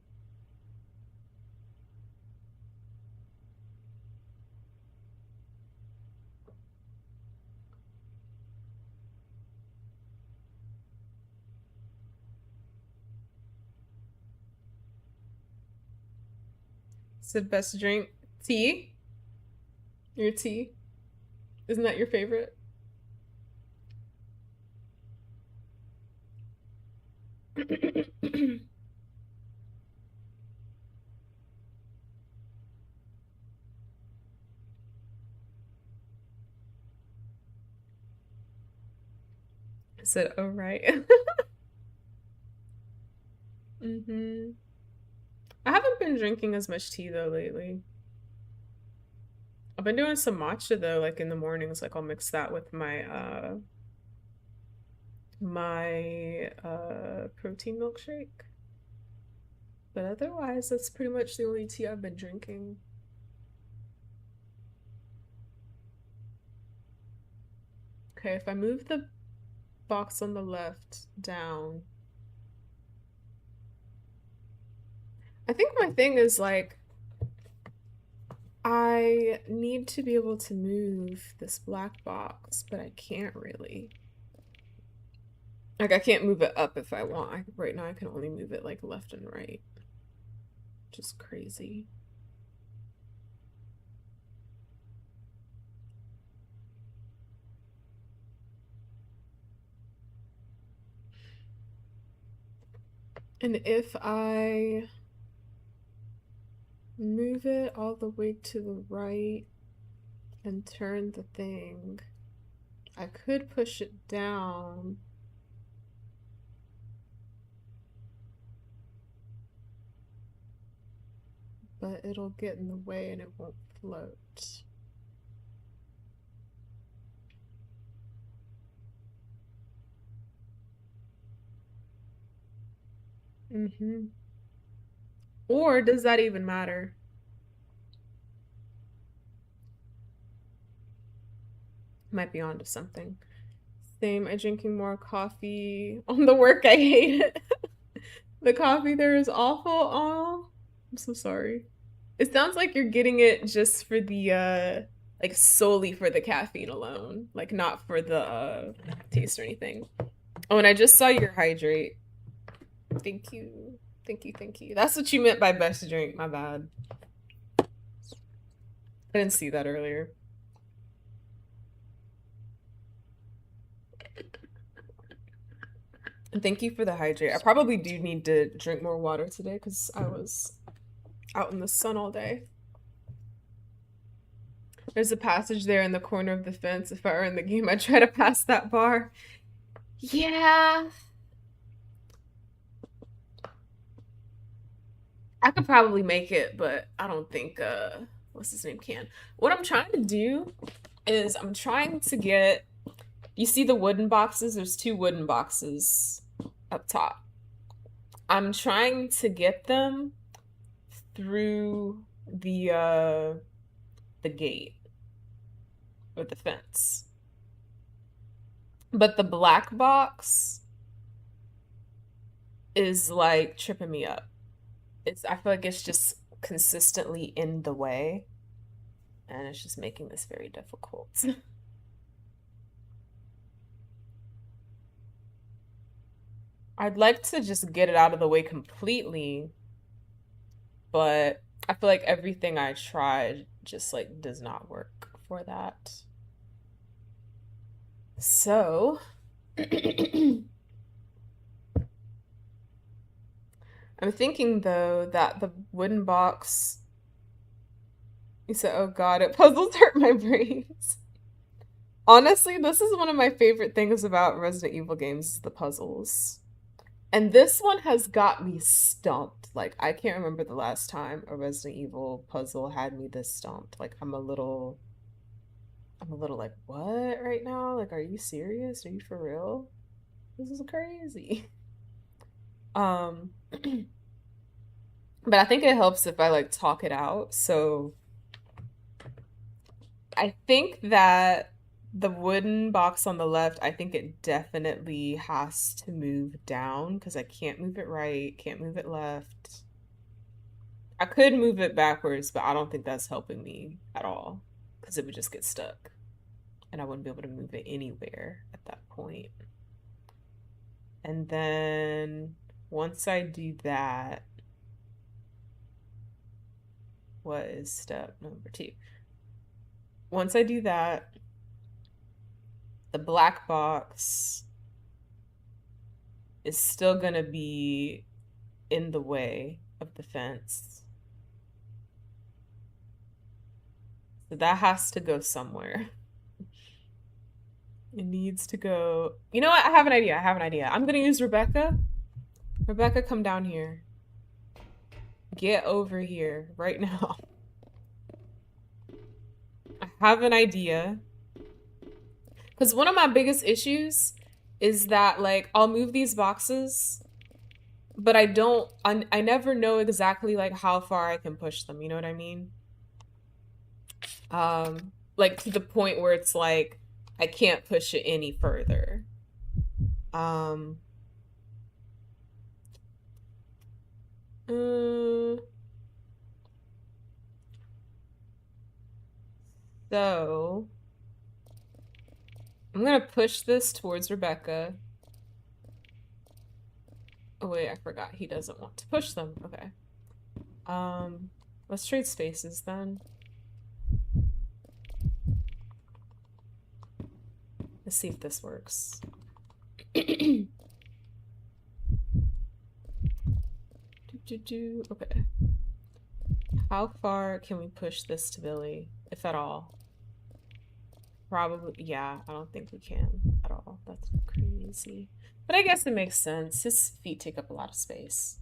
Said best drink. Tea? Your tea? Isn't that your favorite? I said, oh right. Mm-hmm. I haven't been drinking as much tea though lately. I've been doing some matcha though, like in the mornings. Like I'll mix that with my protein milkshake. But otherwise, that's pretty much the only tea I've been drinking. Okay, if I move the box on the left down, I think my thing is like I need to be able to move this black box, but I can't really. Like I can't move it up if I want. Right now I can only move it like left and right. Just crazy. And if I move it all the way to the right and turn the thing, I could push it down. But it'll get in the way and it won't float. Mm-hmm. Or does that even matter? Might be onto something. Same, I'm drinking more coffee on the work. I hate it. The coffee there is awful. Oh, I'm so sorry. It sounds like you're getting it just for the like solely for the caffeine alone, like not for the taste or anything. Oh, and I just saw your hydrate. Thank you. Thank you, thank you. That's what you meant by best drink. My bad. I didn't see that earlier. And thank you for the hydrate. I probably do need to drink more water today because I was out in the sun all day. There's a passage there in the corner of the fence. If I were in the game, I'd try to pass that bar. Yeah. I could probably make it, but I don't think what's his name can. What I'm trying to do is I'm trying to get, you see the wooden boxes? There's 2 wooden boxes up top. I'm trying to get them through the gate or the fence. But the black box is like tripping me up. I feel like it's just consistently in the way, and it's just making this very difficult. I'd like to just get it out of the way completely, but I feel like everything I tried just like does not work for that. So I'm thinking though that the wooden box, you said, oh god, it puzzles hurt my brains. Honestly, this is one of my favorite things about Resident Evil games, is the puzzles. And this one has got me stumped. Like, I can't remember the last time a Resident Evil puzzle had me this stumped. Like, I'm a little like, what right now? Like, are you serious? Are you for real? This is crazy. Um, but I think it helps if I like talk it out. So I think that the wooden box on the left, I think it definitely has to move down because I can't move it right, can't move it left. I could move it backwards, but I don't think that's helping me at all because it would just get stuck and I wouldn't be able to move it anywhere at that point. And then once I do that, what is step number 2? Once I do that, the black box is still gonna be in the way of the fence. So that has to go somewhere. It needs to go. You know what? I have an idea. I'm gonna use Rebecca Rebecca, come down here. Get over here right now. I have an idea. Because one of my biggest issues is that, like, I'll move these boxes, but I never know exactly, like, how far I can push them, you know what I mean? Like, to the point where it's like, I can't push it any further. So I'm gonna push this towards Rebecca. Oh wait, I forgot he doesn't want to push them. Okay. Let's trade spaces then. Let's see if this works. Okay. How far can we push this to Billy, if at all? Probably, yeah, I don't think we can at all. That's crazy. But I guess it makes sense. His feet take up a lot of space.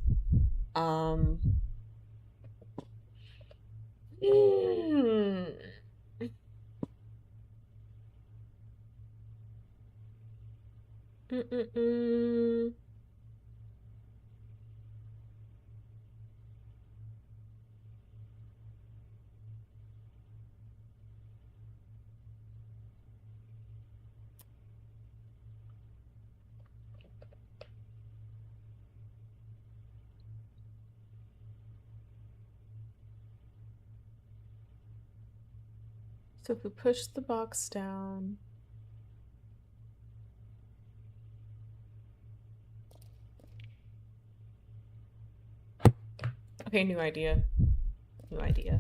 So if we push the box down. Okay, new idea. New idea.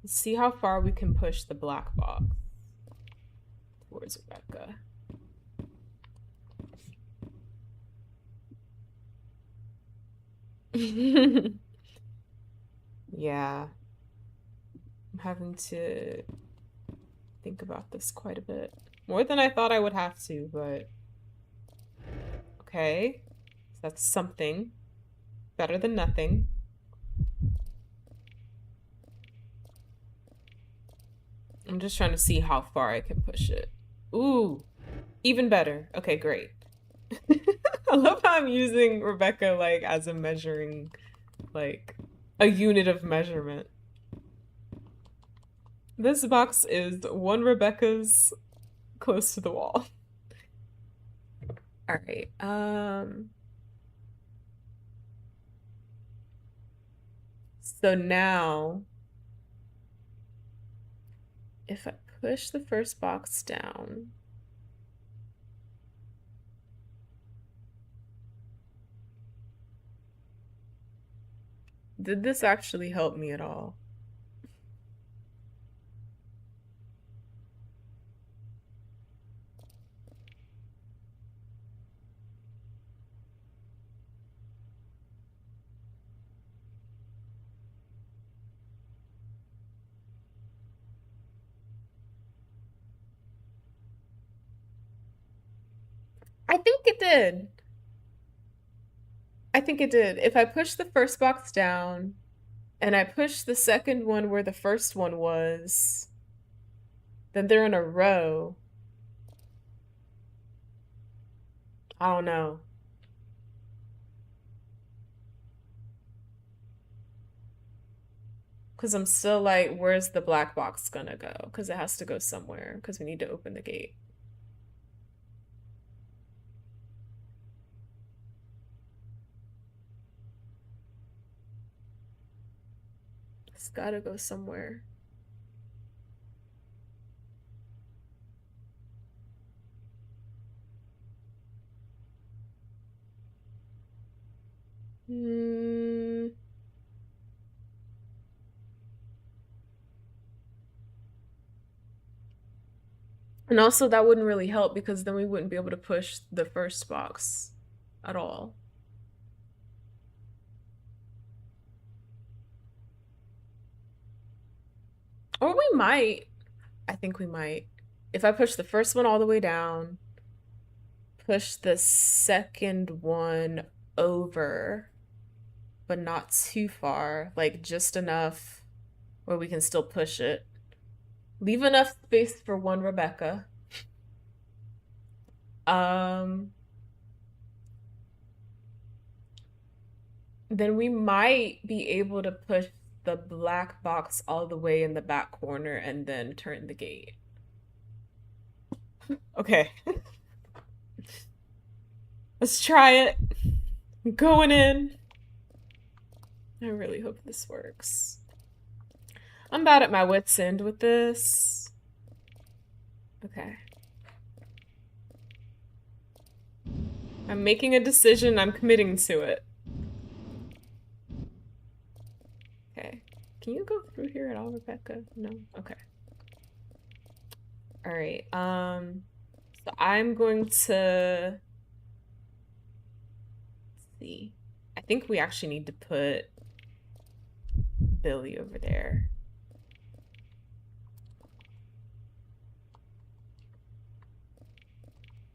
Let's see how far we can push the black box towards Rebecca. Yeah. I'm having to think about this quite a bit. More than I thought I would have to, but okay. That's something. Better than nothing. I'm just trying to see how far I can push it. Ooh, even better. Okay, great. I love how I'm using Rebecca, like, as a measuring, like, a unit of measurement. This box is one Rebecca's close to the wall. All right. So now, if I push the first box down, did this actually help me at all? I think it did. I think it did. If I push the first box down and I push the second one where the first one was, then they're in a row. I don't know. Because I'm still like, where's the black box gonna go? Because it has to go somewhere, because we need to open the gate. It's gotta go somewhere. And also that wouldn't really help because then we wouldn't be able to push the first box at all. Or we might. I think we might. If I push the first one all the way down, push the second one over, but not too far, like just enough where we can still push it. Leave enough space for one Rebecca. Then we might be able to push the black box all the way in the back corner and then turn the gate. Okay. Let's try it. I'm going in. I really hope this works. I'm about at my wit's end with this. Okay. I'm making a decision. I'm committing to it. Okay. Can you go through here at all, Rebecca? No? Okay. All right. So I'm going to... Let's see. I think we actually need to put Billy over there.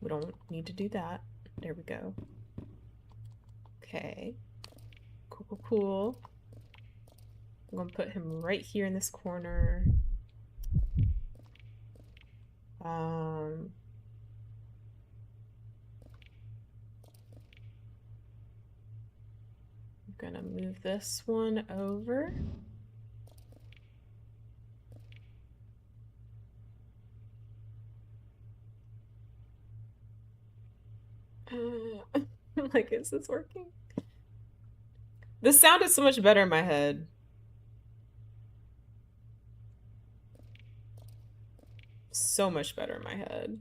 We don't need to do that. There we go. Okay. Cool, cool, cool. I'm gonna put him right here in this corner. I'm gonna move this one over. Like, is this working? The sound is so much better in my head. So much better in my head.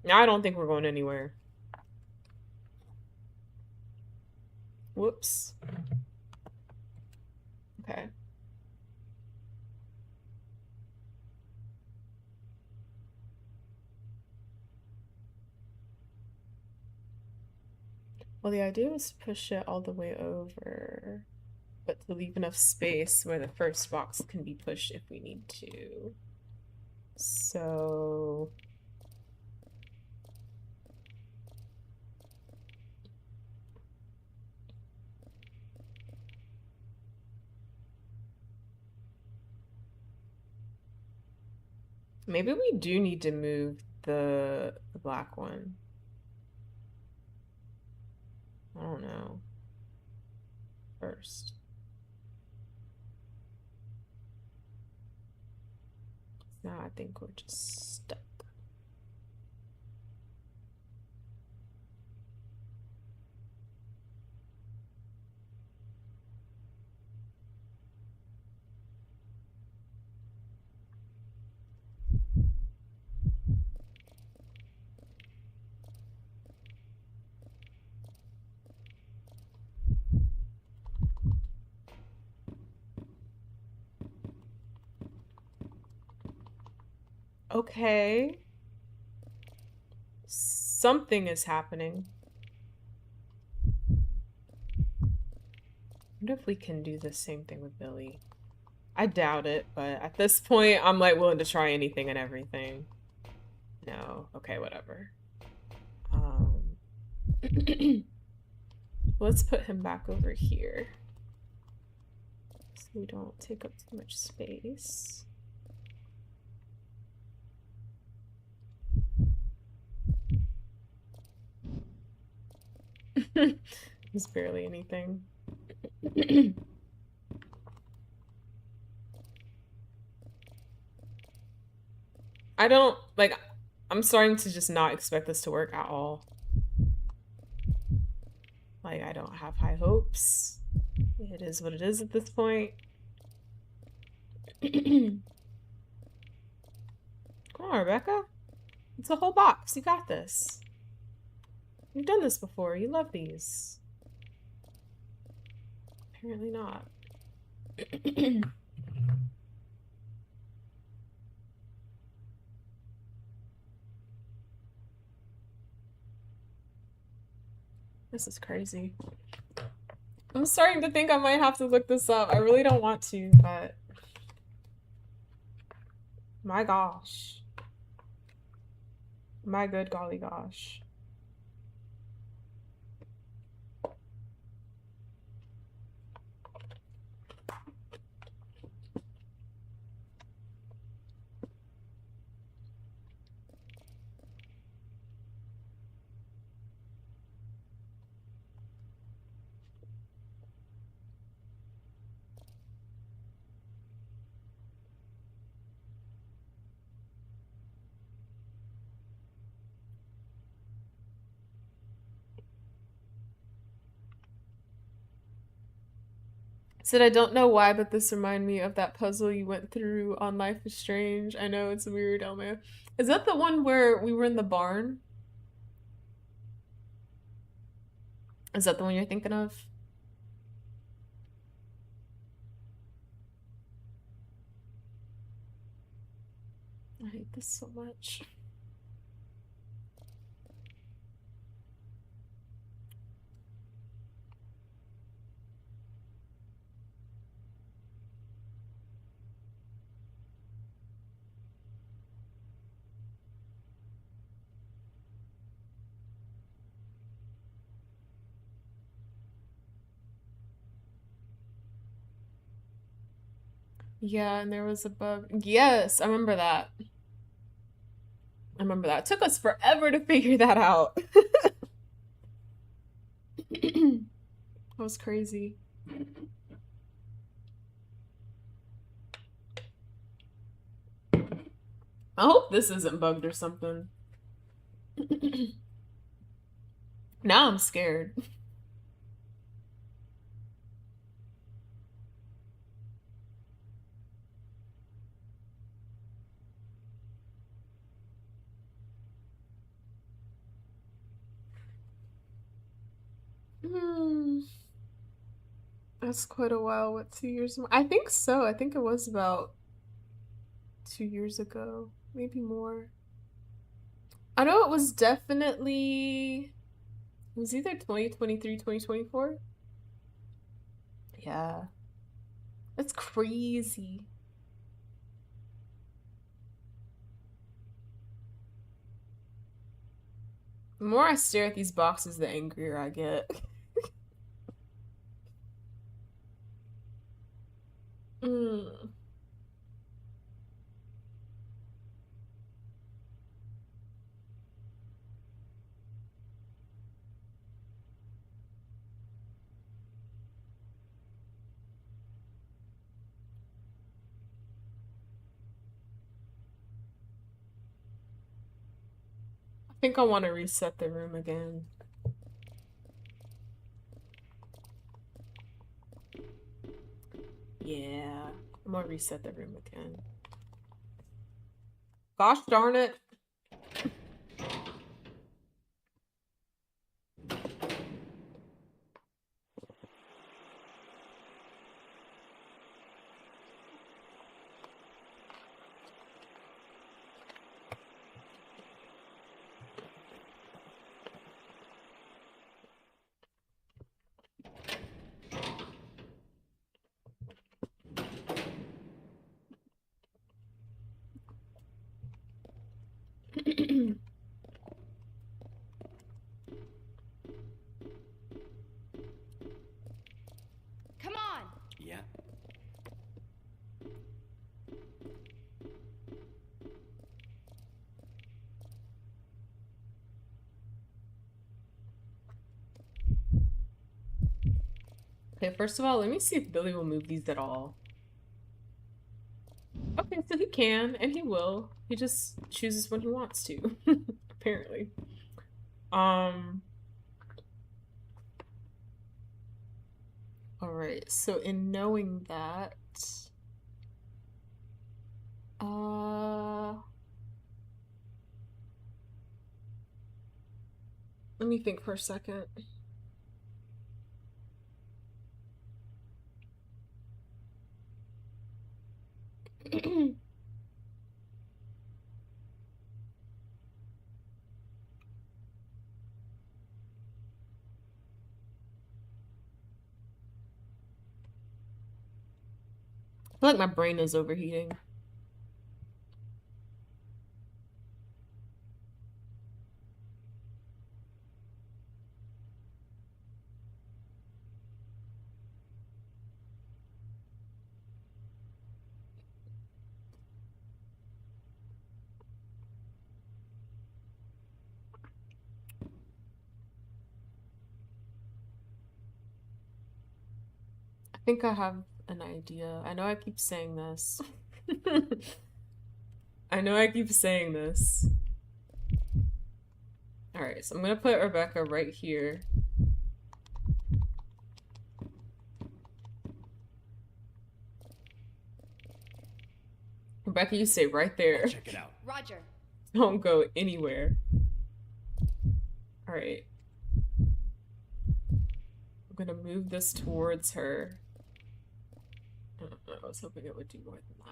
Now I don't think we're going anywhere. Whoops. Okay. Well, the idea was to push it all the way over, but to leave enough space where the first box can be pushed if we need to. So... maybe we do need to move the black one. I don't know. First. Now I think we're just stuck. Okay. Something is happening. I wonder if we can do the same thing with Billy. I doubt it, but at this point, I'm like willing to try anything and everything. No. Okay, whatever. Let's put him back over here so we don't take up too much space. There's barely anything. I don't, like, I'm starting to just not expect this to work at all. Like, I don't have high hopes. It is what it is at this point. Come on, Rebecca. It's a whole box. You got this. You've done this before. You love these. Apparently not. This is crazy. I'm starting to think I might have to look this up. I really don't want to, but... My gosh. My good golly gosh. Said I don't know why, but this reminded me of that puzzle you went through on Life is Strange. I know it's weird, Elma. Is that the one where we were in the barn? Is that the one you're thinking of? I hate this so much. Yeah, and there was a bug. Yes, I remember that. I remember that. It took us forever to figure that out. That was crazy. I hope this isn't bugged or something. Now I'm scared. That's quite a while. What, 2 years? I think so. I think it was about 2 years ago, maybe more. I know it was definitely, it was either 2023, 2024. Yeah. That's crazy. The more I stare at these boxes, the angrier I get. Mm. I think I want to reset the room again. Yeah, I'm gonna reset the room again. Gosh darn it. Come on! Yeah. Okay, first of all, let me see if Billy will move these at all. Okay, so he can, and he will. He just chooses when he wants to, apparently. Alright, so in knowing that, let me think for a second. I feel like my brain is overheating. think I have an idea. I know I keep saying this. I know I keep saying this. Alright, so I'm gonna put Rebecca right here. Rebecca, you stay right there. I'll check it out. Roger. Don't go anywhere. Alright. I'm gonna move this towards her. I was hoping it would do more than that.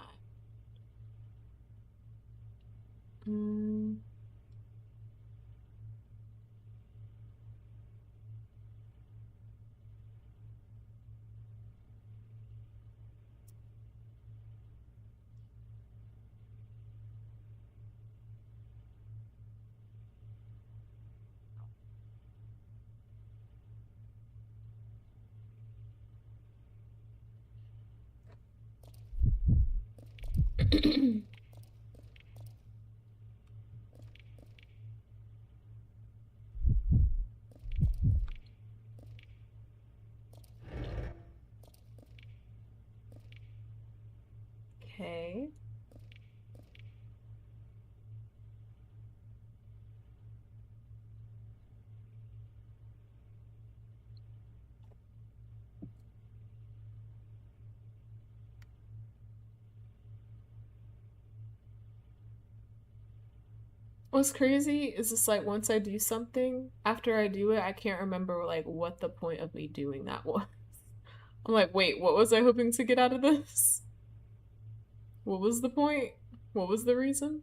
Okay. What's crazy is it's like once I do something, after I do it, I can't remember like what the point of me doing that was. I'm like, wait, what was I hoping to get out of this? What was the point? What was the reason?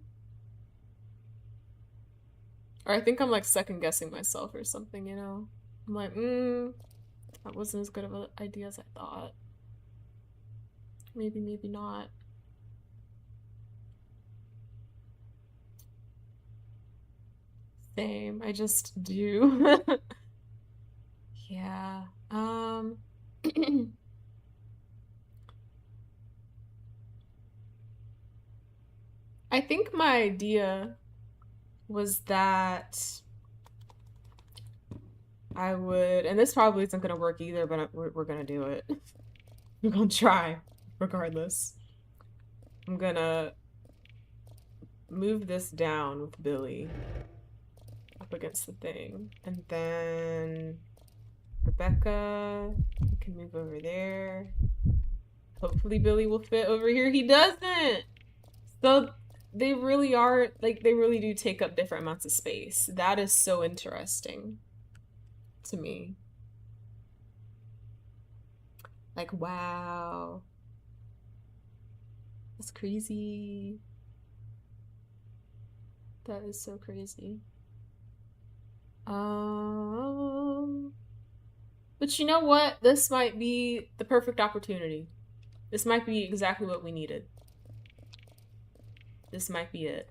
Or I think I'm like second guessing myself or something, you know? I'm like, that wasn't as good of an idea as I thought. Maybe, maybe not. Same, I just do. Yeah. I think my idea was that I would, and this probably isn't gonna work either, but we're gonna do it. We're gonna try, regardless. I'm gonna move this down with Billy up against the thing, and then Rebecca, you can move over there. Hopefully Billy will fit over here. He doesn't! So they really are, like, they really do take up different amounts of space. That is so interesting to me. Like, wow. That's crazy. That is so crazy. But you know what? This might be the perfect opportunity. This might be exactly what we needed. This might be it.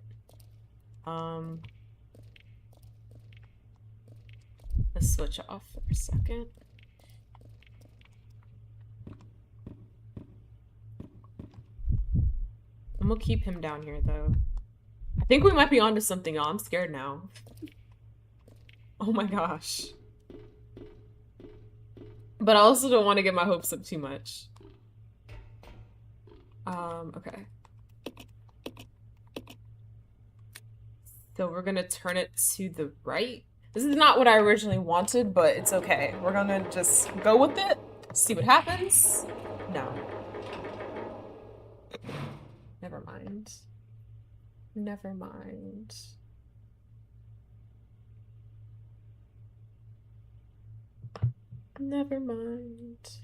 Let's switch off for a second. I'm gonna keep him down here though. I think we might be onto something. Oh, I'm scared now. Oh my gosh. But I also don't want to get my hopes up too much. Okay. So we're gonna turn it to the right. This is not what I originally wanted, but it's okay. We're gonna just go with it, see what happens. No. Never mind. Never mind. Never mind.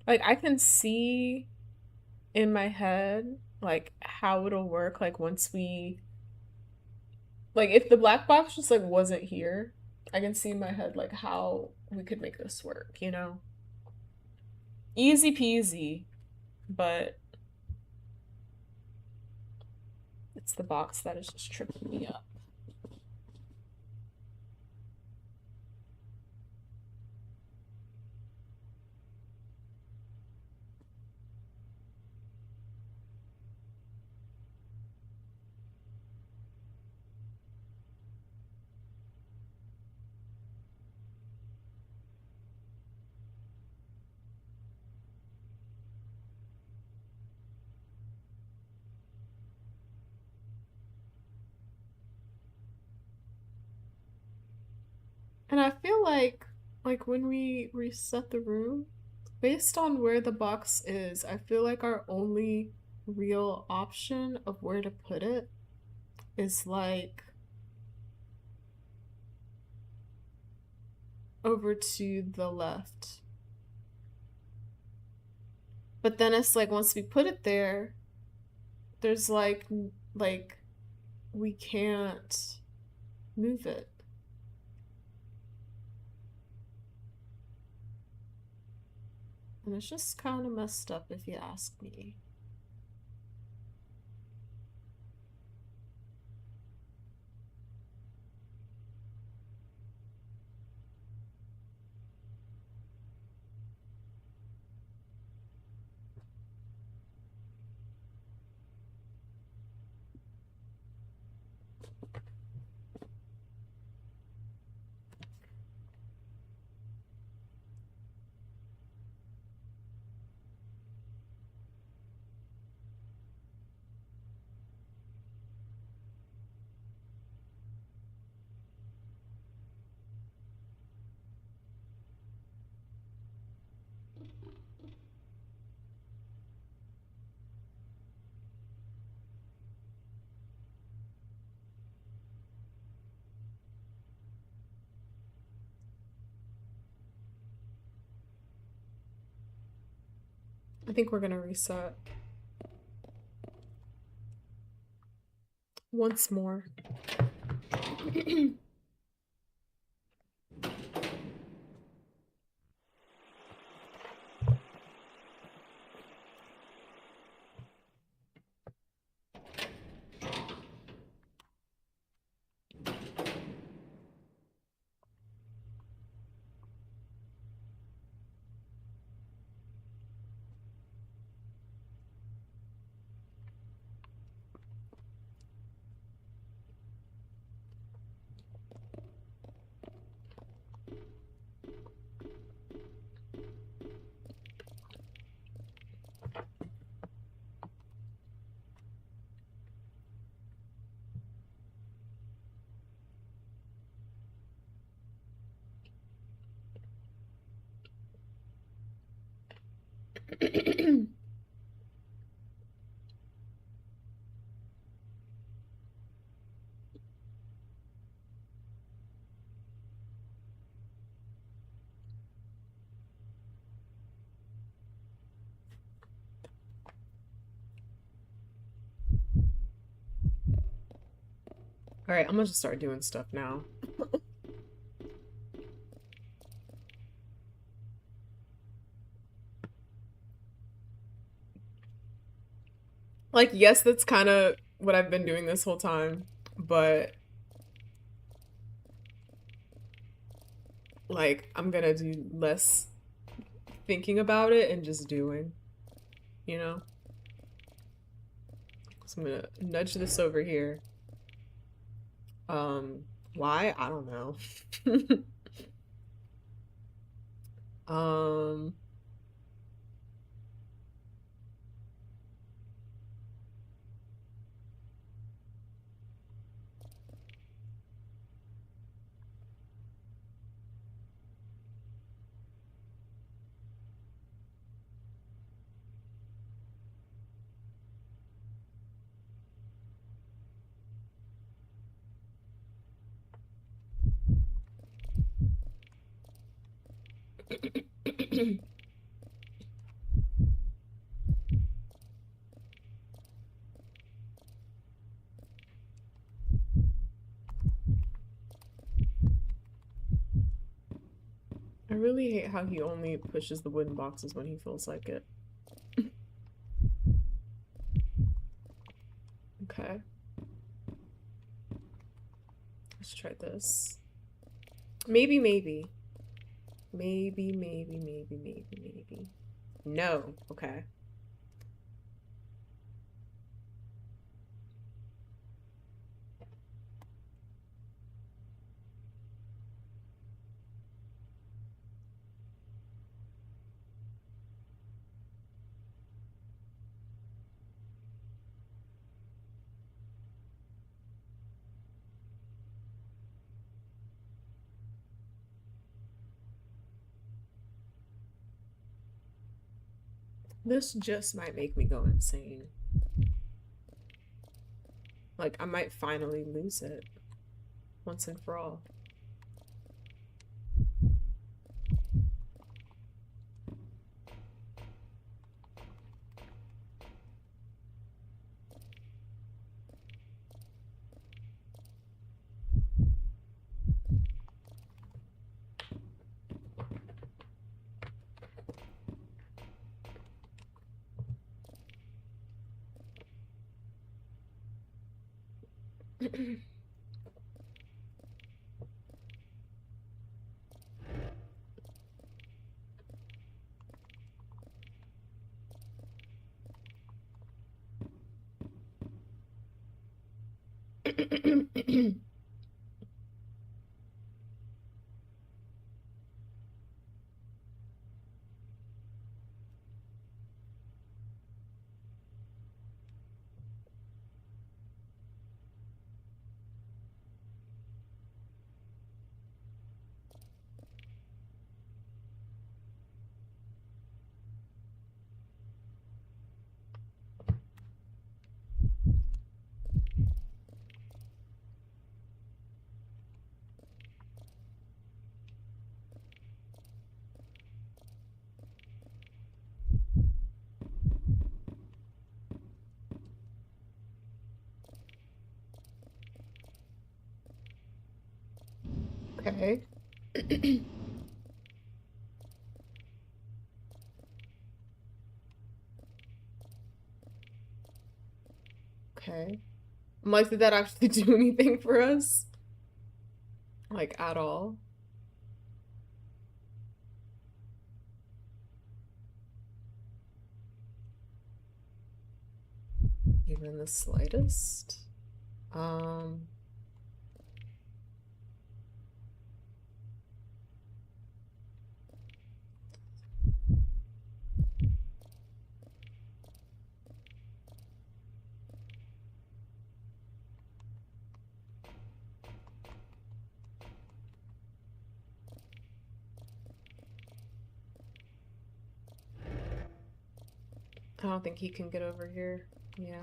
Like, I can see in my head like how it'll work, like once we like if the black box just like wasn't here, I can see in my head like how we could make this work, you know? Easy peasy, but it's the box that is just tripping me up. And I feel like when we reset the room, based on where the box is, I feel like our only real option of where to put it is like over to the left. But then it's like once we put it there, there's like we can't move it. And it's just kind of messed up if you ask me. I think we're gonna reset once more. All right, I'm gonna just start doing stuff now. Like, yes, that's kind of what I've been doing this whole time, but like, I'm gonna do less thinking about it and just doing, you know? So I'm gonna nudge this over here. Why? I don't know. Um, really hate how he only pushes the wooden boxes when he feels like it. Okay. Let's try this. Maybe. Maybe. No. Okay. This just might make me go insane. Like, I might finally lose it once and for all. Okay. Okay. I'm like, did that actually do anything for us? Like, at all? Even the slightest? I don't think he can get over here. Yeah.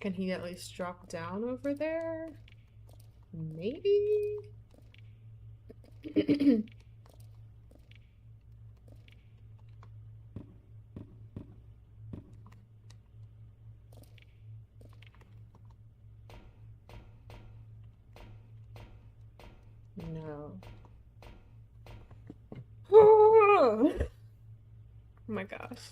Can he at least drop down over there? Maybe? No. Oh my gosh.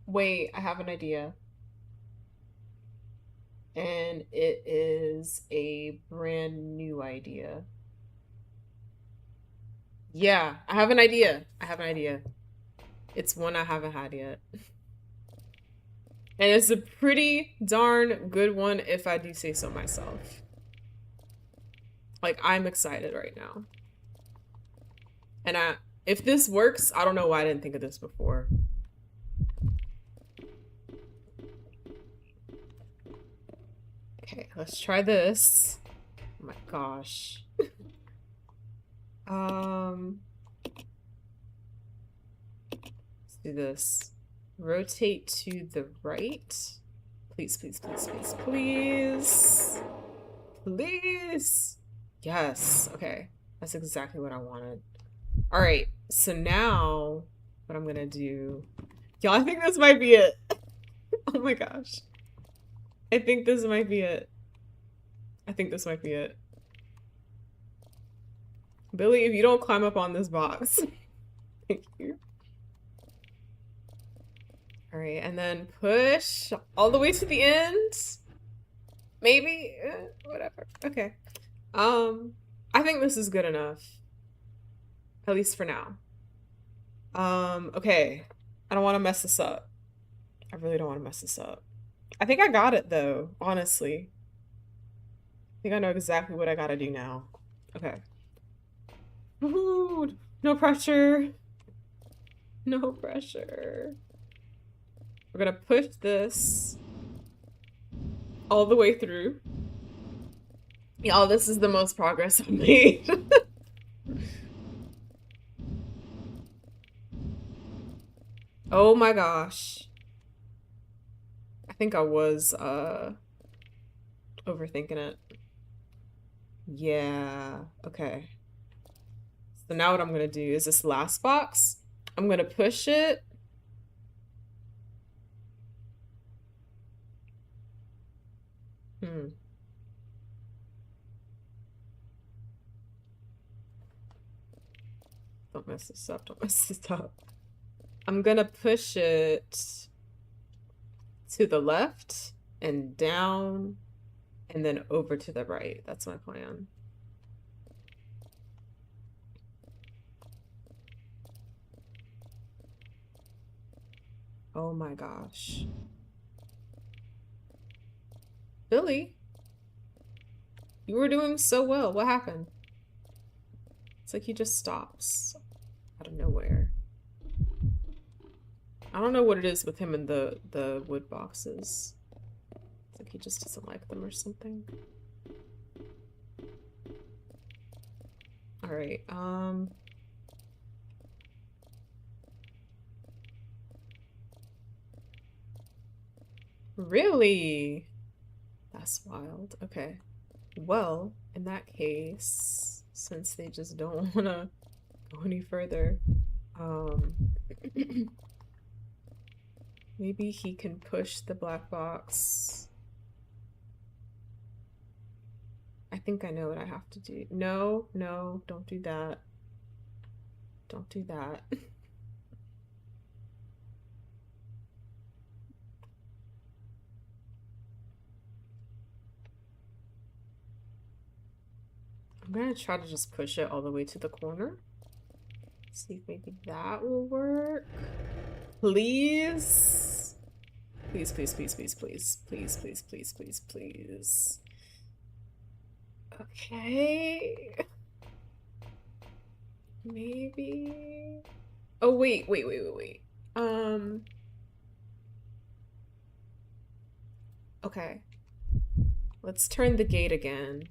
Wait, I have an idea. And it is a brand new idea. Yeah, I have an idea. I have an idea. It's one I haven't had yet. And it's a pretty darn good one if I do say so myself. Like, I'm excited right now. And if this works, I don't know why I didn't think of this before. Okay, let's try this. Oh my gosh. Let's do this. Rotate to the right. Please, please, please, please, please. Please. Yes. Okay. That's exactly what I wanted. All right. So now what I'm gonna do. Y'all, I think this might be it. Oh my gosh. I think this might be it. I think this might be it. Billy, if you don't climb up on this box. Thank you. All right, and then push all the way to the end. Maybe, whatever. Okay. I think this is good enough. At least for now. Okay. I don't want to mess this up. I really don't want to mess this up. I think I got it though, honestly. I think I know exactly what I gotta do now. Okay. Ooh, no pressure. No pressure. We're gonna push this all the way through. Y'all, this is the most progress I've made. Oh my gosh. I think I was overthinking it. Yeah, okay. So now what I'm gonna do is this last box, I'm gonna push it. Don't mess this up, don't mess this up. I'm gonna push it to the left and down and then over to the right. That's my plan. Oh my gosh. Billy, you were doing so well. What happened? It's like he just stops out of nowhere. I don't know what it is with him and the wood boxes. It's like he just doesn't like them or something. All right. Really? That's wild. Okay. Well, in that case, since they just don't want to go any further, maybe he can push the black box. I think I know what I have to do. No, no, don't do that. Don't do that. I'm gonna try to just push it all the way to the corner. See if maybe that will work. Please. Please, please, please, please, please, please, please, please, please, please. Okay. Maybe. Oh, wait. Okay. Let's turn the gate again.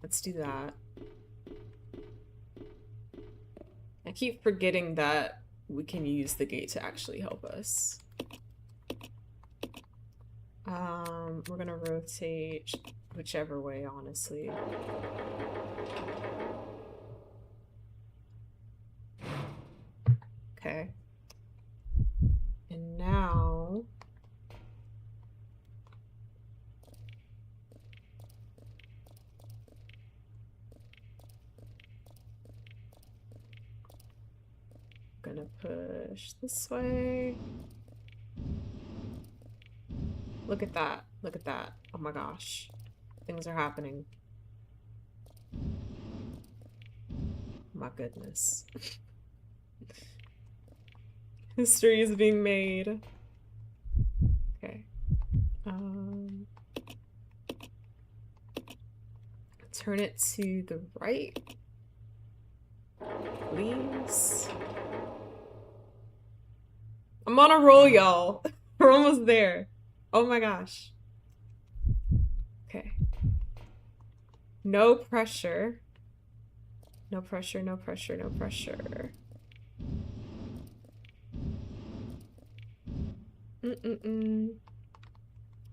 Let's do that. I keep forgetting that we can use the gate to actually help us. We're gonna rotate whichever way, honestly. Okay. And now... gonna push this way. Look at that. Look at that. Oh my gosh. Things are happening. My goodness. History is being made. Okay. Turn it to the right. Please. I'm on a roll, y'all. We're almost there. Oh my gosh. Okay. No pressure. No pressure, no pressure, no pressure. I'm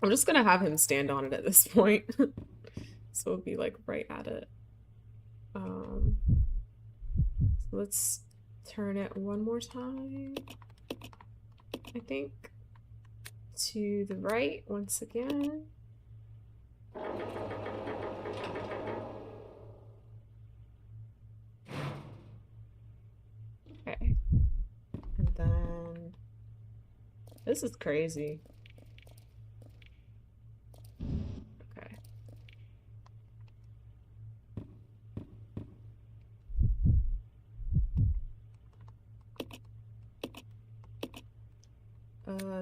just gonna have him stand on it at this point. So it'll be like right at it. So let's turn it one more time. I think. To the right once again. Okay. And then this is crazy. Okay.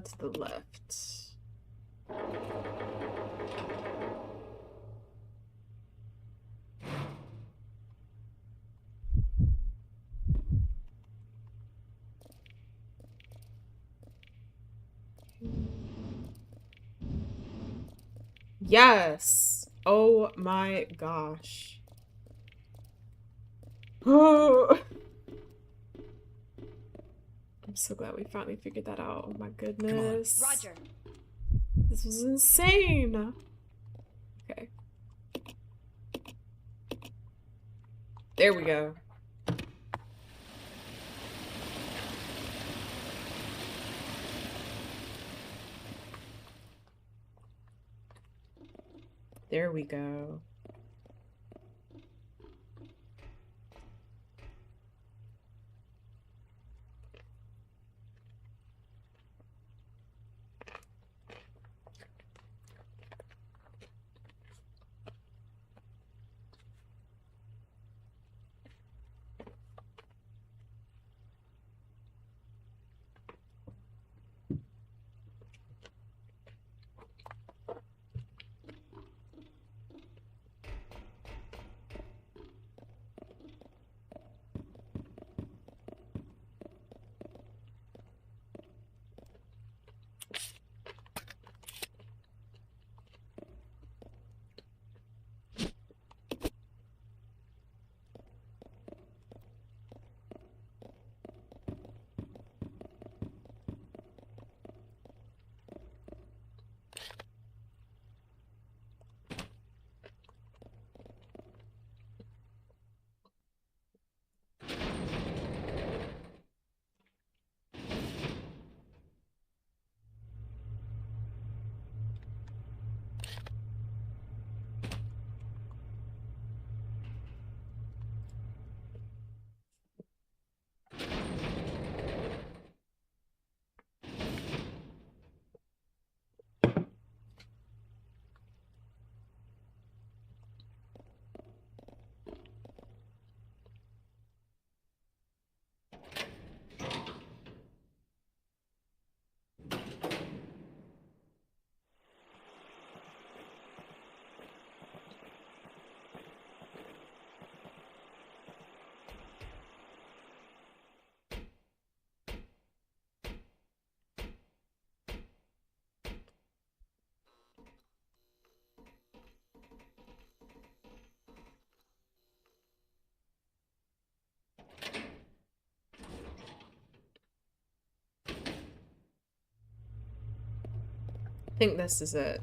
To the left. Yes! Oh my gosh. Oh! I'm so glad we finally figured that out. Oh my goodness. Come on. Roger. This was insane. Okay. There we go. There we go. I think this is it.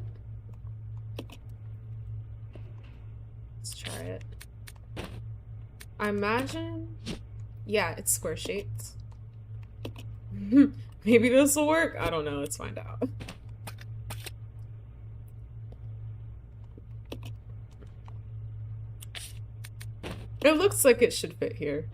Let's try it. I imagine... Yeah, it's square shaped. Maybe this will work? I don't know. Let's find out. It looks like it should fit here.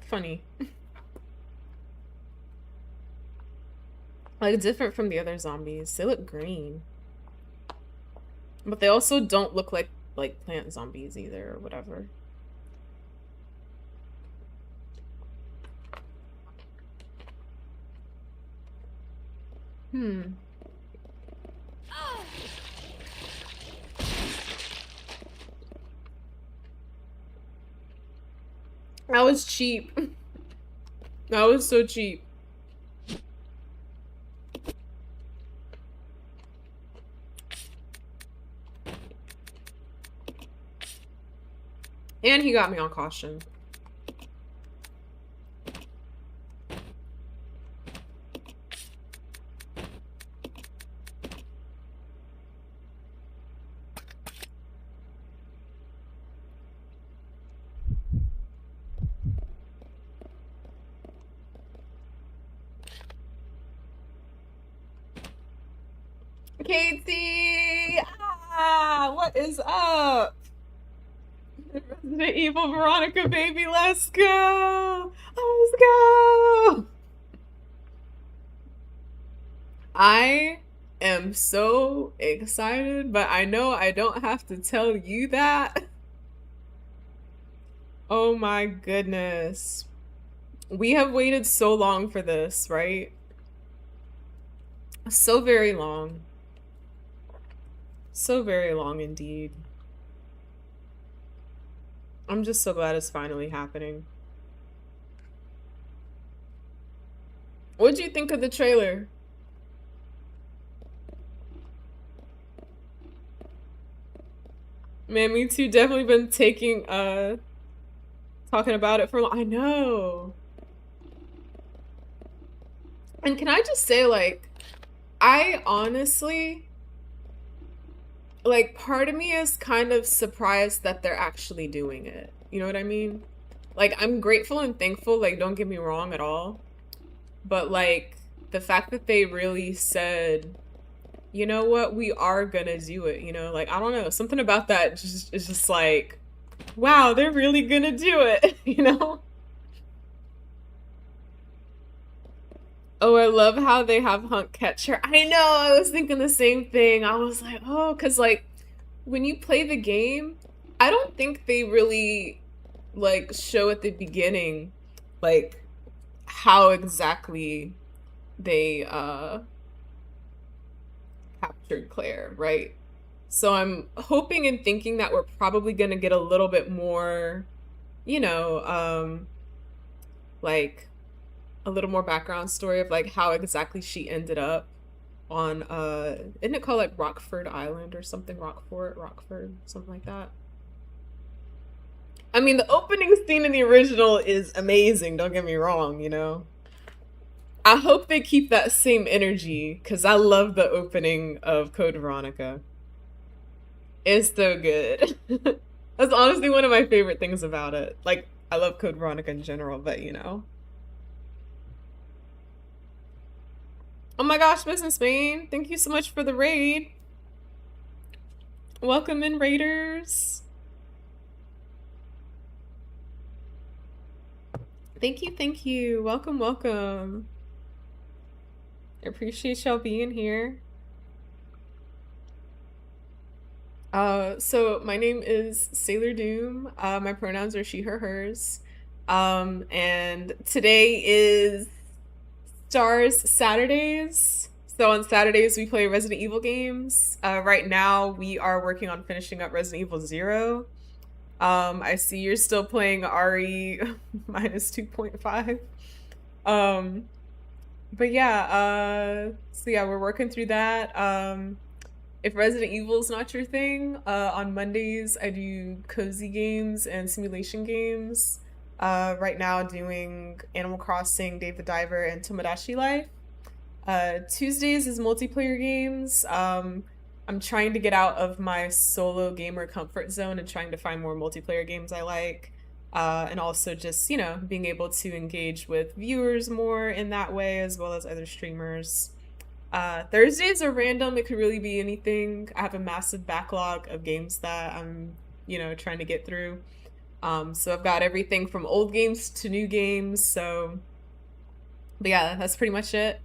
funny. Like, different from the other zombies. They look green. But they also don't look like plant zombies either, or whatever. That was cheap. That was so cheap. And he got me on caution. Katie! Ah, what is up? Resident Evil Veronica, baby, let's go! Let's go! I am so excited, but I know I don't have to tell you that. Oh my goodness. We have waited so long for this, right? So very long. So very long indeed. I'm just so glad it's finally happening. What'd you think of the trailer? Man, me too. Definitely been talking about it for a long. I know. And can I just say, like, I honestly, like, part of me is kind of surprised that they're actually doing it. You know what I mean? Like, I'm grateful and thankful, like, don't get me wrong at all. But, like, the fact that they really said, you know what, we are gonna do it, you know? Like, I don't know, something about that is just like, wow, they're really gonna do it, you know? Oh, I love how they have Hunt Catcher. I know, I was thinking the same thing. I was like, oh, because, like, when you play the game, I don't think they really, like, show at the beginning, like, how exactly they, captured Claire, right? So I'm hoping and thinking that we're probably gonna get a little bit more, you know, like, a little more background story of, like, how exactly she ended up on, isn't it called, like, Rockford Island or something? Rockford, something like that. I mean, the opening scene in the original is amazing, don't get me wrong, you know? I hope they keep that same energy, because I love the opening of Code Veronica. It's so good. That's honestly one of my favorite things about it. Like, I love Code Veronica in general, but, you know. Oh my gosh, Miss in Spain, thank you so much for the raid. Welcome in, Raiders. Thank you, thank you. Welcome, welcome. I appreciate y'all being here. So my name is Sailor Doom. My pronouns are she, her, hers. And today is S.T.A.R.S Saturdays. So on Saturdays we play Resident Evil games. Right now we are working on finishing up Resident Evil 0. I see you're still playing RE minus 2.5. But yeah, so yeah, we're working through that. If Resident Evil is not your thing, on Mondays I do cozy games and simulation games. Right now doing Animal Crossing, Dave the Diver, and Tomodachi Life. Tuesdays is multiplayer games. I'm trying to get out of my solo gamer comfort zone and trying to find more multiplayer games I like. And also just, you know, being able to engage with viewers more in that way, as well as other streamers. Thursdays are random. It could really be anything. I have a massive backlog of games that I'm, you know, trying to get through. So I've got everything from old games to new games. So, but yeah, that's pretty much it.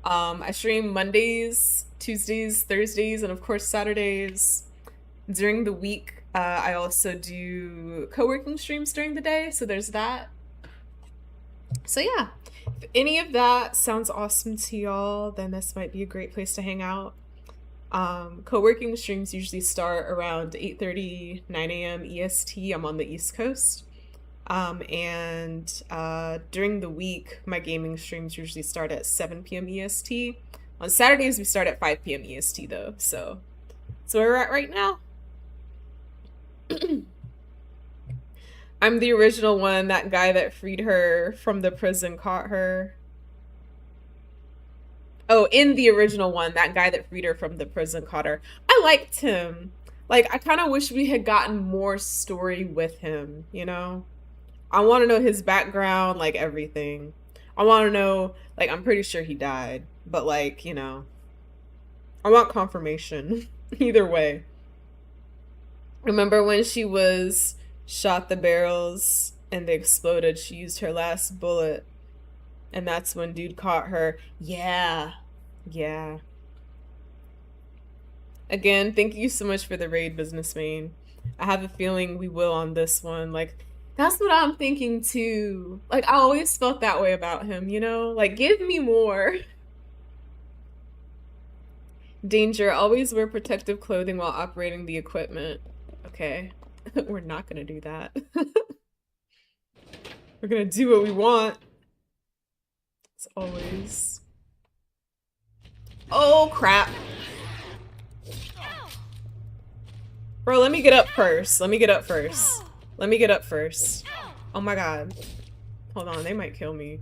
I stream Mondays, Tuesdays, Thursdays, and of course Saturdays. During the week, I also do co-working streams during the day, so there's that. So yeah, if any of that sounds awesome to y'all, then this might be a great place to hang out. Co-working streams usually start around 8:30, 9 a.m. EST. I'm on the East Coast. During the week, my gaming streams usually start at 7 p.m. EST. On Saturdays, we start at 5 p.m. EST though, so where we're at right now. I'm the original one, that guy that freed her from the prison caught her. Oh, in the original one, that guy that freed her from the prison caught her. I liked him. Like, I kind of wish we had gotten more story with him, you know? I want to know his background, like everything. I want to know, like, I'm pretty sure he died, but like, you know, I want confirmation either way. Remember when she was shot the barrels and they exploded? She used her last bullet, and that's when dude caught her. Yeah. Again, thank you so much for the raid, businessman. I have a feeling we will on this one. Like, that's what I'm thinking too. Like, I always felt that way about him, you know? Like, give me more. Danger, always wear protective clothing while operating the equipment. Okay. We're not gonna do that. We're gonna do what we want. As always. Oh, crap. Bro, let me get up first. Let me get up first. Oh my god. Hold on, they might kill me.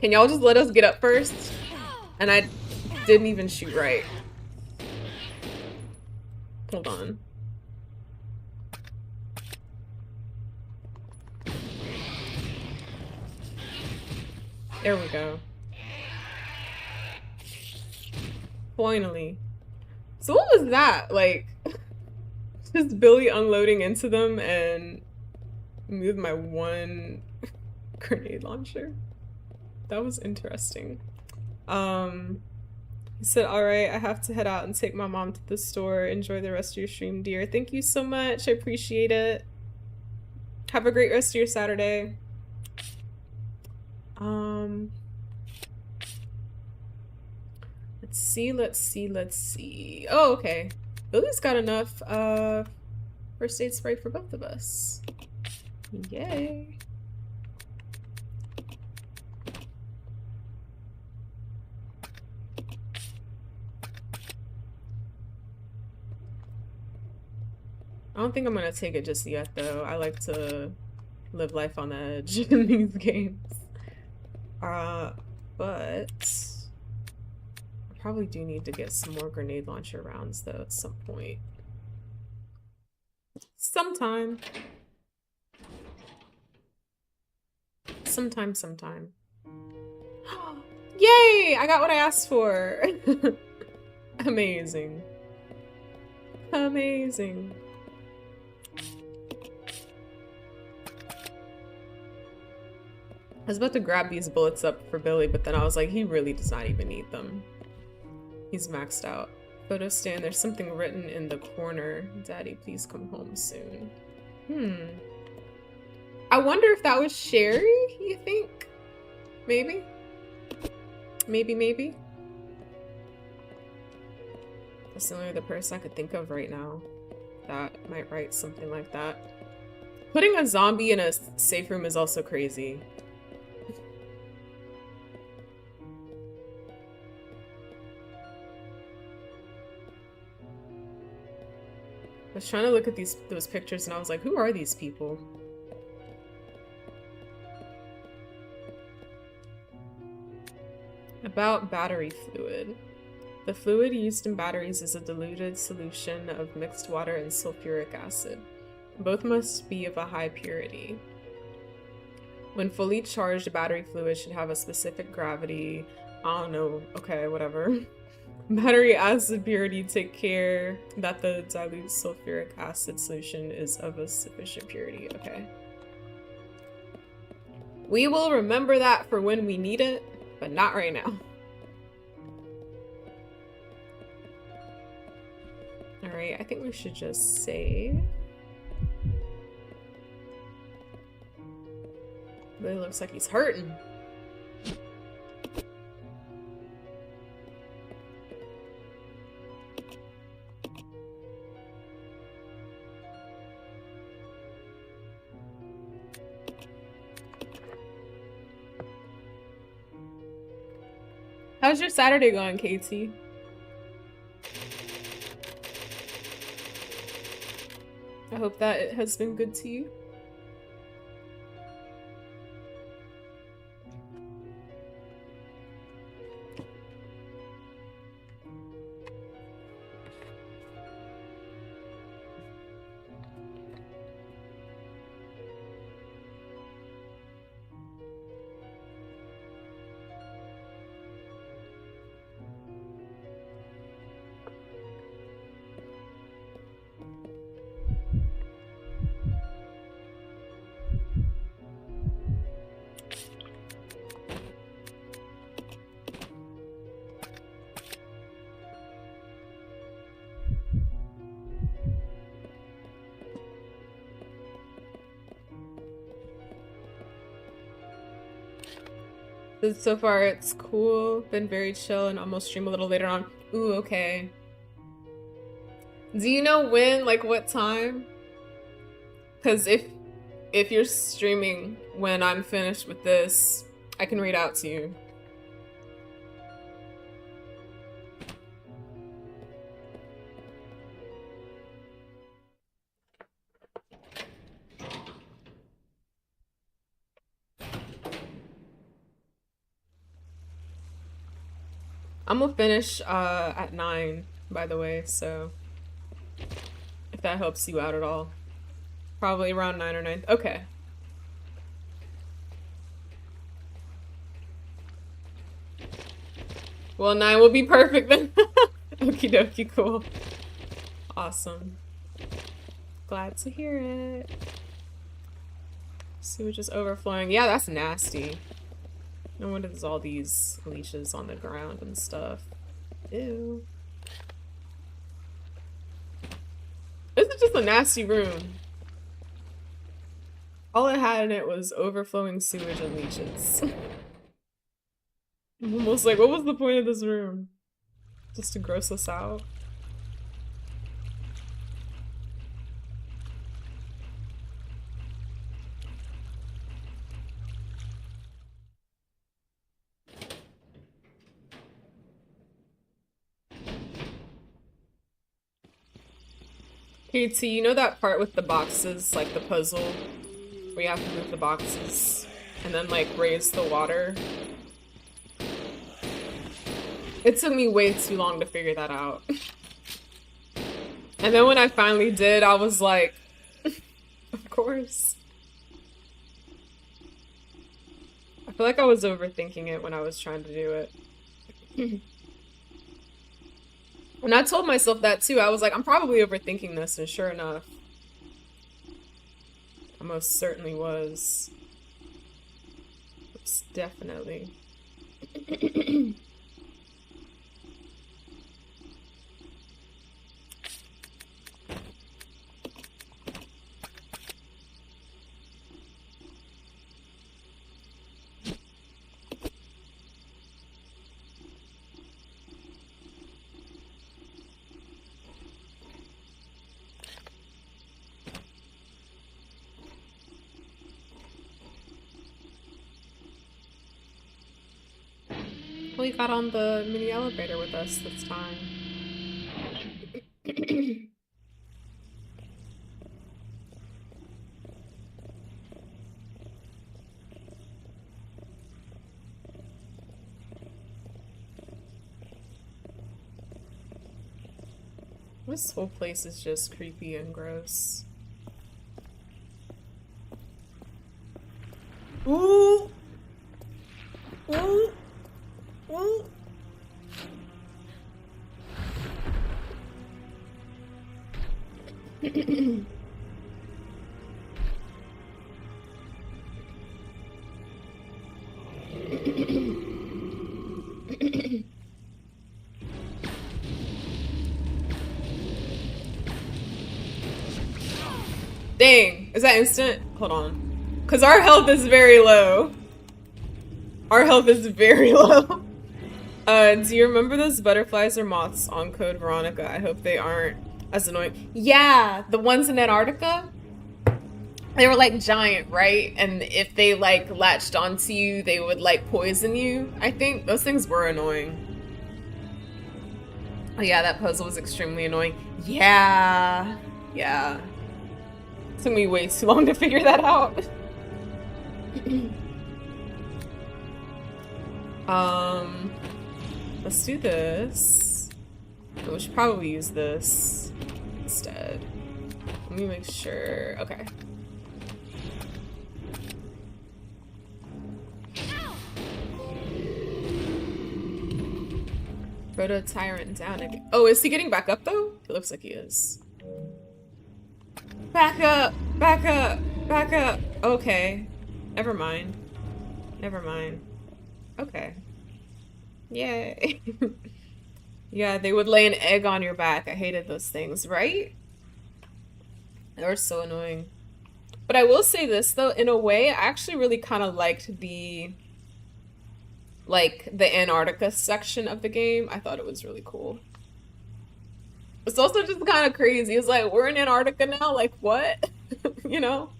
Can y'all just let us get up first? And I didn't even shoot right. Hold on. There we go. Finally. So what was that? Like, just Billy unloading into them and move my one grenade launcher? That was interesting. He said, all right, I have to head out and take my mom to the store. Enjoy the rest of your stream, dear. Thank you so much. I appreciate it. Have a great rest of your Saturday. Let's see. Oh, okay. Billy's got enough first aid spray for both of us. Yay. I don't think I'm gonna take it just yet though. I like to live life on the edge in these games. But I probably do need to get some more grenade launcher rounds though at some point. Sometime. Yay! I got what I asked for. Amazing. Amazing. I was about to grab these bullets up for Billy, but then I was like, he really does not even need them. He's maxed out. Photo stand, there's something written in the corner. Daddy, please come home soon. I wonder if that was Sherry, you think? Maybe? Maybe? That's the only other person I could think of right now that might write something like that. Putting a zombie in a safe room is also crazy. I was trying to look at those pictures and I was like, who are these people? About battery fluid. The fluid used in batteries is a diluted solution of mixed water and sulfuric acid. Both must be of a high purity. When fully charged, battery fluid should have a specific gravity. I don't know. Okay, whatever. Battery acid purity, take care that the dilute sulfuric acid solution is of a sufficient purity. Okay. We will remember that for when we need it, but not right now. Alright, I think we should just save. Really looks like he's hurting. How's your Saturday going, Katie? I hope that it has been good to you. So far, it's cool. Been very chill and almost stream a little later on. Ooh, okay. Do you know when, like what time? Because if you're streaming when I'm finished with this, I can read out to you. I'm gonna finish at 9, by the way, so if that helps you out at all. Probably around 9 or 9. Okay. Well, 9 will be perfect then. Okie dokie, cool. Awesome. Glad to hear it. Sewage is overflowing. Yeah, that's nasty. No wonder there's all these leeches on the ground and stuff. Ew. This is just a nasty room. All it had in it was overflowing sewage and leeches. I'm almost like, what was the point of this room? Just to gross us out? KT, you know that part with the boxes, like the puzzle, where you have to move the boxes and then like raise the water? It took me way too long to figure that out. And then when I finally did, I was like, of course. I feel like I was overthinking it when I was trying to do it. And I told myself that too. I was like, I'm probably overthinking this, and sure enough, I most certainly was. Most definitely. We got on the mini elevator with us this time. This whole place is just creepy and gross. Ooh! Ooh! Ooh! Dang, is that instant? Hold on. Because our health is very low. Our health is very low. Do you remember those butterflies or moths on Code Veronica? I hope they aren't as annoying. Yeah, the ones in Antarctica. They were like giant, right? And if they like latched onto you, they would like poison you. I think those things were annoying. Oh yeah, that puzzle was extremely annoying. Yeah. Yeah. Took me way too long to figure that out. Let's do this. We should probably use this instead. Let me make sure. Okay. Proto Tyrant down again. Oh, is he getting back up though? It looks like he is. Back up! Back up! Back up! Okay. Never mind. Never mind. Okay. Yay. Yeah, they would lay an egg on your back. I hated those things, right? They were so annoying. But I will say this though, in a way, I actually really kind of liked the Antarctica section of the game. I thought it was really cool. It's also just kind of crazy. It's like, we're in Antarctica now? Like, what? You know?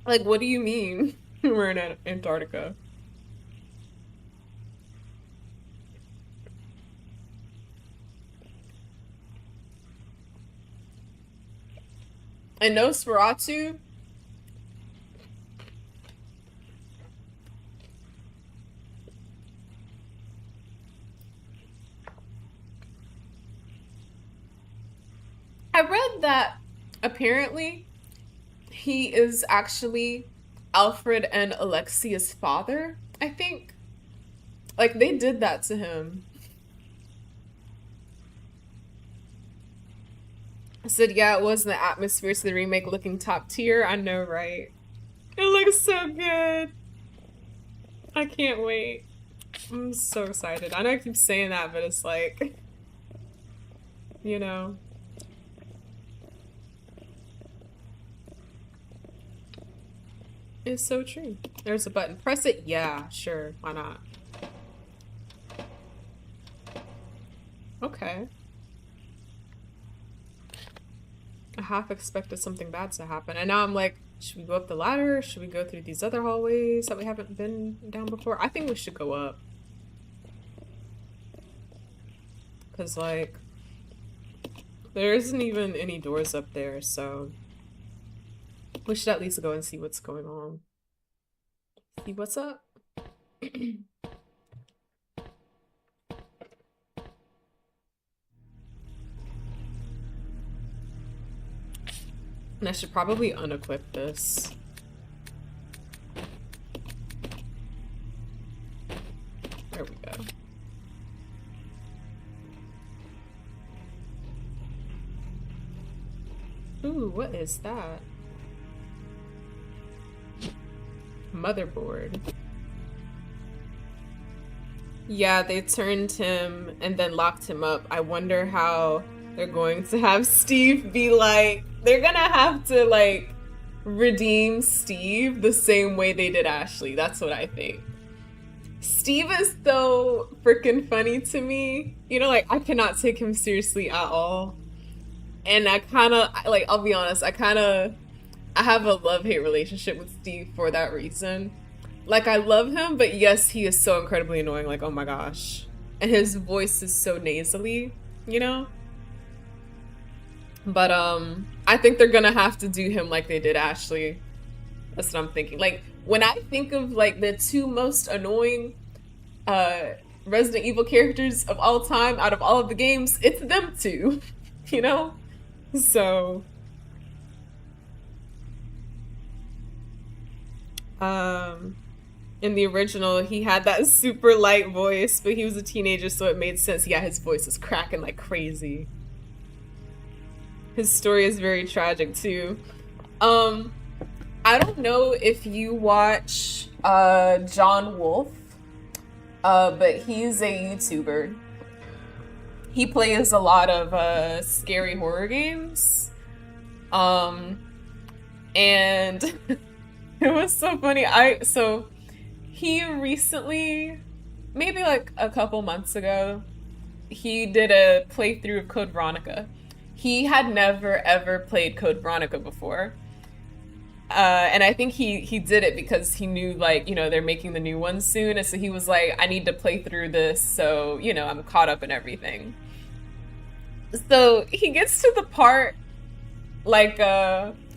Like, what do you mean we're in Antarctica? And Nosferatu? I read that apparently he is actually Alfred and Alexia's father, I think. Like, they did that to him. I said, yeah, it was in the atmosphere to the remake looking top tier. I know, right? It looks so good. I can't wait. I'm so excited. I know I keep saying that, but it's like, you know. It's so true. There's a button. Press it. Yeah, sure. Why not? Okay. I half expected something bad to happen. And now I'm like, should we go up the ladder? Should we go through these other hallways that we haven't been down before? I think we should go up. Because, like, there isn't even any doors up there, so we should at least go and see what's going on. See what's up? And I should probably unequip this. There we go. Ooh, what is that? Motherboard. Yeah, they turned him and then locked him up. I wonder how they're going to have Steve be like, they're gonna have to like redeem Steve the same way they did Ashley. That's what I think. Steve is so freaking funny to me. You know, like, I cannot take him seriously at all. And I kind of, like, I'll be honest, I have a love-hate relationship with Steve for that reason. Like, I love him, but yes, he is so incredibly annoying. Like, oh my gosh. And his voice is so nasally, you know? But, I think they're gonna have to do him like they did Ashley. That's what I'm thinking. Like, when I think of, like, the two most annoying, Resident Evil characters of all time out of all of the games, it's them two, you know? So... In the original, he had that super light voice, but he was a teenager, so it made sense. Yeah, his voice is cracking like crazy. His story is very tragic too. I don't know if you watch John Wolfe, but he's a YouTuber. He plays a lot of scary horror games. And it was so funny. So he recently, maybe like a couple months ago, he did a playthrough of Code Veronica. He had never ever played Code Veronica before. And I think he did it because he knew, like, you know, they're making the new one soon, and so he was like, I need to play through this so, you know, I'm caught up in everything. So he gets to the part, like,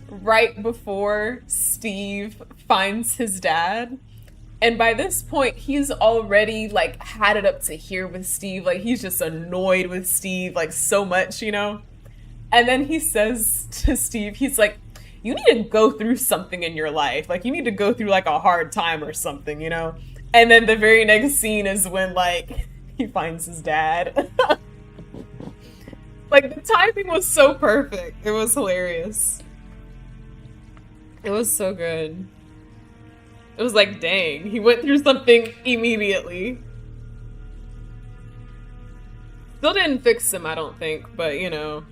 right before Steve finds his dad. And by this point, he's already, like, had it up to here with Steve. Like, he's just annoyed with Steve, like, so much, you know? And then he says to Steve, he's like, you need to go through something in your life. Like, you need to go through, like, a hard time or something, you know? And then the very next scene is when, like, he finds his dad. Like, the timing was so perfect. It was hilarious. It was so good. It was like, dang, he went through something immediately. Still didn't fix him, I don't think, but, you know.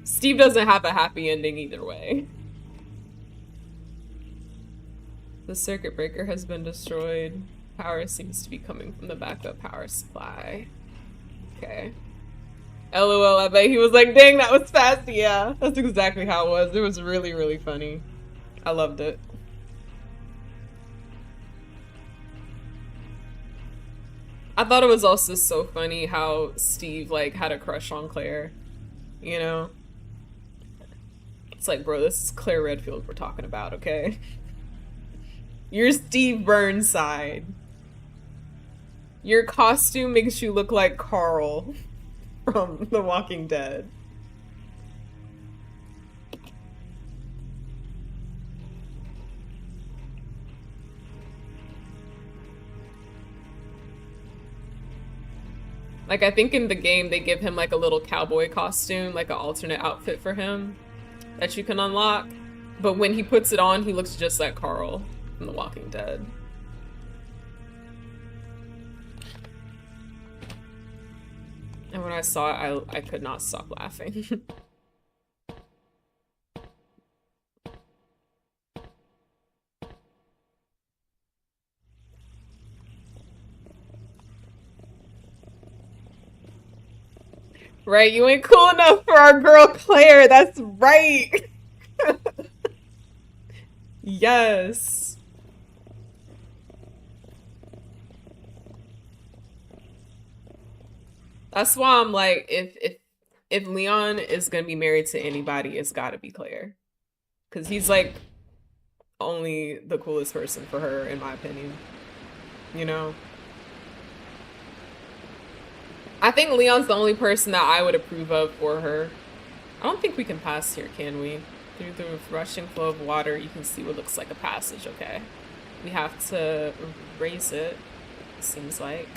Steve doesn't have a happy ending either way. The circuit breaker has been destroyed. Power seems to be coming from the backup power supply. Okay. LOL, I bet he was like, dang, that was fast. Yeah, that's exactly how it was. It was really, really funny. I loved it. I thought it was also so funny how Steve, like, had a crush on Claire. You know? It's like, bro, this is Claire Redfield we're talking about, okay? You're Steve Burnside. Your costume makes you look like Carl from The Walking Dead. Like, I think in the game they give him like a little cowboy costume, like an alternate outfit for him that you can unlock. But when he puts it on, he looks just like Carl from The Walking Dead. And when I saw it, I could not stop laughing. Right, you ain't cool enough for our girl Claire, that's right! Yes. That's why I'm like, if Leon is gonna be married to anybody, it's gotta be Claire. Cause he's like only the coolest person for her, in my opinion. You know? I think Leon's the only person that I would approve of for her. I don't think we can pass here, can we? Through the rushing flow of water, you can see what looks like a passage, okay. We have to raise it seems like.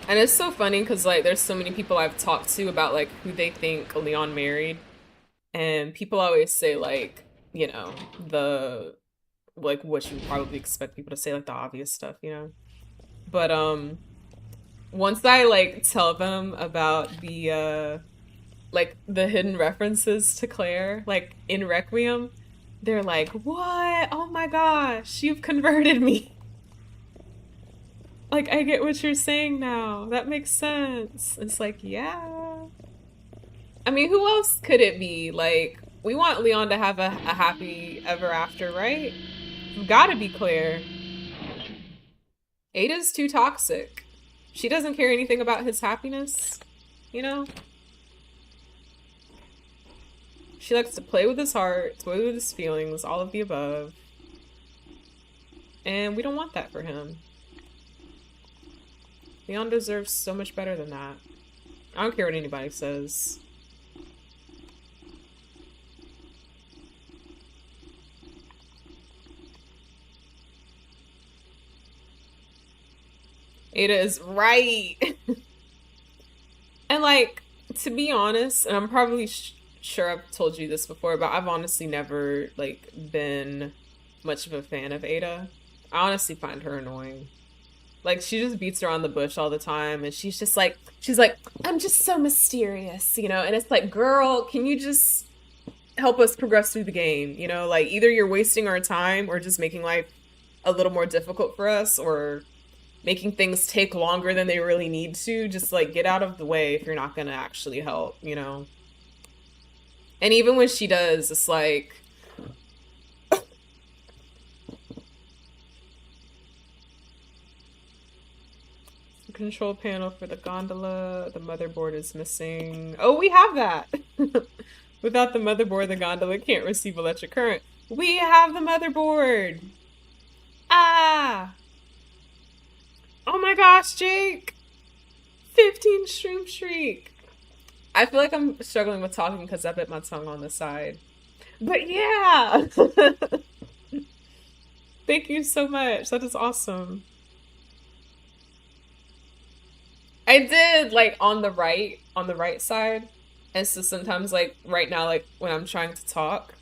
And it's so funny because, like, there's so many people I've talked to about, like, who they think Leon married. And people always say, like, you know, like, what you would probably expect people to say, like, the obvious stuff, you know? But, once I, like, tell them about the, like, the hidden references to Claire, like, in Requiem, they're like, what? Oh my gosh, you've converted me. Like, I get what you're saying now. That makes sense. It's like, yeah. I mean, who else could it be? Like, we want Leon to have a happy ever after, right? It's gotta be Claire. Ada's too toxic. She doesn't care anything about his happiness, you know? She likes to play with his heart, play with his feelings, all of the above. And we don't want that for him. Leon deserves so much better than that. I don't care what anybody says. Ada is right. And like, to be honest, and I'm probably sure I've told you this before, but I've honestly never like been much of a fan of Ada. I honestly find her annoying. Like, she just beats around the bush all the time, and she's like, I'm just so mysterious, you know? And it's like, girl, can you just help us progress through the game, you know? Like, either you're wasting our time or just making life a little more difficult for us, or making things take longer than they really need to. Just, like, get out of the way if you're not gonna actually help, you know? And even when she does, it's like... Control panel for the gondola. The motherboard is missing. Oh, we have that! Without the motherboard, the gondola can't receive electric current. We have the motherboard! Ah! Oh my gosh, Jake! 15 Shroom Shriek! I feel like I'm struggling with talking because I bit my tongue on the side. But yeah! Thank you so much. That is awesome. I did, like, on the right side. And so sometimes, like, right now, like, when I'm trying to talk,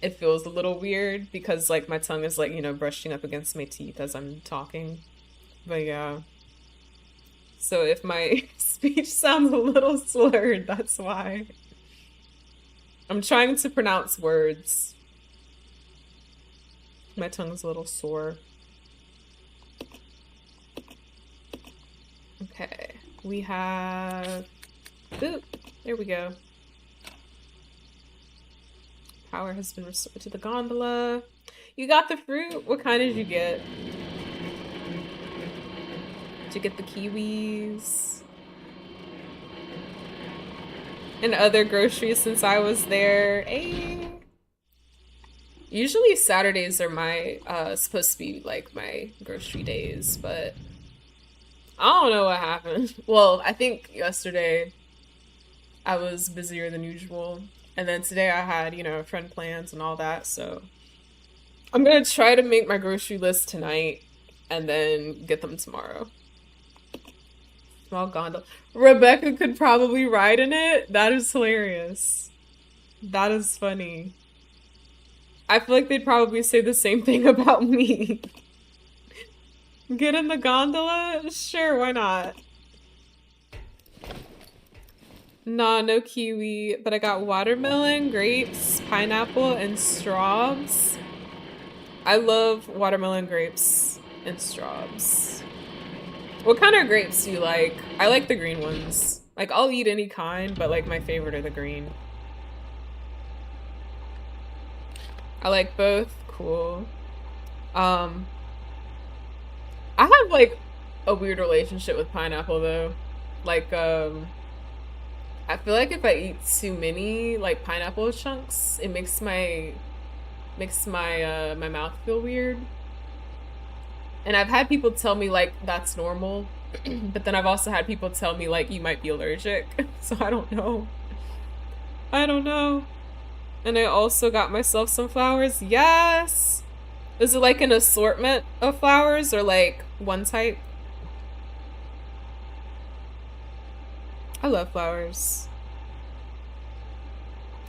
it feels a little weird because, like, my tongue is, like, you know, brushing up against my teeth as I'm talking. But yeah. So if my speech sounds a little slurred, that's why. I'm trying to pronounce words. My tongue's a little sore. Okay. We have... Oop, there we go. Power has been restored to the gondola. You got the fruit? What kind did you get? Did you get the kiwis? And other groceries since I was there. Hey. Usually Saturdays are my, supposed to be like my grocery days, but I don't know what happened. Well, I think yesterday I was busier than usual. And then today I had, you know, friend plans and all that, so I'm gonna try to make my grocery list tonight and then get them tomorrow. Small gondola. Rebecca could probably ride in it? That is hilarious. That is funny. I feel like they'd probably say the same thing about me. Get in the gondola? Sure, why not? Nah, no kiwi, but I got watermelon, grapes, pineapple, and straws. I love watermelon, grapes, and straws. What kind of grapes do you like? I like the green ones. Like, I'll eat any kind, but like my favorite are the green. I like both. Cool. I have like a weird relationship with pineapple though. Like, I feel like if I eat too many like pineapple chunks, it makes my my mouth feel weird. And I've had people tell me like that's normal, but then I've also had people tell me like you might be allergic. So I don't know. I don't know. And I also got myself some flowers. Yes! Is it like an assortment of flowers or like one type? I love flowers.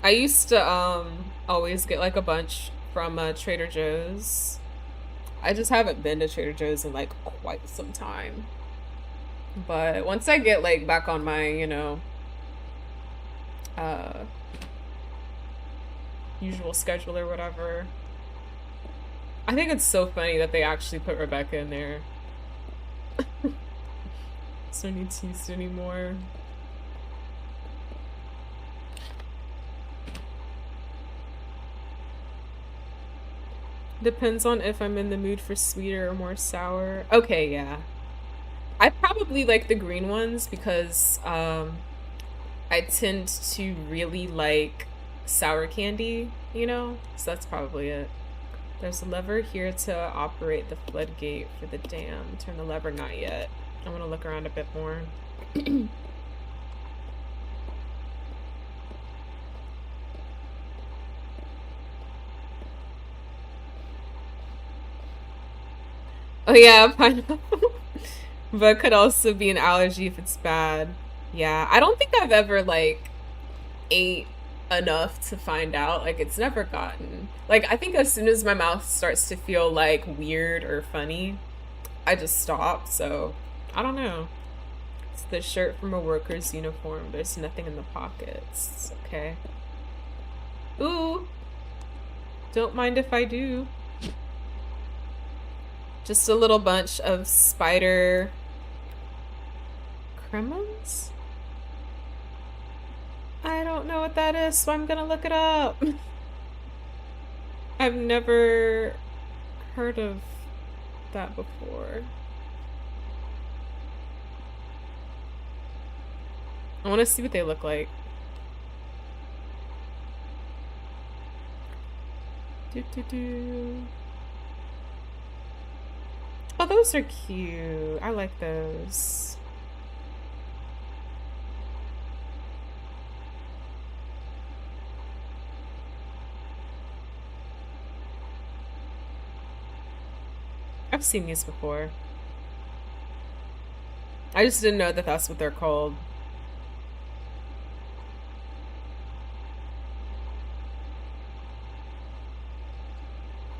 I used to always get like a bunch from Trader Joe's. I just haven't been to Trader Joe's in like quite some time. But once I get like back on my, you know, usual schedule or whatever. I think it's so funny that they actually put Rebecca in there. So no need to use it anymore. Depends on if I'm in the mood for sweeter or more sour. Okay, yeah. I probably like the green ones because I tend to really like sour candy, you know? So that's probably it. There's a lever here to operate the floodgate for the dam. Turn the lever, not yet. I want to look around a bit more. Oh yeah, pineapple. But could also be an allergy if it's bad. Yeah, I don't think I've ever like ate enough to find out. Like it's never gotten. Like I think as soon as my mouth starts to feel like weird or funny, I just stop. So I don't know. It's the shirt from a worker's uniform. There's nothing in the pockets. Okay. Ooh. Don't mind if I do. Just a little bunch of spider cremons? I don't know what that is, so I'm gonna look it up. I've never heard of that before. I want to see what they look like. Oh, those are cute. I like those. I've seen these before. I just didn't know that that's what they're called.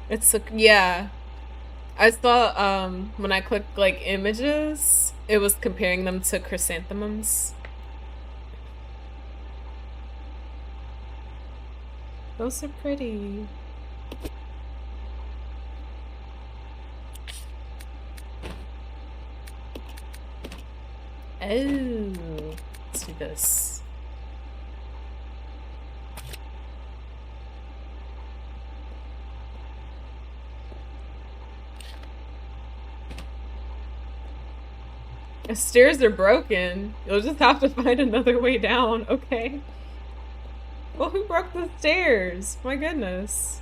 It's a, yeah. I saw when I clicked like images, it was comparing them to chrysanthemums. Those are pretty. Oh, let's do this. The stairs are broken. You'll just have to find another way down, okay? Well, who broke the stairs? My goodness.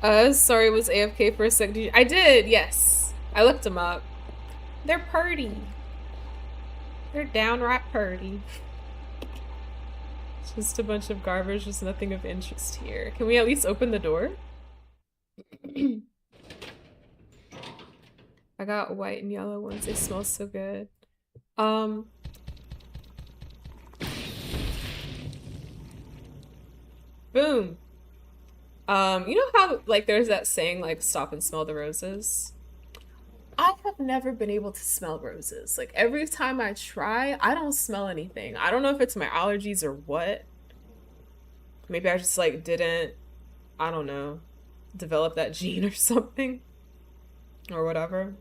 Sorry, was AFK for a sec. I did, yes. I looked them up. They're purty. They're downright purty. Just a bunch of garbage, just nothing of interest here. Can we at least open the door? I got white and yellow ones. They smell so good. Boom. You know how like there's that saying like stop and smell the roses? I have never been able to smell roses. Like every time I try, I don't smell anything. I don't know if it's my allergies or what. Maybe I just like didn't, I don't know, develop that gene or something or whatever.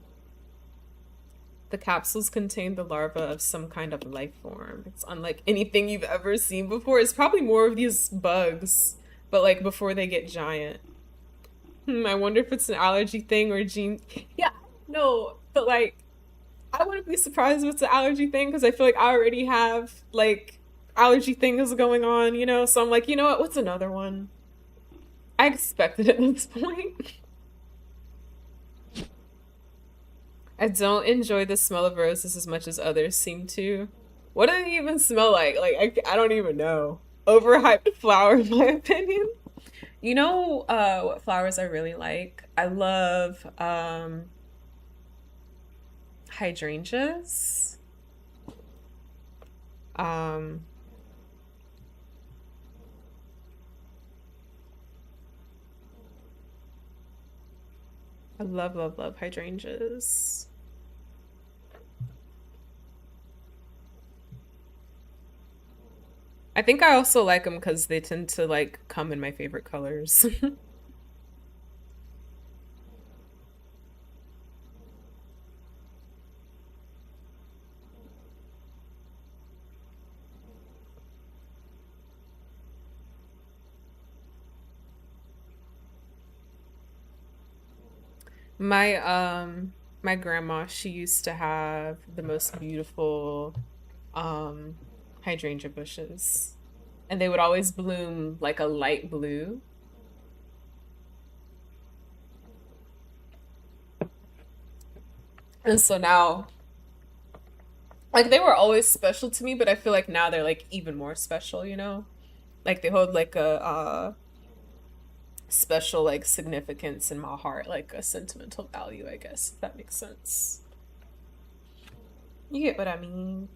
The capsules contain the larva of some kind of life form. It's unlike anything you've ever seen before. It's probably more of these bugs, but like before they get giant. I wonder if it's an allergy thing or a gene. Yeah, no, but like, I wouldn't be surprised if it's an allergy thing because I feel like I already have like allergy things going on, you know? So I'm like, you know what? What's another one? I expected it at this point. I don't enjoy the smell of roses as much as others seem to. What do they even smell like? Like, I don't even know. Overhyped flower, in my opinion. You know what flowers I really like? I love hydrangeas. Um, I love, love, love hydrangeas. I think I also like them because they tend to like come in my favorite colors. My my grandma, she used to have the most beautiful um hydrangea bushes. And they would always bloom like a light blue. And so now, like, they were always special to me, but I feel like now they're like even more special, you know? Like they hold like a special like significance in my heart, like a sentimental value, I guess, if that makes sense. You get what I mean?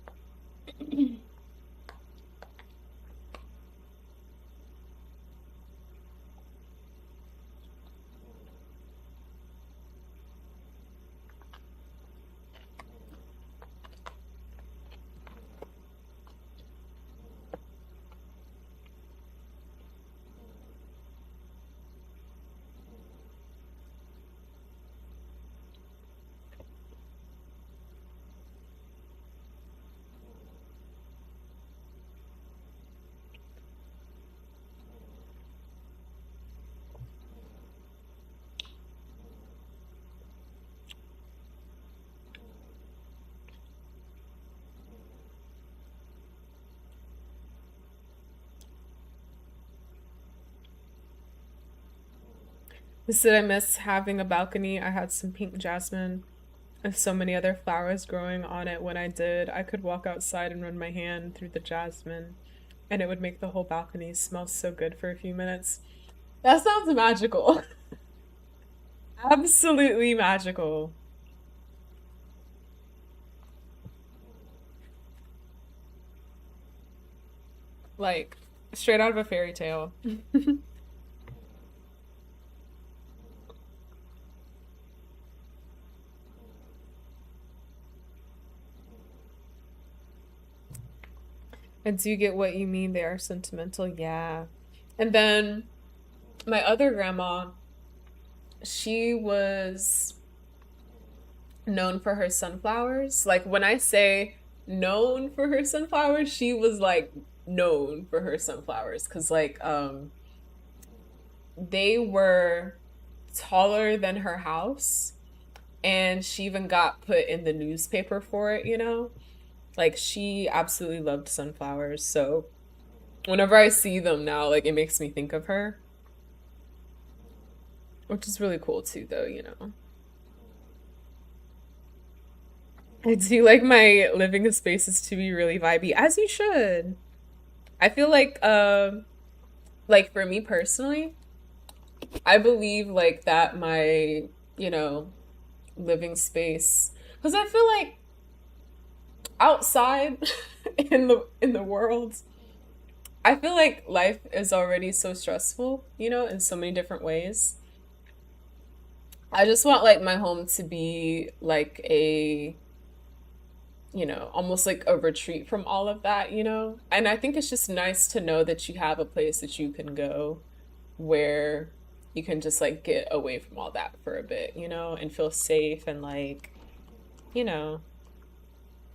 Did I miss having a balcony? I had some pink jasmine and so many other flowers growing on it. When I did, I could walk outside and run my hand through the jasmine, and it would make the whole balcony smell so good for a few minutes. That sounds magical. Absolutely magical. Like, straight out of a fairy tale. I do get what you mean. They are sentimental, yeah. And then my other grandma, she was known for her sunflowers. Like when I say known for her sunflowers, she was like known for her sunflowers because like they were taller than her house, and she even got put in the newspaper for it, you know? Like she absolutely loved sunflowers. So whenever I see them now, like it makes me think of her, which is really cool too, though, you know. I do like my living spaces to be really vibey, as you should. I feel like for me personally, I believe like that my, you know, living space, because I feel like outside in the world, I feel like life is already so stressful, you know, in so many different ways. I just want like my home to be like a, you know, almost like a retreat from all of that, you know? And I think it's just nice to know that you have a place that you can go where you can just like get away from all that for a bit, you know, and feel safe and like, you know,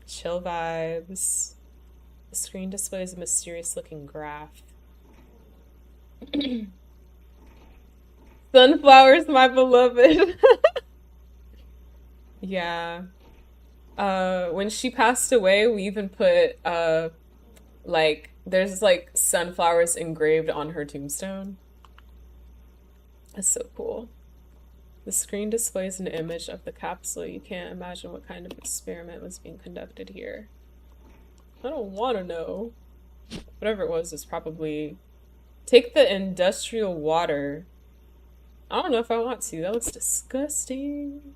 chill vibes. The screen displays a mysterious looking graph. Sunflowers, my beloved. Yeah. When she passed away, we even put like there's like sunflowers engraved on her tombstone. That's so cool. The screen displays an image of the capsule. You can't imagine what kind of experiment was being conducted here. I don't want to know. Whatever it was probably take the industrial water. I don't know if I want to. That looks disgusting.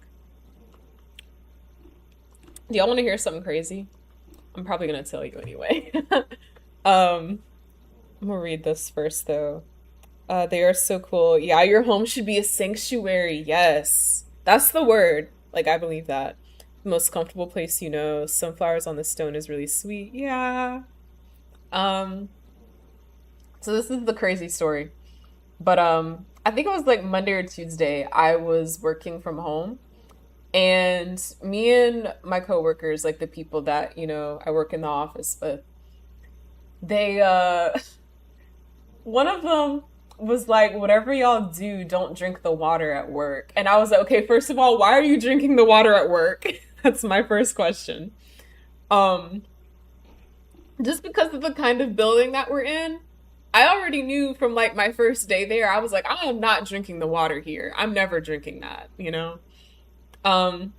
Do y'all want to hear something crazy? I'm probably gonna tell you anyway. I'm gonna read this first though. They are so cool. Yeah, your home should be a sanctuary. Yes. That's the word. Like, I believe that. The most comfortable place you know. Sunflowers on the stone is really sweet. Yeah. Um, so this is the crazy story. But I think it was like Monday or Tuesday. I was working from home, and me and my coworkers, like the people that, you know, I work in the office with, they one of them was like, whatever y'all do, don't drink the water at work. And I was like, okay, first of all, why are you drinking the water at work? That's my first question. Um, just because of the kind of building that we're in, I already knew from like my first day there, I was like, I am not drinking the water here. I'm never drinking that, you know? Um,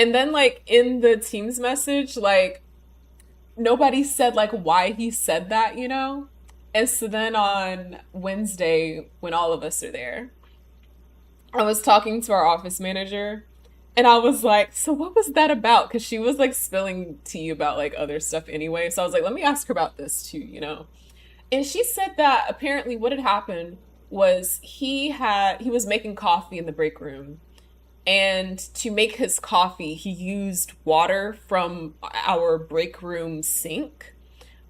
And then like in the Teams message, like nobody said like why he said that, you know? And so then on Wednesday, when all of us are there, I was talking to our office manager and I was like, so what was that about? Because she was like spilling tea about like other stuff anyway. So I was like, let me ask her about this too, you know? And she said that apparently what had happened was he was making coffee in the break room, and to make his coffee he used water from our break room sink,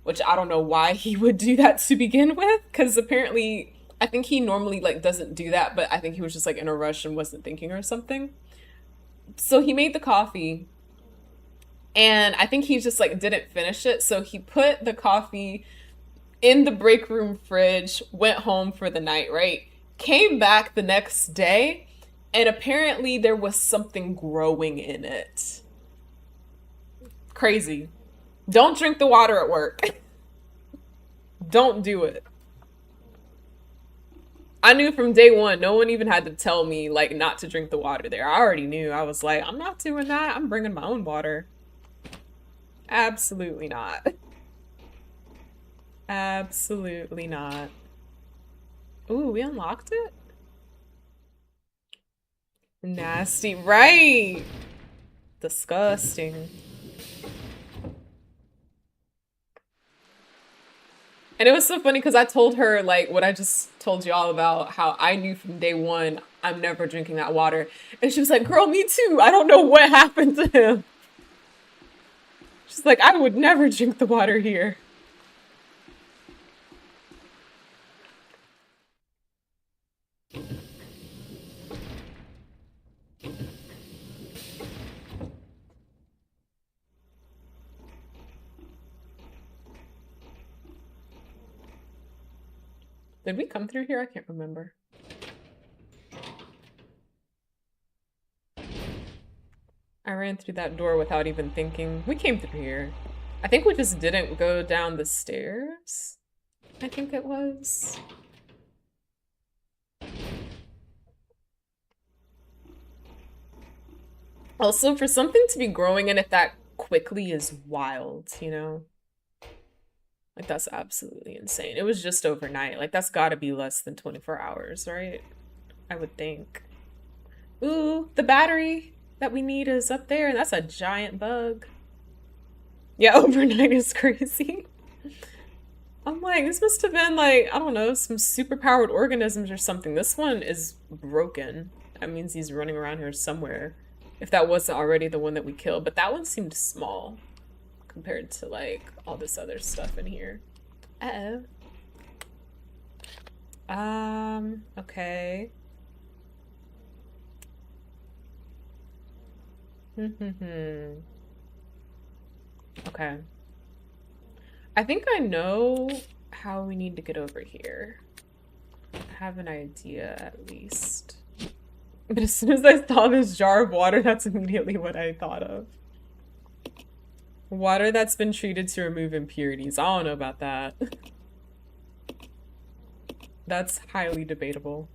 which I don't know why he would do that to begin with, because apparently I think he normally like doesn't do that, but I think he was just like in a rush and wasn't thinking or something. So he made the coffee, and I think he just like didn't finish it, so he put the coffee in the break room fridge, went home for the night, right? Came back the next day, and apparently there was something growing in it. Crazy. Don't drink the water at work. Don't do it. I knew from day one. No one even had to tell me like not to drink the water there. I already knew. I was like, I'm not doing that. I'm bringing my own water. Absolutely not. Absolutely not. Ooh, we unlocked it? Nasty. Right. Disgusting. And it was so funny because I told her like what I just told you all about, how I knew from day one I'm never drinking that water. And she was like, girl, me too. I don't know what happened to him. She's like, I would never drink the water here. Did we come through here? I can't remember. I ran through that door without even thinking. We came through here. I think we just didn't go down the stairs. I think it was. Also, for something to be growing in it that quickly is wild, you know? Like, that's absolutely insane. It was just overnight. Like, that's gotta be less than 24 hours, right? I would think. Ooh, the battery that we need is up there. That's a giant bug. Yeah, overnight is crazy. I'm like, this must have been like, I don't know, some superpowered organisms or something. This one is broken. That means he's running around here somewhere. If that wasn't already the one that we killed. But that one seemed small compared to like all this other stuff in here. Uh-oh. Okay. Okay. I think I know how we need to get over here. I have an idea at least. But as soon as I saw this jar of water, that's immediately what I thought of. Water that's been treated to remove impurities. I don't know about that. That's highly debatable.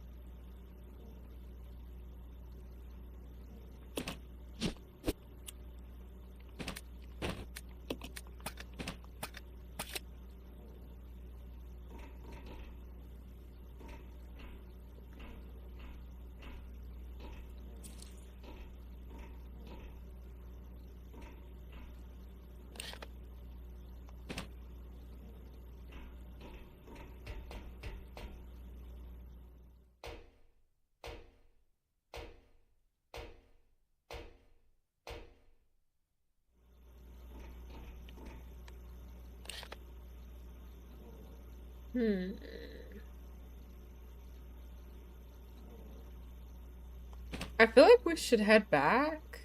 I feel like we should head back.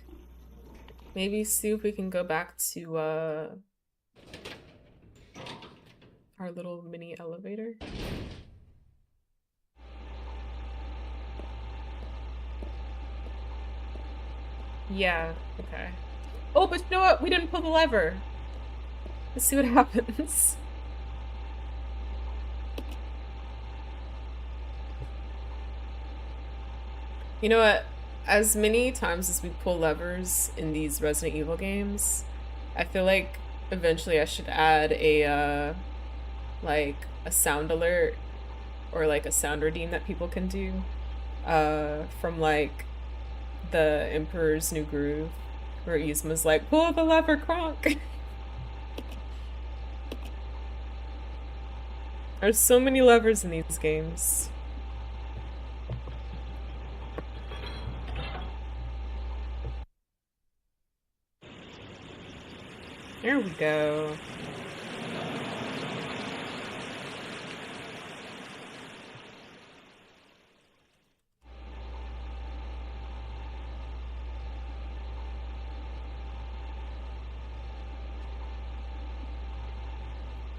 Maybe see if we can go back to our little mini elevator. Yeah, okay. Oh, but you know what? We didn't pull the lever. Let's see what happens. You know what? as many times as we pull levers in these Resident Evil games, I feel like eventually I should add a like a sound alert or like a sound redeem that people can do from like the Emperor's New Groove, where Yzma's like, pull the lever, Kronk. There's so many levers in these games. There we go.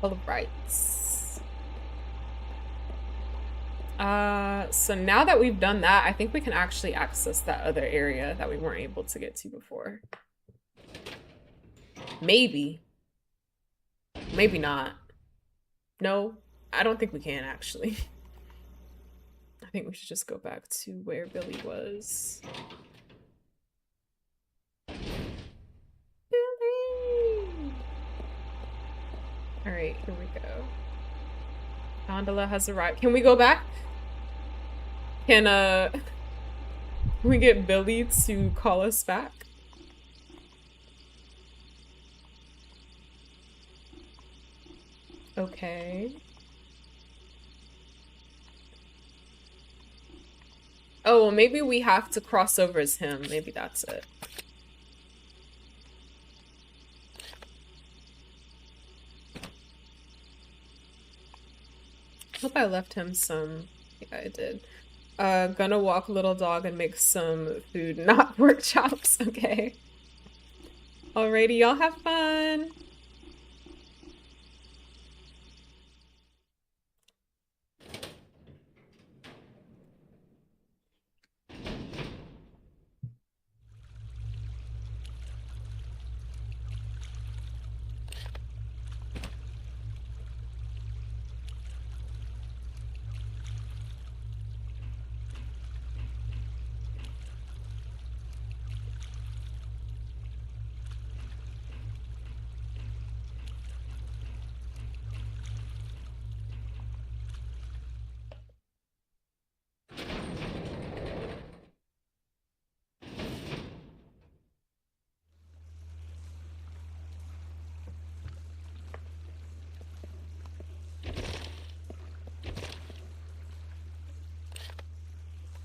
All right. So now that we've done that, I think we can actually access that other area that we weren't able to get to before. Maybe. Maybe not. No, I don't think we can actually. I think we should just go back to where Billy was. Billy! Alright, here we go. Gondola has arrived. Can we go back? Can we get Billy to call us back? Okay. Oh, well, maybe we have to cross over as him. Maybe that's it. Hope I left him some. Yeah, I did. Gonna walk little dog and make some food, not pork chops. Okay. Alrighty, y'all have fun.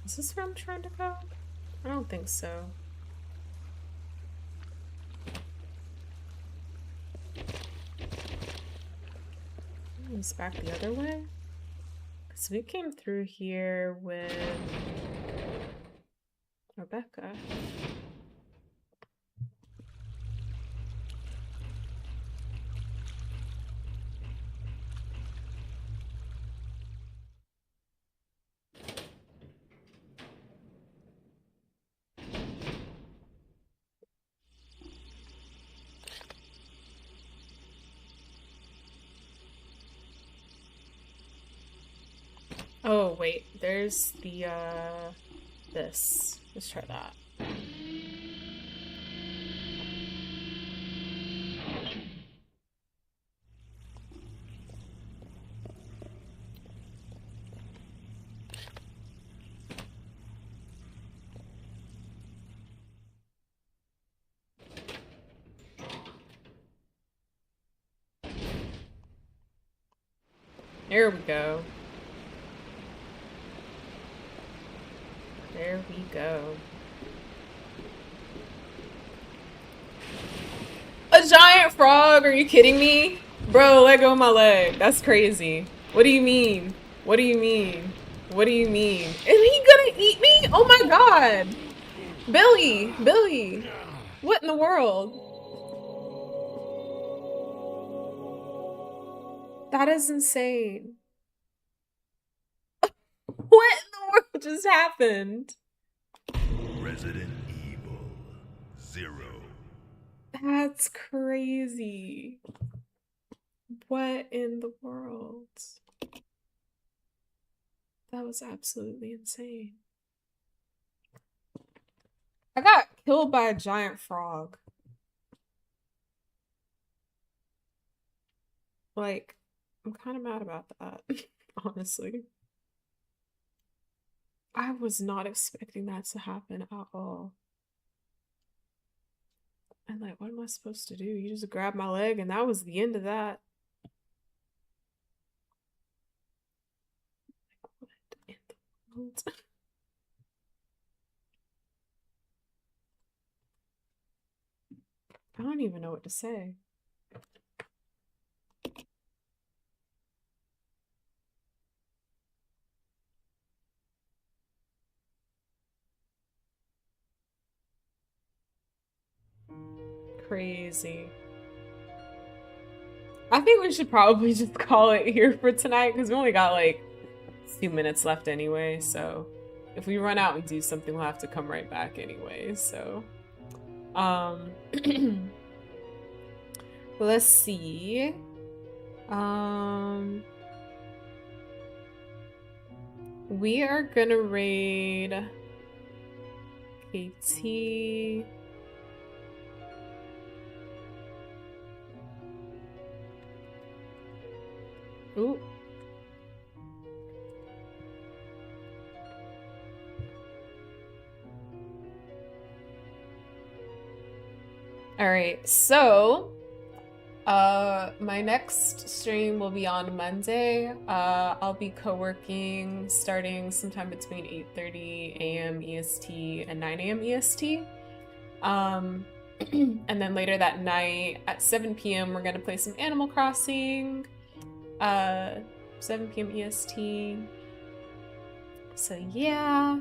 Is this where I'm trying to go? I don't think so. It's back the other way? So we came through here with Rebecca. Oh, wait, there's the, this. Let's try that. There we go. There we go. A giant frog? Are you kidding me? Bro, let go of my leg. That's crazy. What do you mean? What do you mean? What do you mean? Is he gonna eat me? Oh my god. Billy, Billy. What in the world? That is insane. What in the world just happened? Resident Evil 0. That's crazy. What in the world? That was absolutely insane. I got killed by a giant frog. Like, I'm kind of mad about that, honestly. I was not expecting that to happen at all. And like, what am I supposed to do? You just grab my leg and that was the end of that. What in the world? I don't even know what to say. Crazy. I think we should probably just call it here for tonight because we only got like 2 minutes left anyway. So if we run out and do something, we'll have to come right back anyway. So, let's see. We are gonna raid KT. Ooh. All right, so my next stream will be on Monday. I'll be co-working starting sometime between 8:30 a.m. EST and 9 a.m. EST. And then later that night at 7 p.m. we're gonna play some Animal Crossing. 7 p.m. EST. So yeah.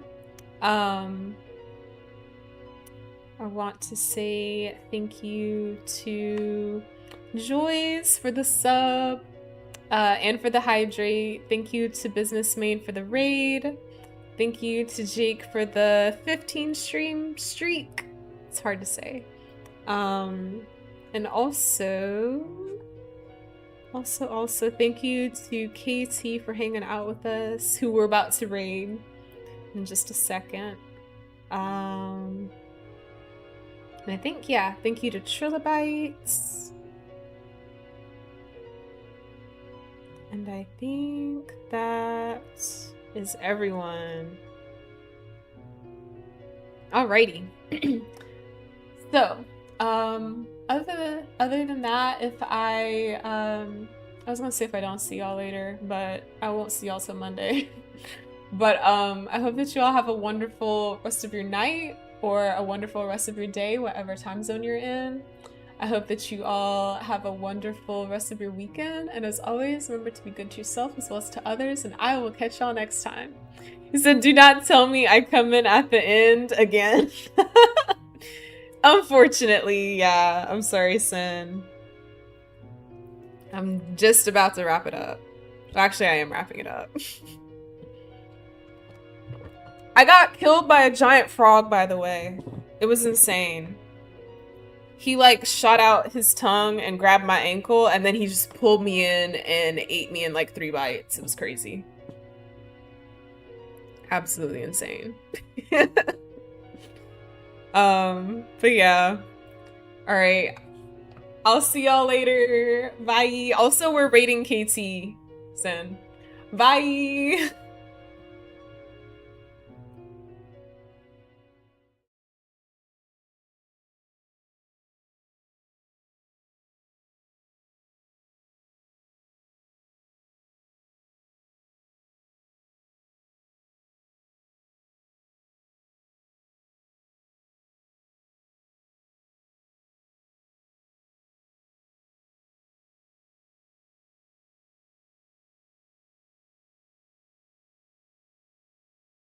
I want to say thank you to Joyce for the sub and for the hydrate. Thank you to Businessman for the raid. Thank you to Jake for the 15 stream streak. It's hard to say. And also thank you to KT for hanging out with us, who we're about to raid in just a second. And I think, yeah, thank you to Trilobites. And I think that is everyone. Alrighty. So, other than that, if I was gonna say if I don't see y'all later, but I won't see y'all till Monday. But I hope that you all have a wonderful rest of your night or a wonderful rest of your day, whatever time zone you're in. I hope that you all have a wonderful rest of your weekend. And as always, remember to be good to yourself as well as to others. And I will catch y'all next time. He said, do not tell me I come in at the end again. Unfortunately, yeah. I'm sorry, Sin. I'm just about to wrap it up. Actually, I am wrapping it up. I got killed by a giant frog, by the way. It was insane. He like shot out his tongue and grabbed my ankle, and then he just pulled me in and ate me in like 3 bites. It was crazy. Absolutely insane. But yeah. All right. I'll see y'all later. Bye. Also, we're raiding KT, Sin. Bye.